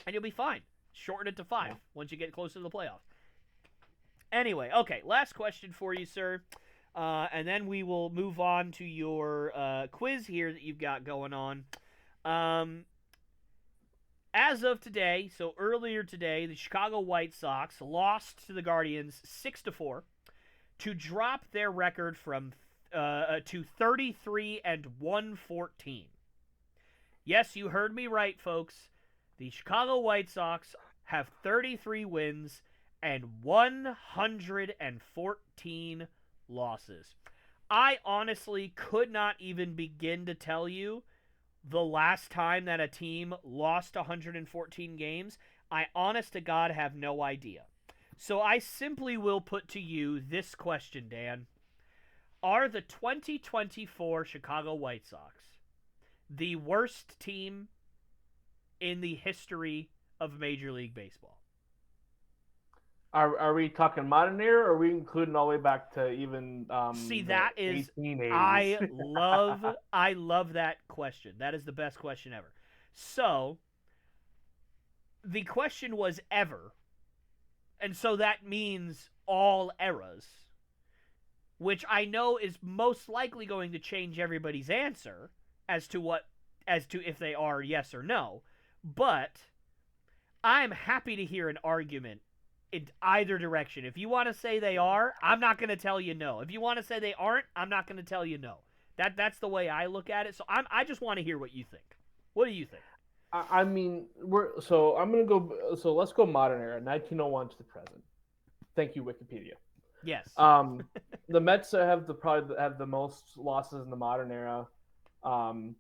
and you'll be fine. Shorten it to 5 once you get closer to the playoffs. Anyway, okay, last question for you, sir. And then we will move on to your quiz here that you've got going on. As of today, so earlier today, the Chicago White Sox lost to the Guardians 6-4 to drop their record from to 33-114. Yes, you heard me right, folks. The Chicago White Sox have 33 wins and 114 losses. I honestly could not even begin to tell you the last time that a team lost 114 games. I honest to God have no idea. So I simply will put to you this question, Dan. Are the 2024 Chicago White Sox the worst team in the history of Major League Baseball? Are we talking modern era, or are we including all the way back to even See, that is 1880s? I love that question. That is the best question ever. So the question was ever, and so that means all eras, which I know is most likely going to change everybody's answer as to if they are yes or no. But I'm happy to hear an argument in either direction. If you want to say they are, I'm not going to tell you no. If you want to say they aren't, I'm not going to tell you no. That's the way I look at it. So I just want to hear what you think. What do you think? I mean, let's go modern era, 1901 to the present. Thank you, Wikipedia. Yes. The Mets probably have the most losses in the modern era, and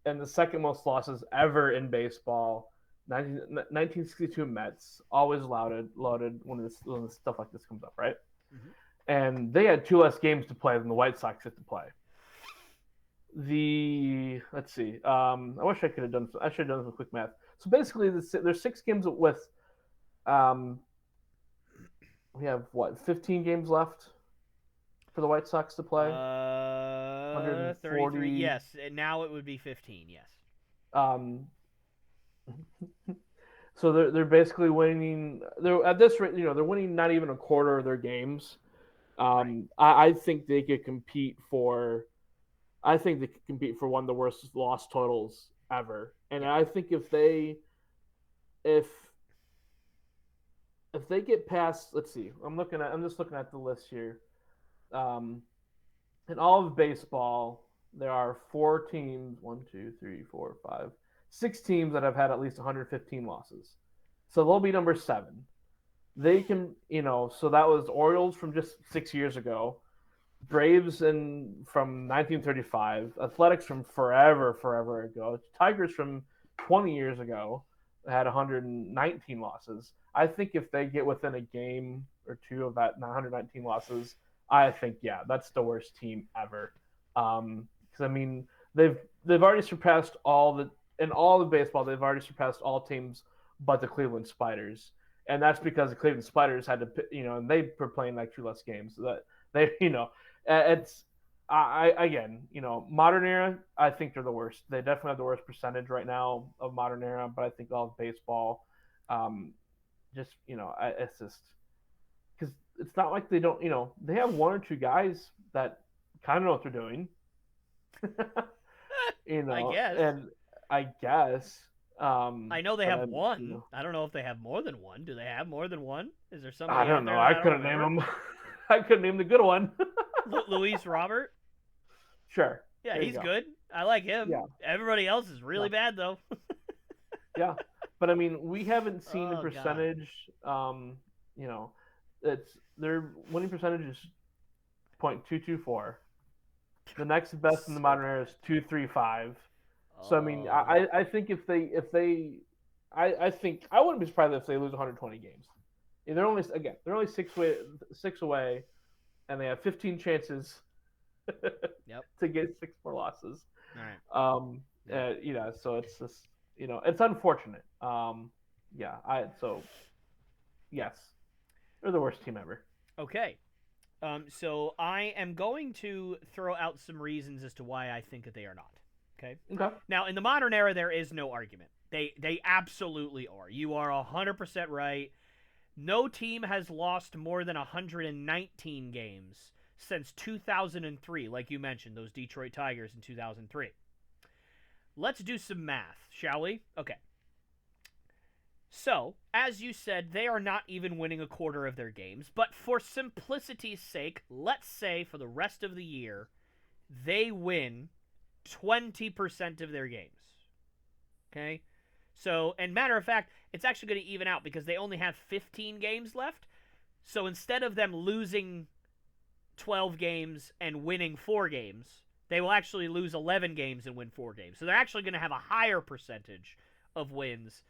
the second most losses ever in baseball. 1962 Mets, always lauded when stuff like this comes up, right? Mm-hmm. And they had 2 less games to play than the White Sox had to play. Let's see. I wish I could have done. I should have done some quick math. So basically, there's 6 games with. We have 15 games left for the White Sox to play. 133. Yes, and now it would be 15. Yes. So they're basically winning. They're at this rate, they're winning not even a quarter of their games. Right. I think they could compete for. I think they could compete for one of the worst loss totals ever. And I think if they get past, let's see, I'm just looking at the list here. In all of baseball, there are 4 teams, 6 teams that have had at least 115 losses. So they'll be number 7. They can, so that was Orioles from just 6 years ago, Braves from 1935, Athletics from forever ago, Tigers from 20 years ago had 119 losses. I think if they get within a game or 2 of that 119 losses, I think that's the worst team ever. Because I mean they've already surpassed in all of baseball. They've already surpassed all teams but the Cleveland Spiders, and that's because the Cleveland Spiders had to, and they were playing like 2 less games. So that they, it's. Again, modern era, I think they're the worst. They definitely have the worst percentage right now of modern era, but I think all of baseball, it's just because it's not like they don't, they have 1 or 2 guys that kind of know what they're doing, I guess. and I guess, I know they But have one. know, I don't know if they have more than one. Do they have more than one? Is there I somebody out don't know. there that I I don't couldn't name remember? them. I couldn't name the good one. Luis Robert? Sure. Yeah, There you he's go. good. I like him. Yeah. Everybody else is really Yeah. bad, though. Yeah. But I mean, we haven't seen the Oh, God. percentage. You know, it's their winning percentage is .224. The next best in the So modern era is bad. 235. So I mean, Oh. I think I think I wouldn't be surprised if they lose 120 games. They're only six away, and they have 15 chances Yep. to get six more losses. All right. Um, Yeah. so it's just it's unfortunate. Yeah, so yes, they're the worst team ever. Okay. So I am going to throw out some reasons as to why I think that they are not. Okay. Okay. Now, in the modern era, there is no argument. They absolutely are. You are 100% right. No team has lost more than 119 games since 2003, like you mentioned, those Detroit Tigers in 2003. Let's do some math, shall we? Okay. So, as you said, they are not even winning a quarter of their games, but for simplicity's sake, let's say for the rest of the year, they win 20% of their games. Okay? So, and matter of fact, it's actually going to even out because they only have 15 games left. So instead of them losing 12 games and winning 4 games, they will actually lose 11 games and win 4 games. So they're actually going to have a higher percentage of wins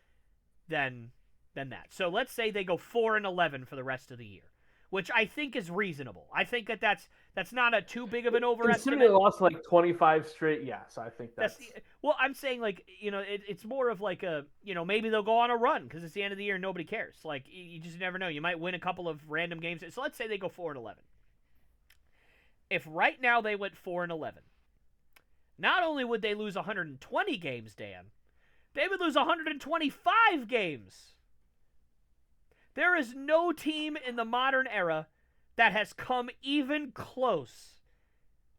than that. So let's say they go 4-11 for the rest of the year, which I think is reasonable. I think that's not a too big of an Considering they overestimate. lost like 25 straight, yes, I think That's that's well, I'm saying like it's more of like a maybe they'll go on a run because it's the end of the year and nobody cares. Like you just never know. You might win a couple of random games. So let's say they go 4-11. If right now they went 4-11, not only would they lose 120 games, Dan, they would lose 125 games. There is no team in the modern era that has come even close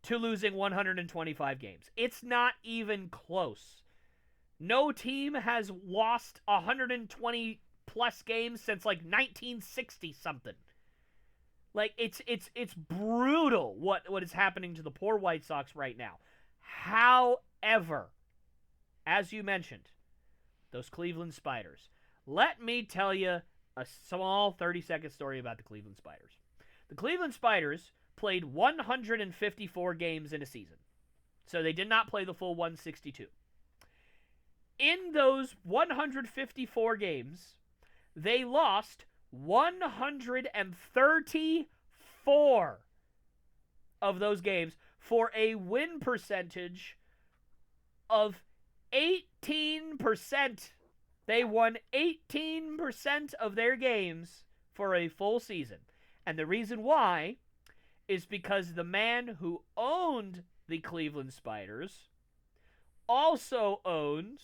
to losing 125 games. It's not even close. No team has lost 120 plus games since like 1960 something. Like it's brutal what is happening to the poor White Sox right now. However, as you mentioned, those Cleveland Spiders. Let me tell you a small 30-second story about the Cleveland Spiders. The Cleveland Spiders played 154 games in a season. So they did not play the full 162. In those 154 games, they lost 134 of those games for a win percentage of 18%. They won 18% of their games for a full season. And the reason why is because the man who owned the Cleveland Spiders also owned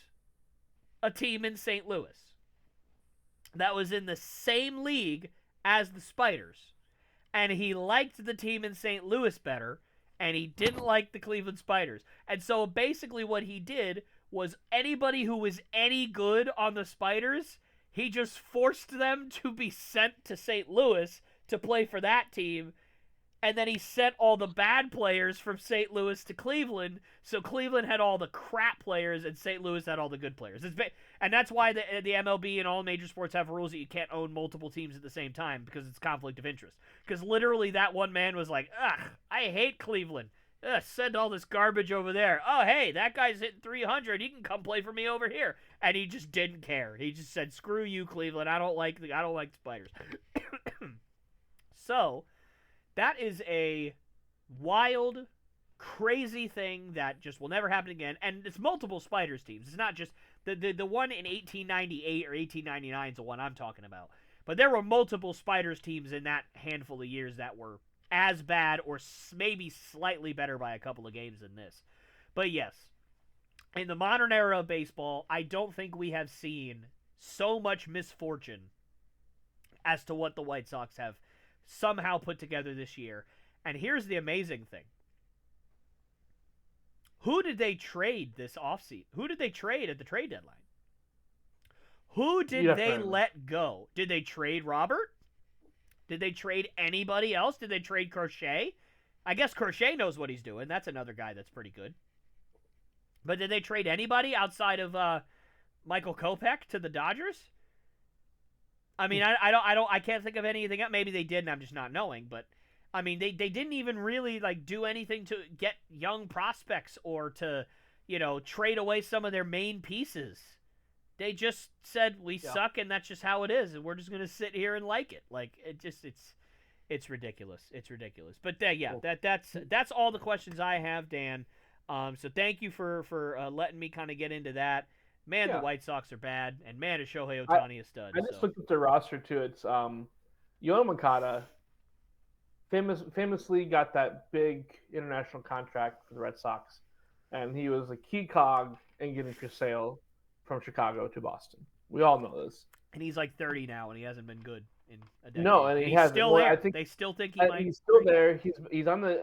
a team in St. Louis that was in the same league as the Spiders. And he liked the team in St. Louis better, and he didn't like the Cleveland Spiders. And so basically what he did was anybody who was any good on the Spiders, he just forced them to be sent to St. Louis to play for that team. And then he sent all the bad players from St. Louis to Cleveland, so Cleveland had all the crap players and St. Louis had all the good players. And that's why the MLB and all major sports have rules that you can't own multiple teams at the same time because it's conflict of interest. Because literally that one man was like, ugh, I hate Cleveland. Ugh, send all this garbage over there. Oh, hey, that guy's hitting 300. He can come play for me over here. And he just didn't care. He just said, screw you, Cleveland. I don't like the Spiders. So that is a wild, crazy thing that just will never happen again. And it's multiple Spiders teams. It's not just the one in 1898 or 1899 is the one I'm talking about. But there were multiple Spiders teams in that handful of years that were as bad or maybe slightly better by a couple of games than this. But yes, in the modern era of baseball, I don't think we have seen so much misfortune as to what the White Sox have somehow put together this year. And here's the amazing thing. Who did they trade this offseason? Who did they trade at the trade deadline? Who You'd did have to they remember. let go? Did they trade Robert? Did they trade anybody else? Did they trade Crochet? I guess Crochet knows what he's doing. That's another guy that's pretty good. But did they trade anybody outside of Michael Kopech to the Dodgers? I mean, I can't think of anything else. Maybe they did, and I'm just not knowing. But I mean, they didn't even really like do anything to get young prospects or to, trade away some of their main pieces. They just said we suck, and that's just how it is, and we're just gonna sit here and like it. Like it's ridiculous. It's ridiculous. But that's all the questions I have, Dan. So thank you for letting me kind of get into that. Man, the White Sox are bad, and man, is Shohei Ohtani a stud. I just looked at their roster too. It's Yohan Moncada famously got that big international contract for the Red Sox, and he was a key cog in getting Chris Sale from Chicago to Boston. We all know this. And he's like 30 now, and he hasn't been good in a decade. No, and he's still there. I think they still think he might. He's still there. He's on the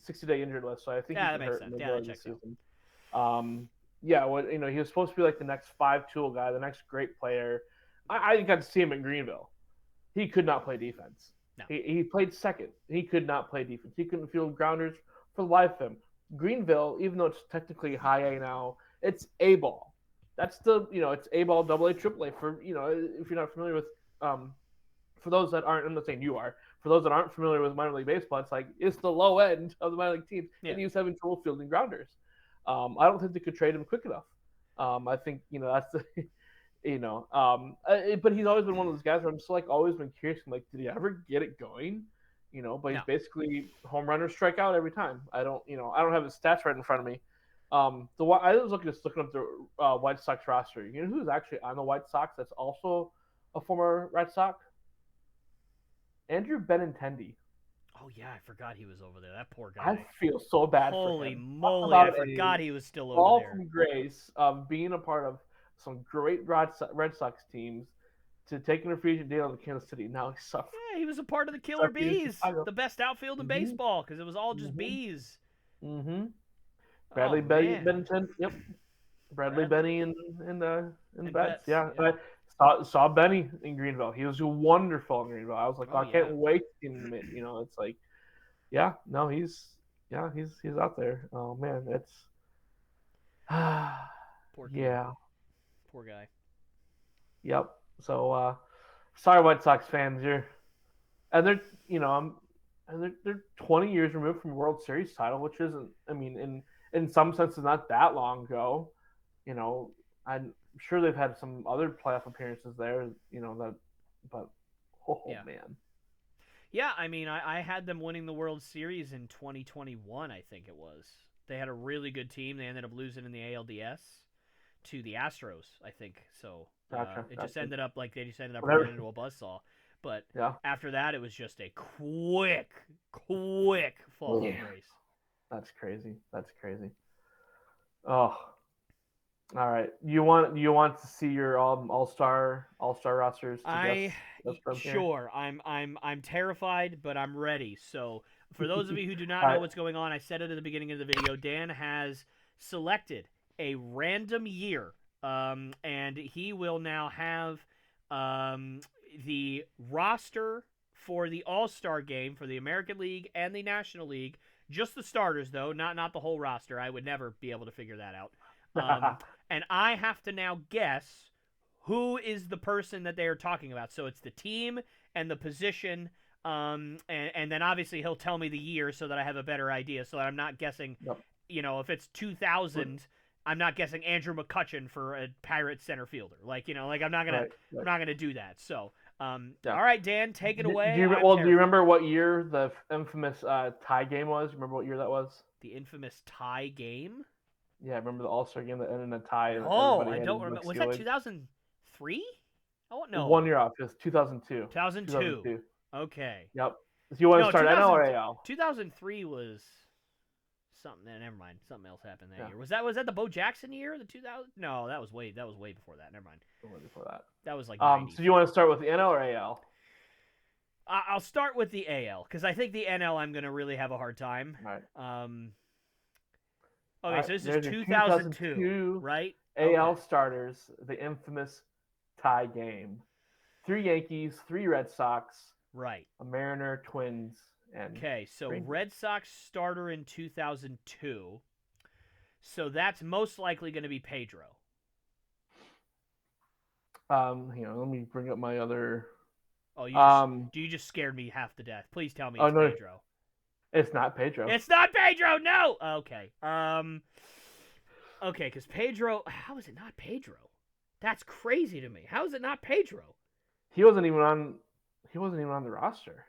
60-day injured list, so I think that makes sense. Yeah, that checks out. He was supposed to be like the next 5-tool guy, the next great player. I got to see him in Greenville. He could not play defense. No. He played second. He could not play defense. He couldn't field grounders for the life of him. Greenville, even though it's technically high A now, it's A ball. That's it's A ball, AA, AAA. For if you're not familiar with, for those that aren't, I'm not saying you are. For those that aren't familiar with minor league baseball, it's the low end of the minor league teams, and he's having trouble fielding grounders. I don't think they could trade him quick enough. I think that's the. But he's always been one of those guys where I'm still always been curious. I'm like, did he ever get it going? But he's basically home run or strikeout every time. I don't have his stats right in front of me. I was looking up the White Sox roster. You know who's actually on the White Sox that's also a former Red Sox? Andrew Benintendi. Oh yeah, I forgot he was over there. That poor guy. I feel so bad Holy for him. moly, I forgot he was still over all there. All from grace of being a part of some great Red Sox teams to taking a free agent deal to Kansas City. Now he's suffering. Yeah, he was a part of the Killer Bees, the best outfield in baseball, because it was all just bees. Mm-hmm. Bradley Benintendi. Yep. Bradley Benny and Betts. Yeah. I saw Benny in Greenville. He was wonderful in Greenville. I was like, I can't wait to see him. It's like, he's out there. Oh man, it's poor guy. Poor guy. Yep. So sorry, White Sox fans, they're 20 years removed from World Series title, which isn't. I mean, in some sense, not that long ago. I'm sure they've had some other playoff appearances there. Man. Yeah, I mean, I had them winning the World Series in 2021. I think it was. They had a really good team. They ended up losing in the ALDS to the Astros, I think. So it just ended up they just ended up running into a buzzsaw. But after that, it was just a quick fall from grace. That's crazy. Oh, all right. You want to see your all-star rosters? Sure. I'm terrified, but I'm ready. So for those of you who do not know what's going on, I said it at the beginning of the video. Dan has selected a random year, and he will now have the roster for the All-Star game for the American League and the National League. Just the starters, though, not the whole roster. I would never be able to figure that out. And I have to now guess who is the person that they are talking about. So it's the team and the position, and then obviously he'll tell me the year so that I have a better idea, so that I'm not guessing, if it's 2000, I'm not guessing Andrew McCutchen for a Pirates center fielder. I'm not gonna do that. So, all right, Dan, take it away. Do you remember what year the infamous tie game was? Remember what year that was? The infamous tie game? Yeah, I remember the All-Star game that ended in a tie. Oh, I don't remember. Was that 2003? Oh, no. 1 year off. It was 2002. 2002. Okay. Yep. So you want to start NL or AL? 2003 was something. Never mind. Something else happened that year. Was that the Bo Jackson year? The 2000? No, that was way before that. Never mind. Way before that. That was like. So you want to start with the NL or AL? I'll start with the AL because I think the NL I'm going to really have a hard time. All right. Okay, so this is 2002, right? AL starters, the infamous tie game. 3 Yankees, 3 Red Sox, Right. a Mariner, Twins, and Okay, so Rangers. Red Sox starter in 2002. So that's most likely going to be Pedro. Let me bring up my other. Oh, Um, you just scared me half to death. Please tell me oh it's no, Pedro. it's not Pedro. It's not Pedro. No. Okay. Okay, because Pedro. How is it not Pedro? That's crazy to me. How is it not Pedro? He wasn't even on. He wasn't even on the roster.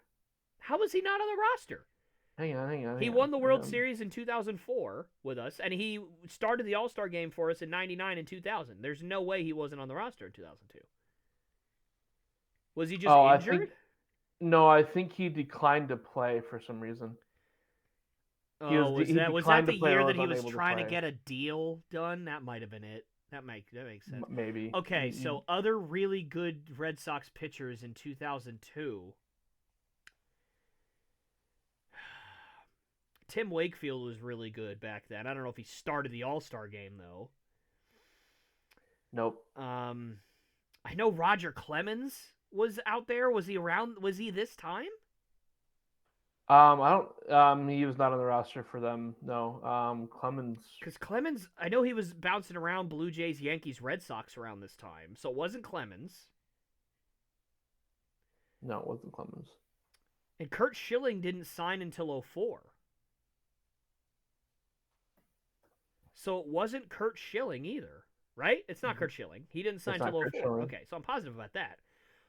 How was he not on the roster? Hang on. He won the World Series in 2004 with us, and he started the All-Star game for us in 99 and 2000. There's no way he wasn't on the roster in 2002. Was he just injured? I think he declined to play for some reason. Was that the year that he was trying to get a deal done? That might have been it. That makes sense. Maybe. Okay, so other really good Red Sox pitchers in 2002. Tim Wakefield was really good back then. I don't know if he started the All-Star game though. Nope. I know Roger Clemens was out there. Was he around? Was he this time? I don't. He was not on the roster for them. No. Clemens. Because Clemens, I know he was bouncing around Blue Jays, Yankees, Red Sox around this time, so it wasn't Clemens. No, it wasn't Clemens. And Kurt Schilling didn't sign until 04. So it wasn't Kurt Schilling either, right? It's not Kurt Schilling. He didn't sign until 04. Okay, so I'm positive about that.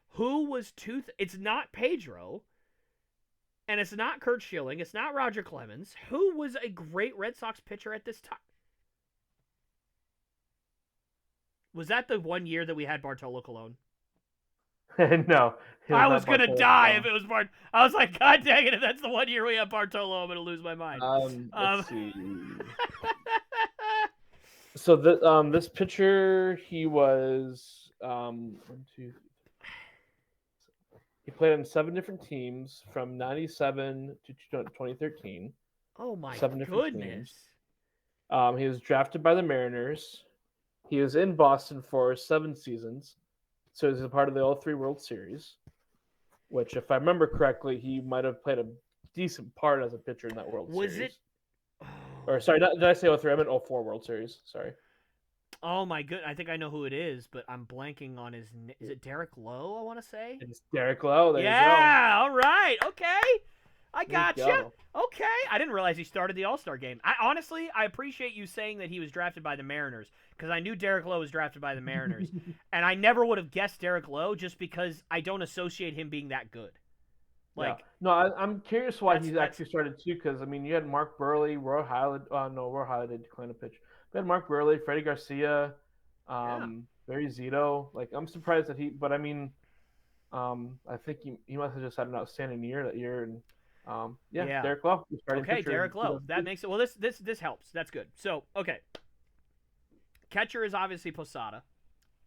Who was It's not Pedro. And it's not Kurt Schilling. It's not Roger Clemens. Who was a great Red Sox pitcher at this time? Was that the one year that we had Bartolo Colon? No. I was going to die if it was Bart. I was like, God dang it, if that's the one year we have Bartolo, I'm going to lose my mind. Let's see. So this pitcher, he was he played on 7 different teams from 97 to 2013. Oh my 7 different goodness. Teams. He was drafted by the Mariners. He was in Boston for 7 seasons. So he's a part of the 03 World Series, which, if I remember correctly, he might have played a decent part as a pitcher in that World Series. Was it? Or sorry, did I say 03? I meant 04 World Series. Sorry. Oh my good! I think I know who it is, but I'm blanking on his. Is it Derek Lowe? I want to say. It's Derek Lowe. There you go. All right. Okay. I gotcha. Okay. I didn't realize he started the All-Star game. I appreciate you saying that he was drafted by the Mariners, because I knew Derek Lowe was drafted by the Mariners, and I never would have guessed Derek Lowe just because I don't associate him being that good. Like, no, I'm curious why he's actually started too, because I mean, you had Mark Burley, Roy Halladay. Roy Halladay declined a pitch. We had Mark Burley, Freddie Garcia, Barry Zito. Like, I'm surprised that but I mean, I think he must have just had an outstanding year that year, and Derek Lowe. Okay, Derek Lowe. That makes it. Well, this helps. That's good. So, okay, catcher is obviously Posada.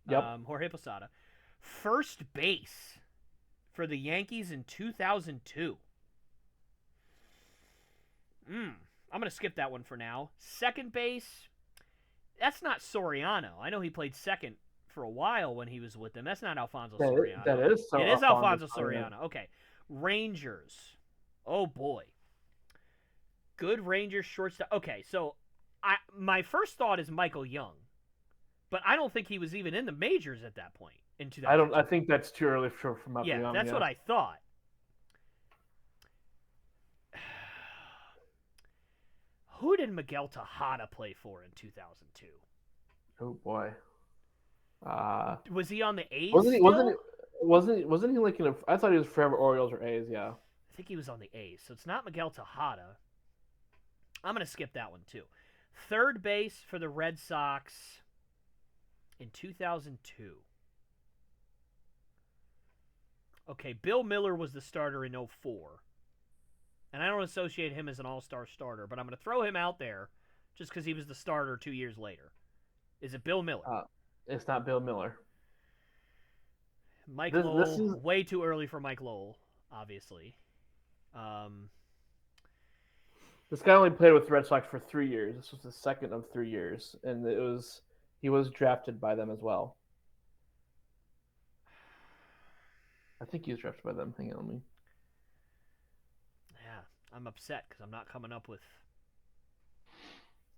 Yep. Jorge Posada. First base for the Yankees in 2002. I'm gonna skip that one for now. Second base. That's not Soriano. I know he played second for a while when he was with them. That's not Alfonso Soriano. It is Alfonso Soriano. Okay. Rangers. Oh, boy. Good Rangers shortstop. Okay, so my first thought is Michael Young. But I don't think he was even in the majors at that point in 2002. I think that's too early for Michael Young. Yeah, that's what I thought. Who did Miguel Tejada play for in 2002? Oh boy. Was he on the A's? Wasn't he like in a? I thought he was forever Orioles or A's. Yeah. I think he was on the A's, so it's not Miguel Tejada. I'm gonna skip that one too. Third base for the Red Sox in 2002. Okay, Bill Miller was the starter in 04. And I don't associate him as an all-star starter, but I'm going to throw him out there just because he was the starter 2 years later. Is it Bill Miller? It's not Bill Miller. Mike Lowell, way too early for Mike Lowell, obviously. This guy only played with the Red Sox for 3 years. This was the second of 3 years, and he was drafted by them as well. I think he was drafted by them. Hang on, let me. Yeah, I'm upset because I'm not coming up with.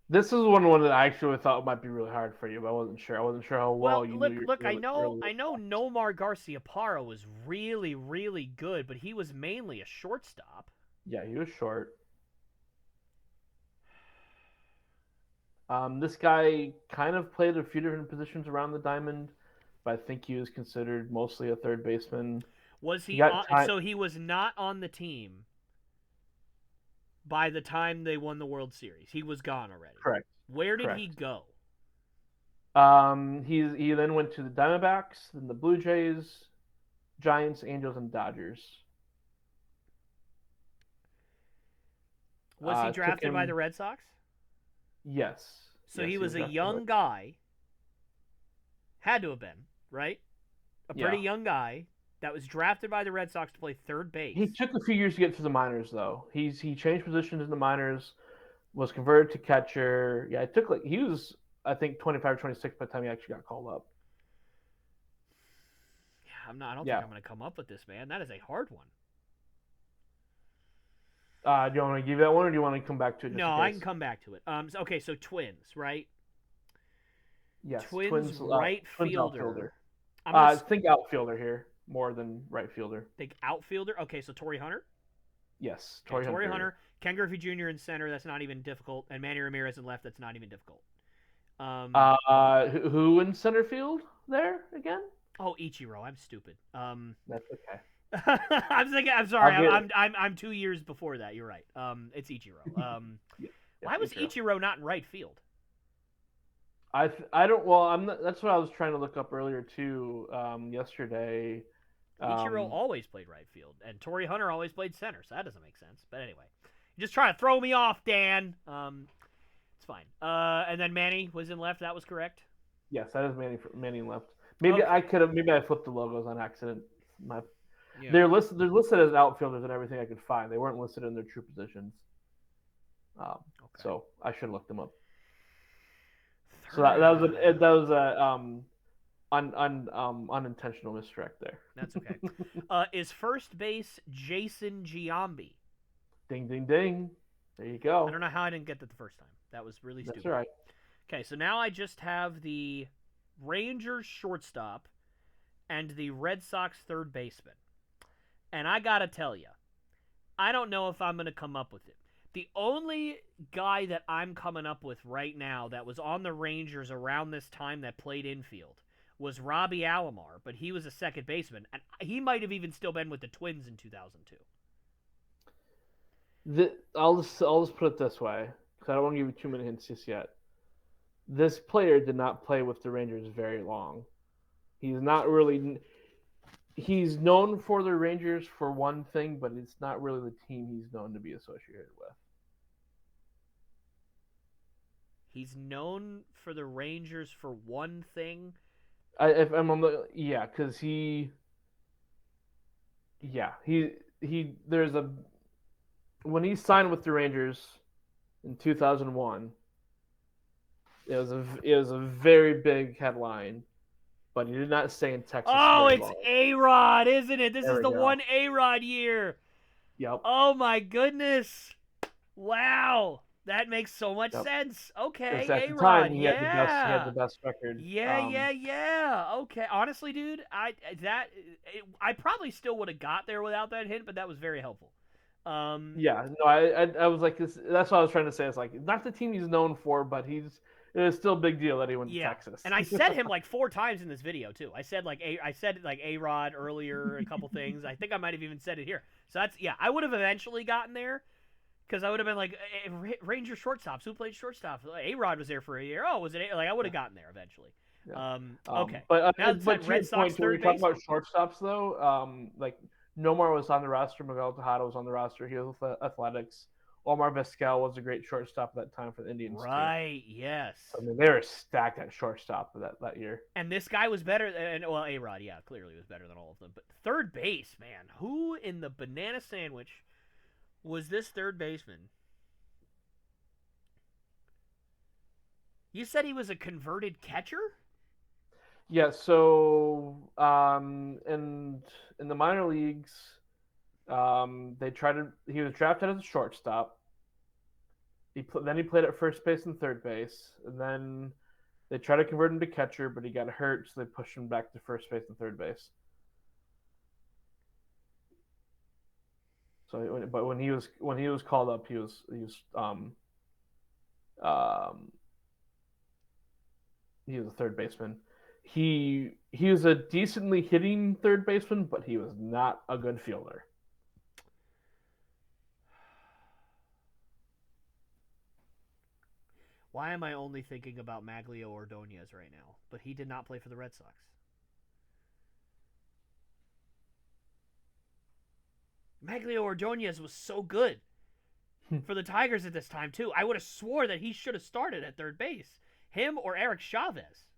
This is one that I actually thought might be really hard for you, but I wasn't sure. I wasn't sure how well Well, you knew look, your look. I early, know, early I know. Nomar Garciaparra was really, really good, but he was mainly a shortstop. Yeah, he was short. This guy kind of played a few different positions around the diamond, but I think he was considered mostly a third baseman. Was He he got on? time. So he was not on the team by the time they won the World Series. He was gone already. Correct. Where did he Correct. go? He then went to the Diamondbacks, then the Blue Jays, Giants, Angels, and Dodgers. Was he Took drafted by him. the Red Sox? Yes. So Yes, he he was was a drafted. young guy. Had to have been, right? A pretty Yeah. young guy that was drafted by the Red Sox to play third base. He took a few years to get to the minors, though. He changed positions in the minors, was converted to catcher. Yeah, it took he was, I think, 25 or 26 by the time he actually got called up. Yeah, I'm not. I don't Yeah. think I'm going to come up with this, man. That is a hard one. Do you want to give that one, or do you want to come back to it? Just No, in I case? can come back to it. Okay, so Twins, right? Yes, Twins Twins fielder. outfielder. I'm gonna Think outfielder here more than right fielder. think outfielder. Okay, so Torrey Hunter. Yes, Okay, Torrey Hunter. Ken Griffey Jr. in center. That's not even difficult. And Manny Ramirez in left. That's not even difficult. Who in center field there again? Oh, Ichiro. I'm stupid. That's okay. I'm thinking. I'm sorry. I'm 2 years before that. You're right. It's Ichiro. Yeah, Why was Ichiro not in right field? I don't. Well, I'm not, that's what I was trying to look up earlier too. Yesterday. Ichiro always played right field, and Torrey Hunter always played center, so that doesn't make sense. But anyway, you're just trying to throw me off, Dan. It's fine. And then Manny was in left. That was correct. Yes, that is Manny left. Maybe okay. I could have. Maybe I flipped the logos on accident. They're listed. They're listed as outfielders and everything I could find. They weren't listed in their true positions. Okay. So I should have looked them up. So that was unintentional misdirect there. That's okay. Is first base Jason Giambi? Ding, ding, ding. There you go. I don't know how I didn't get that the first time. That was really stupid. That's all right. Okay, so now I just have the Rangers shortstop and the Red Sox third baseman. And I got to tell you, I don't know if I'm going to come up with it. The only guy that I'm coming up with right now that was on the Rangers around this time that played infield was Robbie Alomar, but he was a second baseman, and he might have even still been with the Twins in 2002. I'll just put it this way, because I don't want to give you too many hints just yet. This player did not play with the Rangers very long. He's not really. He's known for the Rangers for one thing, but it's not really the team he's known to be associated with. He's known for the Rangers for one thing. Because there's a when he signed with the Rangers in 2001. It was a very big headline, but he did not stay in Texas. Oh, it's A-Rod, isn't it? This is the one A-Rod year. Yep. Oh my goodness! Wow, that makes so much sense. Okay, at A-Rod. the time, he had the best record. Yeah. Okay, honestly, dude, I probably still would have got there without that hint, but that was very helpful. I was like, that's what I was trying to say. It's like not the team he's known for, but it's still a big deal that he went to Texas. And I said him like 4 times in this video too. I said A-Rod earlier, a couple things. I think I might have even said it here. So I would have eventually gotten there because I would have been like Ranger shortstops. Who played shortstop? A-Rod was there for a year. Oh, was it? Like I would have gotten there eventually. Yeah. Okay. But now to Red Sox when we third talk about shortstops though, like Nomar was on the roster, Miguel Tejada was on the roster. He was with Athletics. Omar Vizquel was a great shortstop at that time for the Indians. Right, too. Yes. I mean, they were stacked at shortstop that year. And this guy was better. A-Rod, clearly was better than all of them. But third base, man. Who in the banana sandwich was this third baseman? You said he was a converted catcher? Yeah, so in the minor leagues, he was drafted as a shortstop. Then he played at first base and third base, and then they tried to convert him to catcher, but he got hurt, so they pushed him back to first base and third base. So, but when he was called up, um, he was a third baseman. He was a decently hitting third baseman, but he was not a good fielder. Why am I only thinking about Maglio Ordonez right now? But he did not play for the Red Sox. Maglio Ordonez was so good for the Tigers at this time, too. I would have swore that he should have started at third base. Him or Eric Chavez.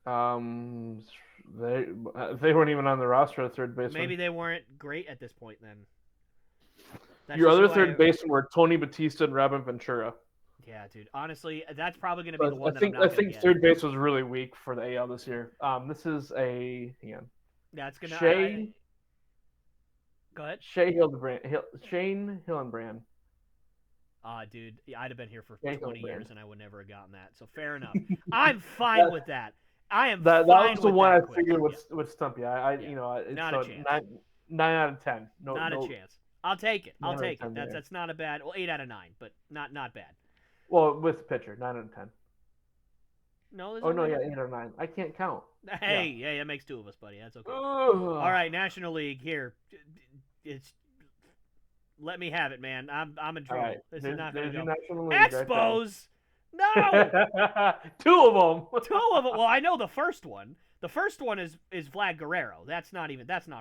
Um, they weren't even on the roster at third baseman. Maybe they weren't great at this point then. Your other third baseman were Tony Batista and Robin Ventura. Yeah, dude. Honestly, that's probably going to be the one I think get. third base was really weak for the AL this year. This is hang on. That's gonna Shea. Go ahead. Shane Hillenbrand. Dude, I'd have been here for 20 years and I would never have gotten that. So fair enough. I'm fine with that. I am. That was the one I figured would stump you. It's not a chance. 9 out of 10. Not a chance. I'll take it. I'll take it. That's not a bad. Well, 8 out of 9, but not bad. Well, with the pitcher, 9 out of 10. No. Oh no, yeah, 8 out of 9. I can't count. Hey, yeah, that makes 2 of us, buddy. That's okay. All right, National League here. Let me have it, man. I'm in trouble. Right. This is not going to go. National League Expos. Right. No. 2 of them. 2 of them. Well, I know the first one. The first one is Vlad Guerrero. That's not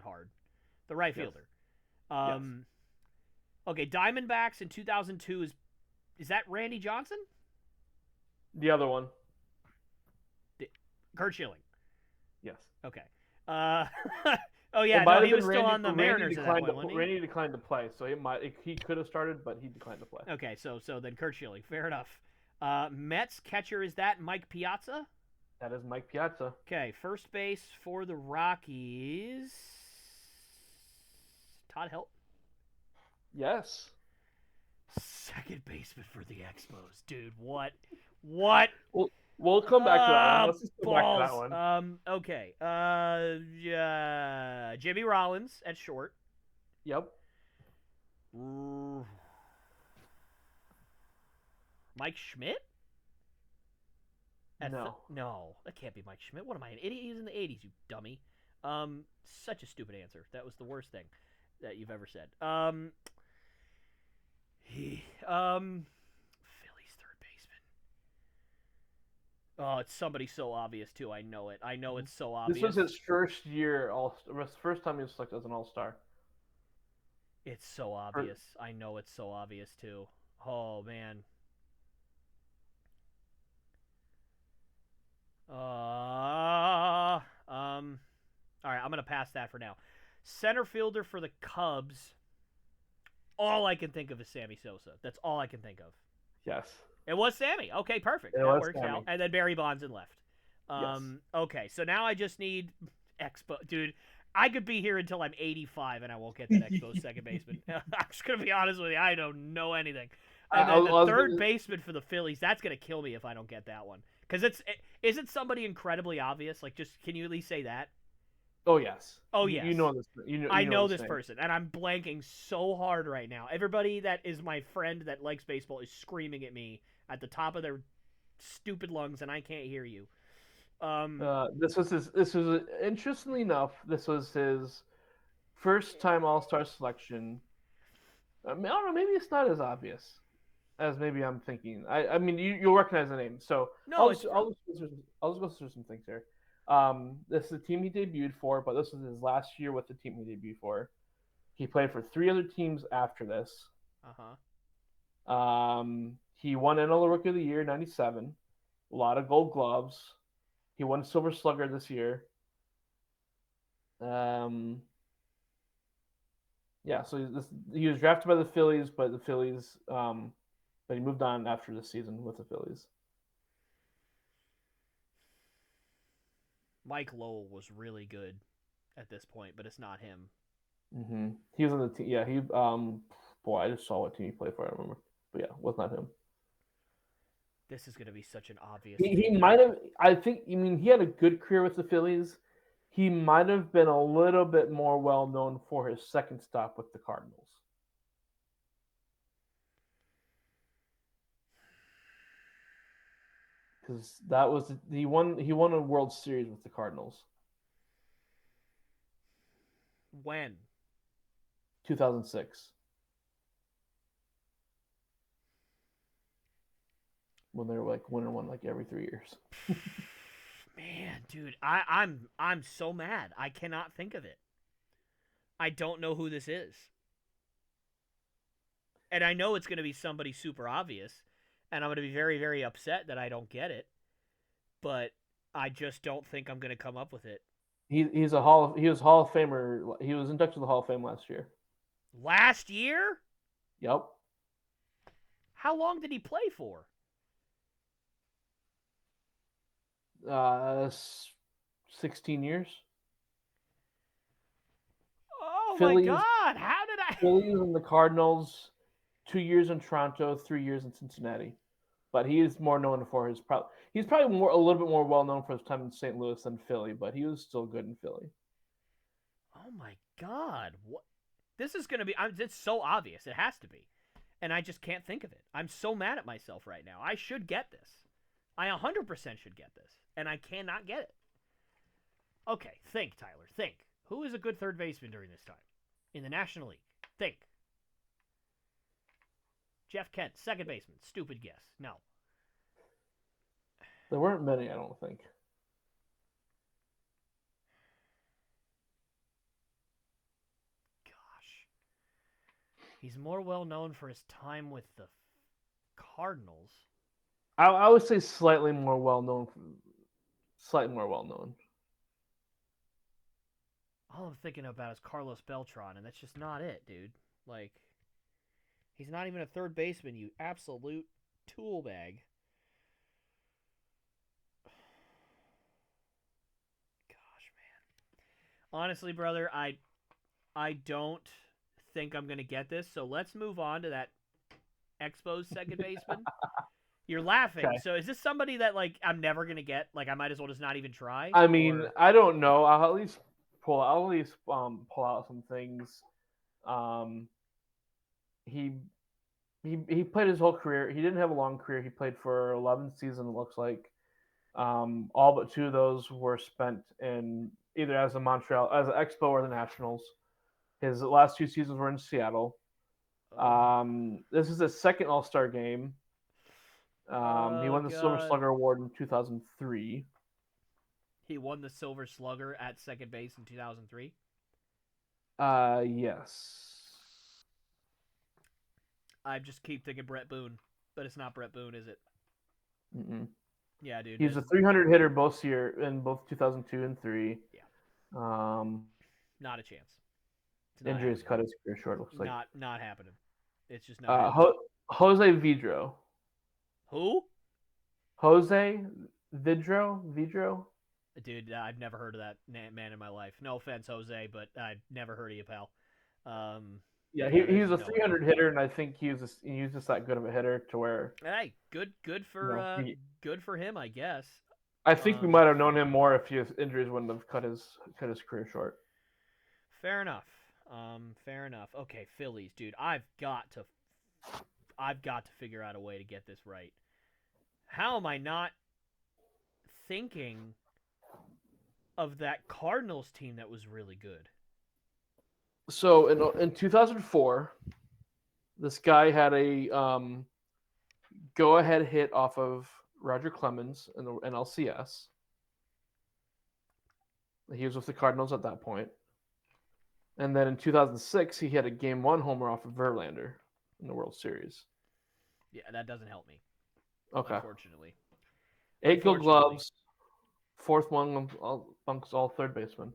hard. The right fielder. Yes. Okay, Diamondbacks in 2002 is that Randy Johnson? The other one. Kurt Schilling. Yes. Okay. Oh yeah, no, he was still on the Mariners. Randy declined to play, so he could have started, but he declined to play. Okay, so then Kurt Schilling. Fair enough. Mets catcher, is that Mike Piazza? That is Mike Piazza. Okay, first base for the Rockies. Todd Helton. Yes. Second baseman for the Expos, dude. What? We'll come back to that one. Let's just go balls. back to that one. Okay. Jimmy Rollins at short. Yep. Mike Schmidt? No, that can't be Mike Schmidt. What am I, an idiot? He was in the 80s, you dummy. Such a stupid answer. That was the worst thing that you've ever said. Phillies third baseman. Oh, it's somebody so obvious too. I know it. It's so obvious. This was his first year. First time he was selected as an All-Star. It's so obvious. I know it's so obvious too. Oh man. All right, I'm gonna pass that for now. Center fielder for the Cubs. All I can think of is Sammy Sosa. That's all I can think of. Yes. It was Sammy. Okay, perfect. That works out. And then Barry Bonds in left. Yes. Okay, so now I just need Expo. Dude, I could be here until I'm 85 and I won't get that Expos second baseman. I'm just going to be honest with you. I don't know anything. And then the third baseman for the Phillies, that's going to kill me if I don't get that one. Because isn't somebody incredibly obvious? Like, just, can you at least say that? Oh, yes. Oh, yes. You know this. I know this person, and I'm blanking so hard right now. Everybody that is my friend that likes baseball is screaming at me at the top of their stupid lungs, and I can't hear you. This was interestingly enough, this was his first time All-Star selection. I don't know, maybe it's not as obvious as maybe I'm thinking. I mean, you'll recognize the name. So no, I'll just go through some things here. This is the team he debuted for, but this was his last year with the team he debuted for. He played for 3 other teams after this. He won NL Rookie of the Year '97. A lot of Gold Gloves. He won Silver Slugger this year. Yeah, so he was drafted by the Phillies, but he moved on after the season with the Phillies. Mike Lowell was really good at this point, but it's not him. Mm-hmm. He was on the team. Yeah, he. Boy, I just saw what team he played for. I don't remember, but yeah, it was not him. This is going to be such an obvious He take. might have. I think. I mean, he had a good career with the Phillies. He might have been a little bit more well known for his second stop with the Cardinals. Because that was he won a World Series with the Cardinals, When? 2006, when they were like winning one like every 3 years. Man, dude, I'm so mad. I cannot think of it. I don't know who this is. And I know it's going to be somebody super obvious, and I'm going to be very, very upset that I don't get it, but I just don't think I'm going to come up with it. He was Hall of Famer. He was inducted to the Hall of Fame last year. Last year? Yep. How long did he play for? Uh, 16 years. Oh my Phillies, God! How did I? Phillies and the Cardinals. 2 years in Toronto, 3 years in Cincinnati. But he is more known for his he's probably more a little bit more well known for his time in St. Louis than Philly, but he was still good in Philly. Oh my God! What? This is gonna be. It's so obvious. It has to be, and I just can't think of it. I'm so mad at myself right now. I should get this. I 100% should get this, and I cannot get it. Okay, think, Tyler. Think. Who is a good third baseman during this time in the National League? Think. Jeff Kent, second baseman. Stupid guess. No. There weren't many, I don't think. Gosh. He's more well known for his time with the Cardinals. I would say slightly more well known. Slightly more well known. All I'm thinking about is Carlos Beltran, and that's just not it, dude. Like, he's not even a third baseman, you absolute tool bag. Gosh, man. Honestly, brother, I don't think I'm gonna get this. So let's move on to that Expos second baseman. You're laughing. Okay. So is this somebody that like I'm never gonna get? Like I might as well just not even try. I mean, Or... I don't know. I'll at least pull out some things. Um, he he played his whole career. He didn't have a long career. He played for 11 seasons. It looks like. All but 2 of those were spent in either as an Expo or the Nationals. His last 2 seasons were in Seattle. This is his second All Star game. He won the Silver God. Slugger Award in 2003. He won the Silver Slugger at second base in 2003. Yes. I just keep thinking Brett Boone, but it's not Brett Boone, is it? Mm-mm. Yeah, dude. He's a 300 hitter both year in both 2002 and 3. Yeah. Um, Not a chance. Injuries cut his career short. Looks like not happening. It's just not happening. Jose Vidro. Who? Jose Vidro. Dude, I've never heard of that man in my life. No offense, Jose, but I've never heard of you, pal. Yeah, he was a 300 hitter, and I think he was just that good of a hitter to where. Hey, good for good for him, I guess. I think we might have known him more if his injuries wouldn't have cut his career short. Fair enough. Fair enough. Okay, Phillies, dude. I've got to figure out a way to get this right. How am I not thinking of that Cardinals team that was really good? So in 2004, this guy had a go-ahead hit off of Roger Clemens in the NLCS. He was with the Cardinals at that point. And then in 2006, he had a Game 1 homer off of Verlander in the World Series. Yeah, that doesn't help me. Okay. Unfortunately. 8 Gold Gloves. Fourth one amongst all third basemen.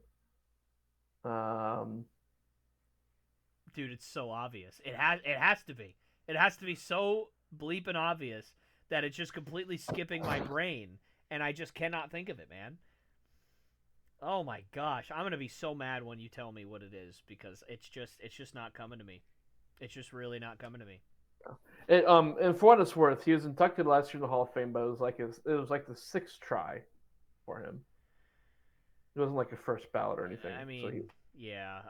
Dude, it's so obvious. It has to be. It has to be so bleeping obvious that it's just completely skipping my brain, and I just cannot think of it, man. Oh my gosh, I'm gonna be so mad when you tell me what it is because it's just not coming to me. It's just really not coming to me. And for what it's worth, he was inducted last year in the Hall of Fame, but it was like the sixth try for him. It wasn't like a first ballot or anything. I So mean, yeah,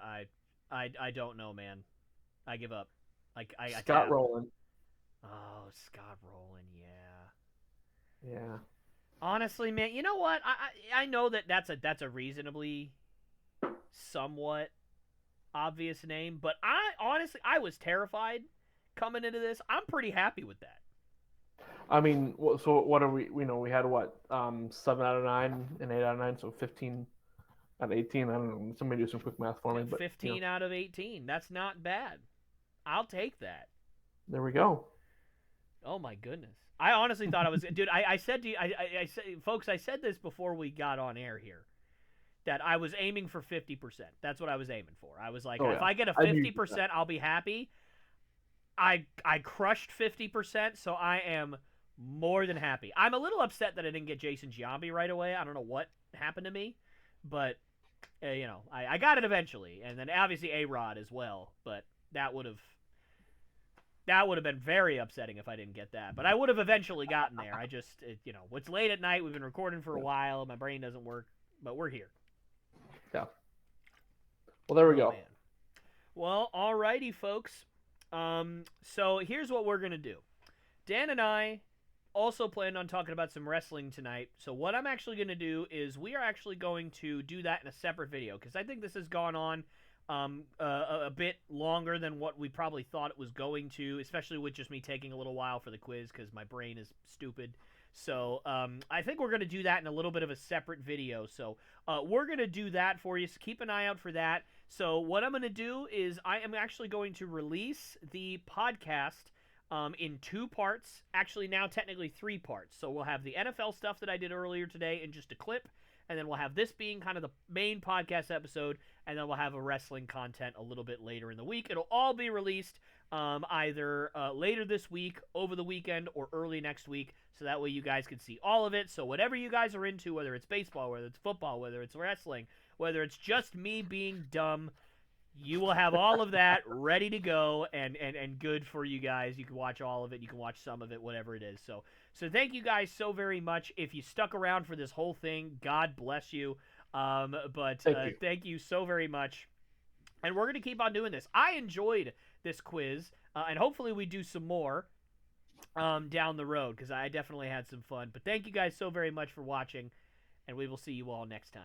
I don't know, man. I give up. Like I Scott tap. Rowland. Oh, Scott Rowland, yeah. Yeah. Honestly, man, you know what? I know that that's a reasonably somewhat obvious name, but I was terrified coming into this. I'm pretty happy with that. I mean, so what are we? We had what? 7 out of 9 and 8 out of 9, so 15 out of 18. I don't know. Somebody do some quick math for me, but 15 out of 18. That's not bad. I'll take that. there we go. Oh my goodness. I honestly thought I was, dude. I said to you, I said, folks, I said this before we got on air here, that I was aiming for 50%. That's what I was aiming for. I was like, Oh, if yeah. I get a I knew 50%, I'll be happy. I crushed 50%, so I am more than happy. I'm a little upset that I didn't get Jason Giambi right away. I don't know what happened to me, but I got it eventually, and then obviously A-Rod as well. But that would have been very upsetting if I didn't get that. But I would have eventually gotten there. It's late at night. We've been recording for a while. My brain doesn't work, but we're here. Yeah. Well, there we go. Man. Well, alrighty, folks. So here's what we're gonna do. Dan and I also planned on talking about some wrestling tonight. So what I'm actually gonna do is we are actually going to do that in a separate video because I think this has gone on a bit longer than what we probably thought it was going to, especially with just me taking a little while for the quiz because my brain is stupid. So I think we're going to do that in a little bit of a separate video. So we're going to do that for you. So keep an eye out for that. So what I'm going to do is I am actually going to release the podcast in 2 parts. Actually, now technically 3 parts. So we'll have the NFL stuff that I did earlier today in just a clip. And then we'll have this being kind of the main podcast episode. And then we'll have a wrestling content a little bit later in the week. It'll all be released either later this week, over the weekend, or early next week. So that way you guys can see all of it. So whatever you guys are into, whether it's baseball, whether it's football, whether it's wrestling, whether it's just me being dumb, you will have all of that ready to go and good for you guys. You can watch all of it. You can watch some of it, whatever it is. So thank you guys so very much. If you stuck around for this whole thing, God bless you. Thank you so very much. And we're going to keep on doing this. I enjoyed this quiz, and hopefully we do some more down the road because I definitely had some fun. But thank you guys so very much for watching, and we will see you all next time.